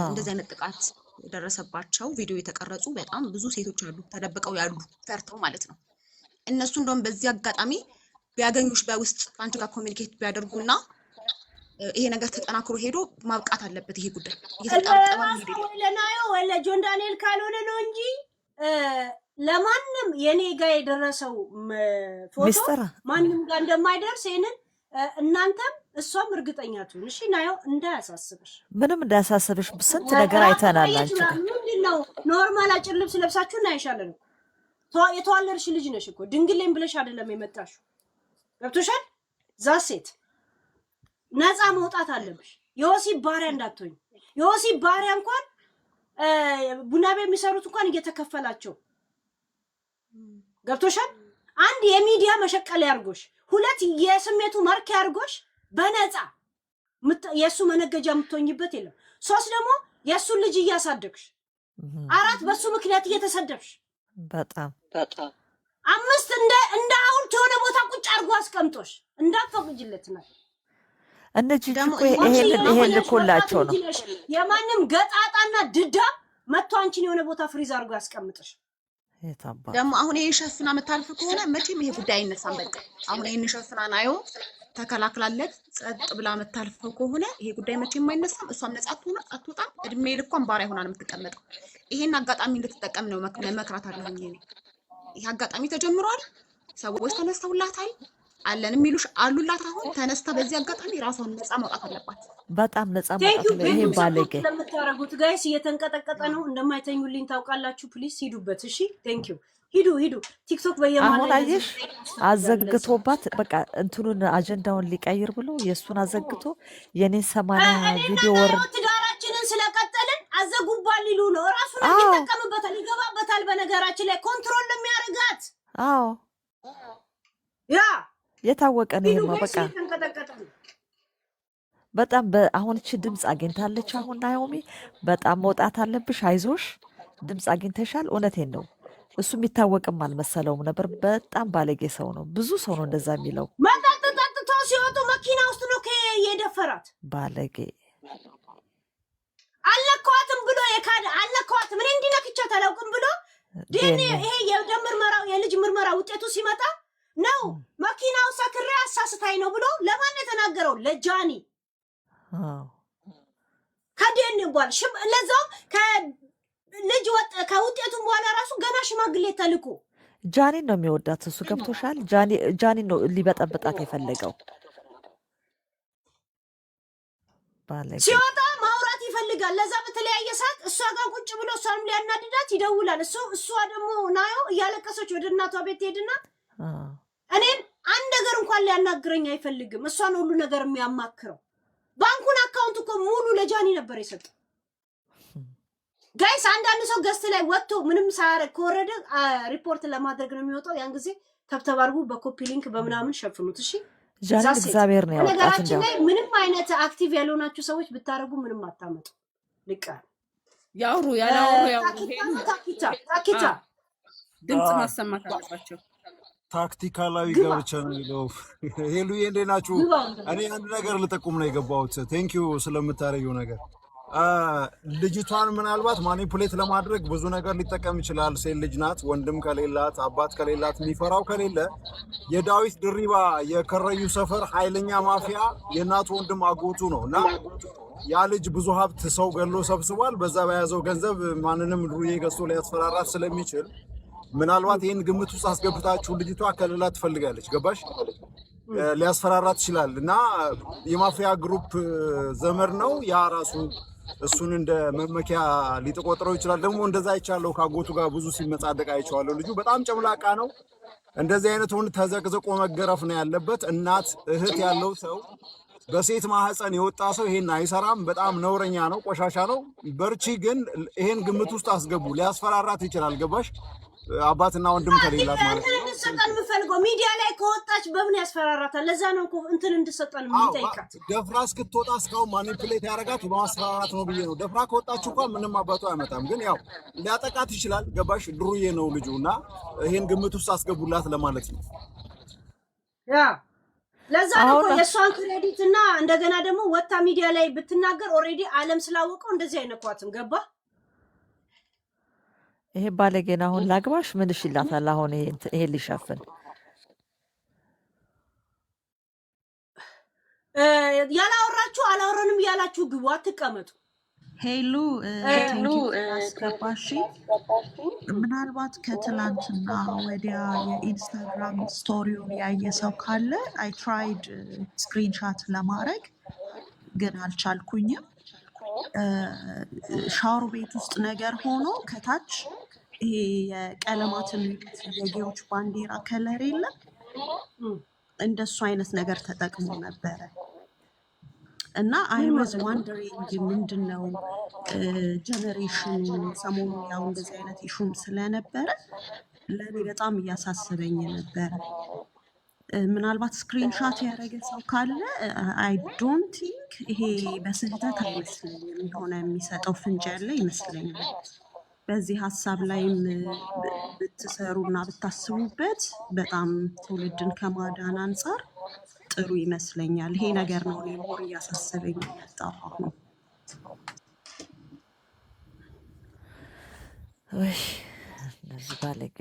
እንደዚህ አይነት ጥቃት የደረሰባቸው ቪዲዮ የተቀረጹ በጣም ብዙ ሴቶች አሉ ተደብቀው ያሉ ፈርተው ማለት ነው። እነሱ እንደውም በዚህ አጋጣሚ ቢያገኙሽ በውስጥ አንቺ ጋር ኮሚኒኬት ቢያደርጉና ይሄ ነገር ተጠናክሮ ሄዶ ማብቃት አለበት። ይሄ ጉዳይ እየተጣጣመ ነው ለናዮ ወለ ጆን ዳንኤል ካልሆነ ነው እንጂ ለማንም የኔ ጋር የደረሰው ፎቶ ማንም ጋር እንደማይደርስ ይሄንን እናንተም እሷም እርግጠኛ ትሁን። እሺ ናዮ እንዳያሳስብሽ፣ ምንም እንዳያሳስብሽ። ስንት ነገር አይተናል። አንቺ ምንድነው ኖርማል አጭር ልብስ ለብሳችሁ እናይሻለን። የተዋለድሽ ልጅ ነሽ እኮ ድንግሌም ብለሽ አይደለም የመጣሽው። ገብቶሻል? ዛሴት ነፃ መውጣት አለብሽ። የወሲብ ባሪያ እንዳትሆኝ። የወሲብ ባሪያ እንኳን ቡና ቤት የሚሰሩት እንኳን እየተከፈላቸው ገብቶሻል? አንድ የሚዲያ መሸቀል ያርጎሽ፣ ሁለት የስሜቱ ማርክ ያርጎሽ በነፃ የሱ መነገጃ የምትሆኝበት የለም። ሶስት ደግሞ የሱን ልጅ እያሳደግሽ፣ አራት በሱ ምክንያት እየተሰደብሽ፣ በጣም አምስት እንደ ሐውልት የሆነ ቦታ ቁጭ አርጎ አስቀምጦሽ እንዳትፈቅጂለት ነው። እነዚህ ደግሞ ይሄን ልኮላቸው ነው። የማንም ገጣጣና ድዳ መጥቶ አንቺን የሆነ ቦታ ፍሪዝ አርጎ ያስቀምጥሽ። ደግሞ አሁን ይሄ ሸፍና መታልፍ ከሆነ መቼም ይሄ ጉዳይ አይነሳም። በቃ አሁን ይሄን ሸፍና ናዮ ተከላክላለት ጸጥ ብላ መታልፈው ከሆነ ይሄ ጉዳይ መቼም አይነሳም። እሷም ነጻ አትወጣም። እድሜ ልኳን ባሪያ ሆና ነው የምትቀመጠው። ይሄን አጋጣሚ እንድትጠቀም ነው መክራት አለኝ። ይሄ አጋጣሚ ተጀምሯል። ሰዎች ተነስተውላታል። አለን የሚሉሽ አሉላት። አሁን ተነስታ በዚህ አጋጣሚ ራሷን ነጻ ማውጣት አለባት። በጣም ነጻ ማውጣት ነው። ይሄ ባለጌ ለምታረጉት ጋይስ እየተንቀጠቀጠ ነው። እንደማይተኙልኝ ታውቃላችሁ። ፕሊዝ ሂዱበት። እሺ ቴንክ ዩ። ሂዱ። ቲክቶክ በየማን አሁን አየሽ አዘግቶባት በቃ እንትኑን አጀንዳውን ሊቀይር ብሎ የሱን አዘግቶ የኔን 80 ቪዲዮ ትዳራችንን ስለቀጠልን አዘጉባል ሊሉ ነው። ራሱን ይተቀምበታል፣ ይገባበታል። በነገራችን ላይ ኮንትሮል ለሚያረጋት ያ የታወቀ ነው። ይሄማ በቃ በጣም አሁን እቺ ድምጽ አግኝታለች። አሁን ናኦሚ በጣም መውጣት አለብሽ፣ አይዞሽ፣ ድምጽ አግኝተሻል። እውነቴን ነው። እሱ የሚታወቅም አልመሰለውም ነበር። በጣም ባለጌ ሰው ነው። ብዙ ሰው ነው እንደዛ የሚለው። መጠጥቶ ሲወጡ መኪና ውስጥ ነው የደፈራት። ባለጌ አለኳትም ብሎ የካደ አለኳትም እኔ እንዲነክቻት አላውቅም ብሎ ይሄ የደም ምርመራው የልጅ ምርመራ ውጤቱ ሲመጣ ነው መኪናው ሰክሬ አሳስታይ ነው ብሎ ለማን የተናገረው? ለጃኒ። ከደን እንኳን ለዛው ከልጅ ከውጤቱም በኋላ ራሱ ገና ሽማግሌ ተልኮ ጃኒን ነው የሚወዳት እሱ። ገብቶሻል? ጃኒን ነው ሊበጠብጣት የፈለገው። ሲወጣ ማውራት ይፈልጋል። ለዛ በተለያየ ሰዓት እሷ ጋር ቁጭ ብሎ እሷንም ሊያናድዳት ይደውላል። እሷ ደግሞ ናዮ እያለቀሰች ወደ እናቷ ቤት ሄድና እኔን አንድ ነገር እንኳን ሊያናግረኝ አይፈልግም። እሷን ሁሉ ነገር የሚያማክረው ባንኩን አካውንት እኮ ሙሉ ለጃኒ ነበር የሰጠው። ጋይስ አንዳንድ ሰው ገስት ላይ ወጥቶ ምንም ሳያረግ ከወረደ ሪፖርት ለማድረግ ነው የሚወጣው። ያን ጊዜ ተብተባርጉ በኮፒ ሊንክ በምናምን ሸፍኑት። እሺ ጃኒ እግዚአብሔር ነው ያወጣት። ነገራችን ላይ ምንም አይነት አክቲቭ ያልሆናችሁ ሰዎች ብታረጉ ምንም አታመጡ። ልቃ ያውሩ ታኪታ ድምጽ ማሰማት አለባቸው። ታክቲካላዊ ገብቼ ነው ይለው ሄሉዬ፣ እንዴት ናችሁ? እኔ አንድ ነገር ልጠቁም ነው የገባሁት። ቴንኪዩ ስለምታረዩ ነገር። ልጅቷን ምናልባት ማኒፑሌት ለማድረግ ብዙ ነገር ሊጠቀም ይችላል። ሴት ልጅ ናት። ወንድም ከሌላት አባት ከሌላት የሚፈራው ከሌለ የዳዊት ድሪባ የከረዩ ሰፈር ኃይለኛ ማፊያ የእናቱ ወንድም አጎቱ ነው እና ያ ልጅ ብዙ ሀብት ሰው ገሎ ሰብስቧል። በዛ በያዘው ገንዘብ ማንንም ዱርዬ ገዝቶ ሊያስፈራራት ስለሚችል ምናልባት ይህን ግምት ውስጥ አስገብታችሁ ልጅቷ ከሌላ ትፈልጋለች። ገባሽ? ሊያስፈራራት ይችላል እና የማፊያ ግሩፕ ዘመድ ነው ያ ራሱ እሱን እንደ መመኪያ ሊተቆጥረው ይችላል። ደግሞ እንደዛ አይቻለሁ። ካጎቱ ጋር ብዙ ሲመጻደቅ አይቼዋለሁ። ልጁ በጣም ጨምላቃ ነው። እንደዚህ አይነቱን ተዘቅዝቆ መገረፍ ነው ያለበት። እናት እህት ያለው ሰው በሴት ማህፀን የወጣ ሰው ይሄን አይሰራም። በጣም ነውረኛ ነው፣ ቆሻሻ ነው። በርቺ። ግን ይሄን ግምት ውስጥ አስገቡ። ሊያስፈራራት ይችላል። ገባሽ? አባትና ወንድም ከሌላት ማለት ነው። እንድሰጠን የምፈልገው ሚዲያ ላይ ከወጣች በምን ያስፈራራታል? ለዛ ነው እኮ እንትን እንድሰጠን የምንጠይቃት። ደፍራ እስክትወጣ እስካሁን ማኒፑሌት ያደረጋት በማስፈራራት ነው ብዬ ነው። ደፍራ ከወጣች እንኳን ምንም አባቱ አይመጣም። ግን ያው ሊያጠቃት ይችላል። ገባሽ? ድሩዬ ነው ልጁ እና ይሄን ግምት ውስጥ አስገቡላት ለማለት ነው። ያ ለዛ ነው የእሷን ክሬዲት እና እንደገና ደግሞ ወጣ ሚዲያ ላይ ብትናገር ኦልሬዲ ዓለም ስላወቀው እንደዚህ አይነኳትም። ገባ? ይሄ ባለጌና አሁን ላግባሽ ምንሽ ይላታል። አሁን ይሄ ሊሸፍን ያላወራችሁ አላወራንም ያላችሁ ግቡ፣ አትቀመጡ። ሄሉ አስገባሽ። ምናልባት ከትላንትና ወዲያ የኢንስታግራም ስቶሪውን ያየ ሰው ካለ አይ ትራይድ ስክሪንሻት ለማድረግ ግን አልቻልኩኝም። ሻወር ቤት ውስጥ ነገር ሆኖ ከታች ይሄ የቀለማትን የጌዎች ባንዲራ ከለር የለም እንደሱ አይነት ነገር ተጠቅሞ ነበረ እና አይ ዋዝ ዋንደሪንግ ምንድነው ጀነሬሽኑ ሰሞኑን ያው እንደዚህ አይነት ኢሹም ስለነበረ ለእኔ በጣም እያሳሰበኝ ነበረ። ምናልባት ስክሪንሻት ያደረገ ሰው ካለ አይ ዶንት ቲንክ ይሄ በስህተት አይመስለኝም። የሆነ የሚሰጠው ፍንጭ ያለ ይመስለኛል። በዚህ ሀሳብ ላይም ብትሰሩና ብታስቡበት በጣም ትውልድን ከማዳን አንጻር ጥሩ ይመስለኛል። ይሄ ነገር ነው እኔ ሞር እያሳሰበኝ የመጣው አሁን።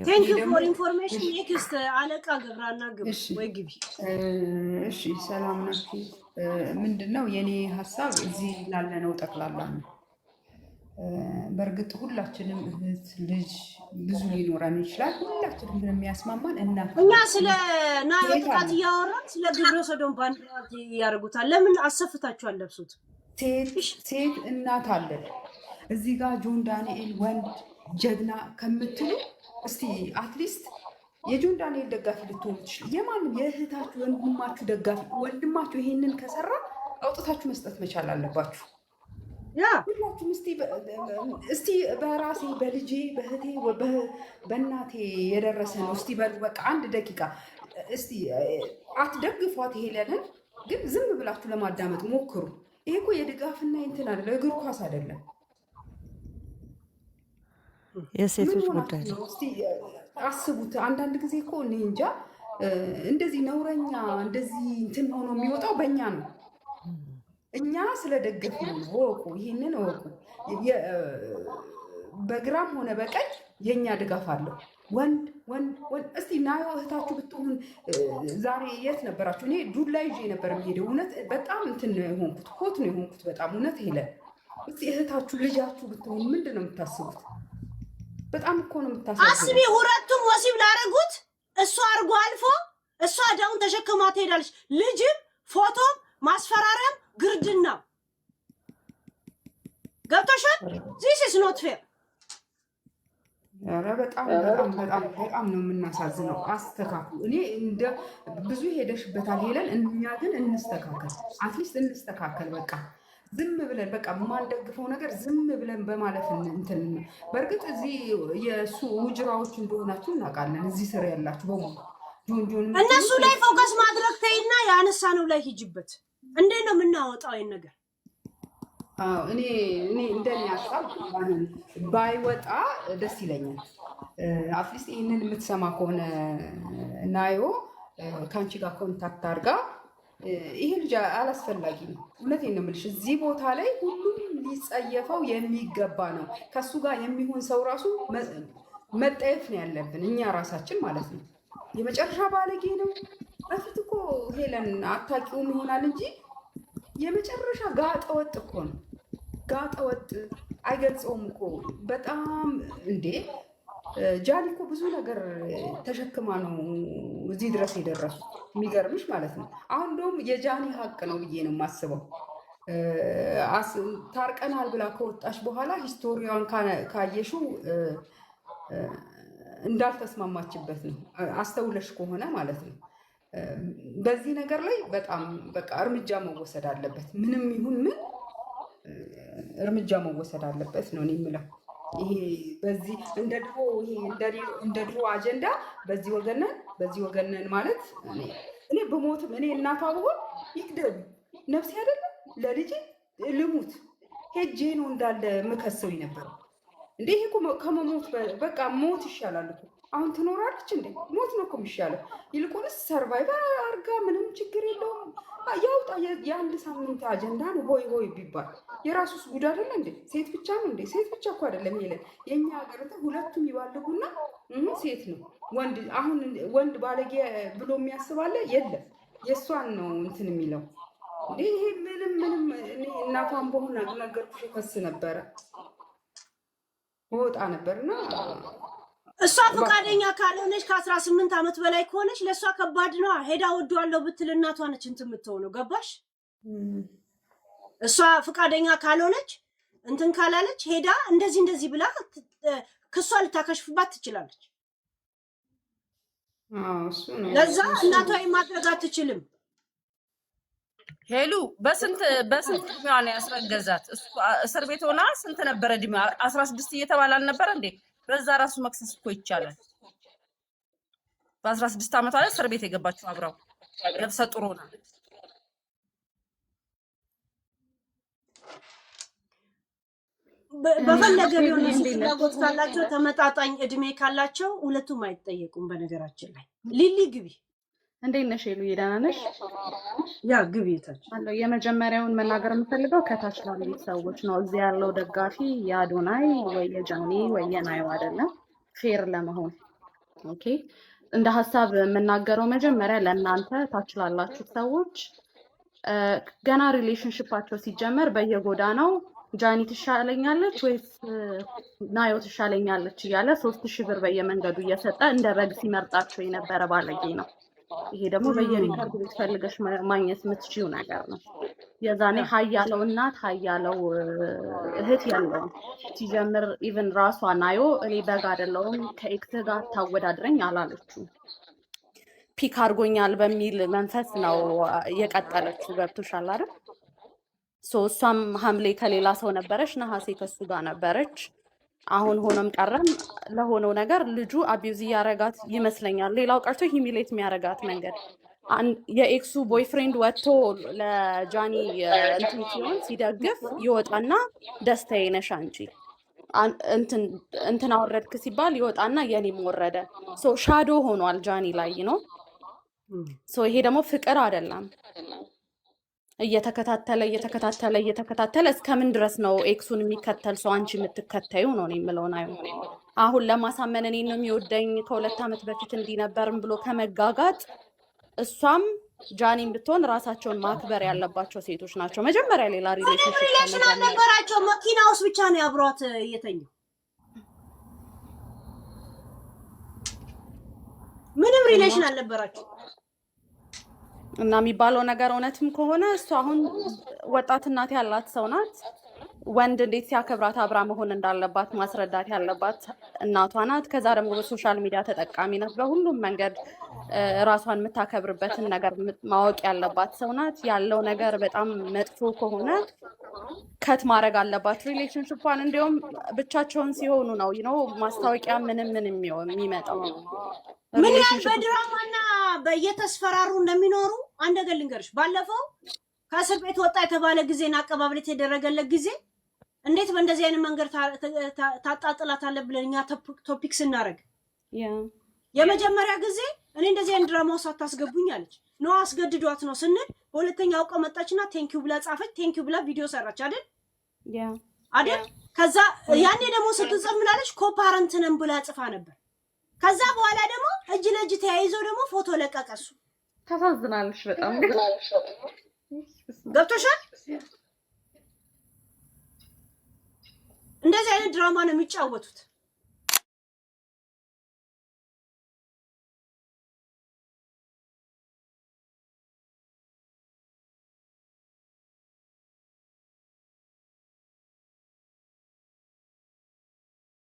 ቴንክ ዩ ፎር ኢንፎርሜሽን። ኔክስት አለቃ ገብራና ግብ ወይ ግቢ። እሺ ሰላም ናችሁ? ምንድነው የኔ ሀሳብ እዚህ ላለነው ጠቅላላ ነው። በእርግጥ ሁላችንም እህት ልጅ ብዙ ሊኖረን ይችላል። ሁላችንም ግን የሚያስማማን እናት። እኛ ስለ ናዮ ጥቃት እያወራን ስለ ግብረ ሰዶም ባንዲራ ያደርጉታል። ለምን አሰፍታችሁ አለብሱት? ሴት እናት አለን እዚህ ጋር ጆን ዳንኤል ወንድ ጀግና ከምትሉ እስቲ አትሊስት የጆን ዳንኤል ደጋፊ ልትሆኑ ትችሉ። የማንም የእህታችሁ ወንድማችሁ ደጋፊ ወንድማችሁ ይሄንን ከሰራ አውጥታችሁ መስጠት መቻል አለባችሁ። ሁላችሁም እስቲ በራሴ በልጄ በእህቴ በእናቴ የደረሰ ነው እስቲ በሉ በቃ አንድ ደቂቃ እስቲ አትደግፏት። ሄለንን ግን ዝም ብላችሁ ለማዳመጥ ሞክሩ። ይሄ እኮ የድጋፍና እንትን አይደለም፣ እግር ኳስ አይደለም፣ የሴቶች ጉዳይ ነው። እስቲ አስቡት። አንዳንድ ጊዜ እኮ እኔ እንጃ እንደዚህ ነውረኛ እንደዚህ እንትን ሆኖ የሚወጣው በእኛ ነው። እኛ ስለደገፍ ነው። ወቁ፣ ይሄንን ወቁ። በግራም ሆነ በቀኝ የኛ ድጋፍ አለው። ወንድ እስቲ ናዮ እህታችሁ ብትሆን ዛሬ የት ነበራችሁ? እኔ ዱላ ይዤ ነበር የሚሄደው። እውነት በጣም እንትን ነው የሆንኩት፣ ሆት ነው የሆንኩት በጣም እውነት። ሄለ እስቲ እህታችሁ ልጃችሁ ብትሆን ምንድን ነው የምታስቡት? በጣም እኮ ነው የምታስቡት። አስቢ፣ ሁለቱም ወሲብ ላደረጉት እሷ አድርጎ አልፎ እሷ ዳውን ተሸክማ ትሄዳለች። ልጅም ፎቶም ማስፈራሪያም ግርድና ገብቶሻል? ዚስ ኢዝ ኖት ፌር። ኧረ በጣም በጣም በጣም በጣም ነው የምናሳዝነው። አስተካክሉ። እኔ እንደ ብዙ ሄደሽበታል ሄለን፣ እኛ ግን እንስተካከል፣ አትሊስት እንስተካከል። በቃ ዝም ብለን በቃ የማንደግፈው ነገር ዝም ብለን በማለፍ እንትን። በእርግጥ እዚህ የእሱ ውጅራዎች እንደሆናችሁ እናውቃለን። እዚህ ስር ያላችሁ በሙሉ ጆን እነሱ ላይ ፎከስ ማድረግ ተይና ያነሳነው ላይ ሂጅበት። እንዴት ነው የምናወጣው ይሄን ነገር? እኔ እንደኔ ሀሳብ ባይወጣ ደስ ይለኛል። አትሊስት ይህንን የምትሰማ ከሆነ ናዮ ከአንቺ ጋር ኮንታክት አድርጋ ይሄ ልጅ አላስፈላጊ ነው። እውነቴን ነው የምልሽ። እዚህ ቦታ ላይ ሁሉም ሊጸየፈው የሚገባ ነው። ከሱ ጋር የሚሆን ሰው ራሱ መጠየፍ ነው ያለብን እኛ ራሳችን ማለት ነው። የመጨረሻ ባለጌ ነው። በፊት እኮ ሄለን አታውቂውም ይሆናል እንጂ የመጨረሻ ጋጠ ወጥ እኮ ነው። ጋጠ ወጥ አይገልጸውም እኮ በጣም እንዴ። ጃኒ እኮ ብዙ ነገር ተሸክማ ነው እዚህ ድረስ የደረሱ። የሚገርምሽ ማለት ነው። አሁን እንደውም የጃኒ ሀቅ ነው ብዬ ነው የማስበው። ታርቀናል ብላ ከወጣች በኋላ ሂስቶሪዋን ካየሽው እንዳልተስማማችበት ነው፣ አስተውለሽ ከሆነ ማለት ነው። በዚህ ነገር ላይ በጣም በቃ እርምጃ መወሰድ አለበት። ምንም ይሁን ምን እርምጃ መወሰድ አለበት ነው እኔ የምለው። ይሄ በዚህ እንደ ድሮ አጀንዳ በዚህ ወገነን ማለት እኔ በሞትም እኔ እናቷ ብሆን ይግደሉ ነፍሴ አይደለም ለልጄ ልሙት ሄጄ ነው እንዳለ ምከሰው ነበር እንዴ። ይሄ ከመሞት በቃ ሞት ይሻላል እኮ። አሁን ትኖራለች እንዴ? ሞት ነው እኮ የሚሻለው። ይልቁንስ ሰርቫይቨር አርጋ ምንም ችግር የለውም ያውጣ። የአንድ ሳምንት አጀንዳ ነው ሆይ ሆይ ቢባል የራሱስ ጉድ አይደለ እንዴ? ሴት ብቻ ነው እንዴ? ሴት ብቻ እኮ አይደለም ይለን የኛ ሀገር ሁለቱም ይባልጉና ሴት ነው ወንድ። አሁን ወንድ ባለጌ ብሎ የሚያስባለ የለም። የእሷን ነው እንትን የሚለው እንዴ። ይሄ ምንም እኔ እናቷን በሆነ ነገርኩሽ ከስ ነበረ ወጣ ነበርና እሷ ፈቃደኛ ካልሆነች ከ18 ዓመት በላይ ከሆነች ለእሷ ከባድ ነው። ሄዳ ወዷለው ብትል እናቷ ነች እንትን የምትሆነው። ገባሽ? እሷ ፈቃደኛ ካልሆነች እንትን ካላለች ሄዳ እንደዚህ ብላ ክሷ ልታከሽፍባት ትችላለች። ለዛ እናቷ ማድረግ አትችልም። ሄሉ በስንት እድሜዋ ነው ያስረገዛት? እስር ቤት ሆና ስንት ነበረ እድሜዋ? 16 እየተባለ አልነበረ እንዴ? በዛ ራሱ መክሰስ እኮ ይቻላል። በ16 ዓመቷ ላይ እስር ቤት የገባችው አብራው ነፍሰ ጡር ሆና። በፈለገ ቢሆን ፍላጎት ካላቸው ተመጣጣኝ እድሜ ካላቸው ሁለቱም አይጠየቁም። በነገራችን ላይ ሊሊ ግቢ። እንዴት ነሽ ሄሉ? ደህና ነሽ? ያ ግቢ ታች አለው። የመጀመሪያውን መናገር የምፈልገው ከታች ላሉ ሰዎች ነው። እዚህ ያለው ደጋፊ የአዶናይ ወይ የጃኒ ወይ የናየው አይደለም፣ ፌር ለመሆን ኦኬ። እንደ ሀሳብ የምናገረው መጀመሪያ ለእናንተ ታች ላላችሁ ሰዎች ገና ሪሌሽንሽፓቸው ሲጀመር በየጎዳናው ጃኒ ትሻለኛለች ወይስ ናዮ ትሻለኛለች እያለ 3000 ብር በየመንገዱ እየሰጠ እንደ በግ ሲመርጣቸው የነበረ ባለጌ ነው። ይሄ ደግሞ በየሪከርድ ቤት ፈልገሽ ማግኘት የምትችይው ነገር ነው። የዛኔ ሀያለው እናት ሀያለው እህት ያለውም ሲጀምር ኢቭን ራሷ ናዮ እኔ በግ አይደለሁም ከኤክስ ጋር ታወዳድረኝ አላለችው። ፒክ አድርጎኛል በሚል መንፈስ ነው የቀጠለችው። ገብቶሻል አይደል? እሷም ሐምሌ ከሌላ ሰው ነበረች፣ ነሐሴ ከሱ ጋር ነበረች። አሁን ሆኖም ቀረም ለሆነው ነገር ልጁ አቢዩዝ እያረጋት ይመስለኛል። ሌላው ቀርቶ ሂሚሌት የሚያረጋት መንገድ የኤክሱ ቦይፍሬንድ ወጥቶ ለጃኒ እንትን ሲሆን ሲደግፍ ይወጣና ደስታዬ ነሽ አንቺ እንትን አወረድክ ሲባል ይወጣና የኔም ወረደ። ሻዶ ሆኗል ጃኒ ላይ ነው። ይሄ ደግሞ ፍቅር አይደለም። እየተከታተለ እስከምን ድረስ ነው ኤክሱን የሚከተል ሰው አንቺ የምትከተዩ ነው የምለው። ናዩ አሁን ለማሳመን እኔ ነው የሚወደኝ ከ2 ዓመት በፊት እንዲህ ነበርም ብሎ ከመጋጋጥ እሷም ጃኒን ብትሆን ራሳቸውን ማክበር ያለባቸው ሴቶች ናቸው። መጀመሪያ ሌላ ሪሌሽን አልነበራቸው። መኪና ውስጥ ብቻ ነው ያብሯት እየተኙ። ምንም ሪሌሽን አልነበራቸው። እና የሚባለው ነገር እውነትም ከሆነ እሷ አሁን ወጣት እናት ያላት ሰው ናት። ወንድ እንዴት ሲያከብራት አብራ መሆን እንዳለባት ማስረዳት ያለባት እናቷ ናት። ከዛ ደግሞ በሶሻል ሚዲያ ተጠቃሚ ናት። በሁሉም መንገድ ራሷን የምታከብርበትን ነገር ማወቅ ያለባት ሰው ናት። ያለው ነገር በጣም መጥፎ ከሆነ ከት ማድረግ አለባት ሪሌሽንሽፓን። እንዲሁም ብቻቸውን ሲሆኑ ነው ማስታወቂያ ምንም የሚመጣው። ምን ያህል በድራማና በየተስፈራሩ እንደሚኖሩ አንድ ነገር ልንገርሽ። ባለፈው ከእስር ቤት ወጣ የተባለ ጊዜና አቀባበል የተደረገለት ጊዜ እንዴት በእንደዚህ አይነት መንገድ ታጣጥላታለህ ብለን እኛ ቶፒክ ስናደርግ የመጀመሪያ ጊዜ እኔ እንደዚህ አይነት ድራማ ውስጥ አታስገቡኝ አለች። ነው አስገድዷት ነው ስንል በሁለተኛው ቀን መጣችና ቴንኪው ብላ ጻፈች። ቴንኪው ብላ ቪዲዮ ሰራች አይደል አይደል? ከዛ ያኔ ደግሞ ስትጽፍ ምላለች ኮፓረንት ነን ብላ ጽፋ ነበር። ከዛ በኋላ ደግሞ እጅ ለእጅ ተያይዘው ደግሞ ፎቶ ለቀቀሱ። ታሳዝናለሽ በጣም ገብቶሻል? እንደዚህ አይነት ድራማ ነው የሚጫወቱት።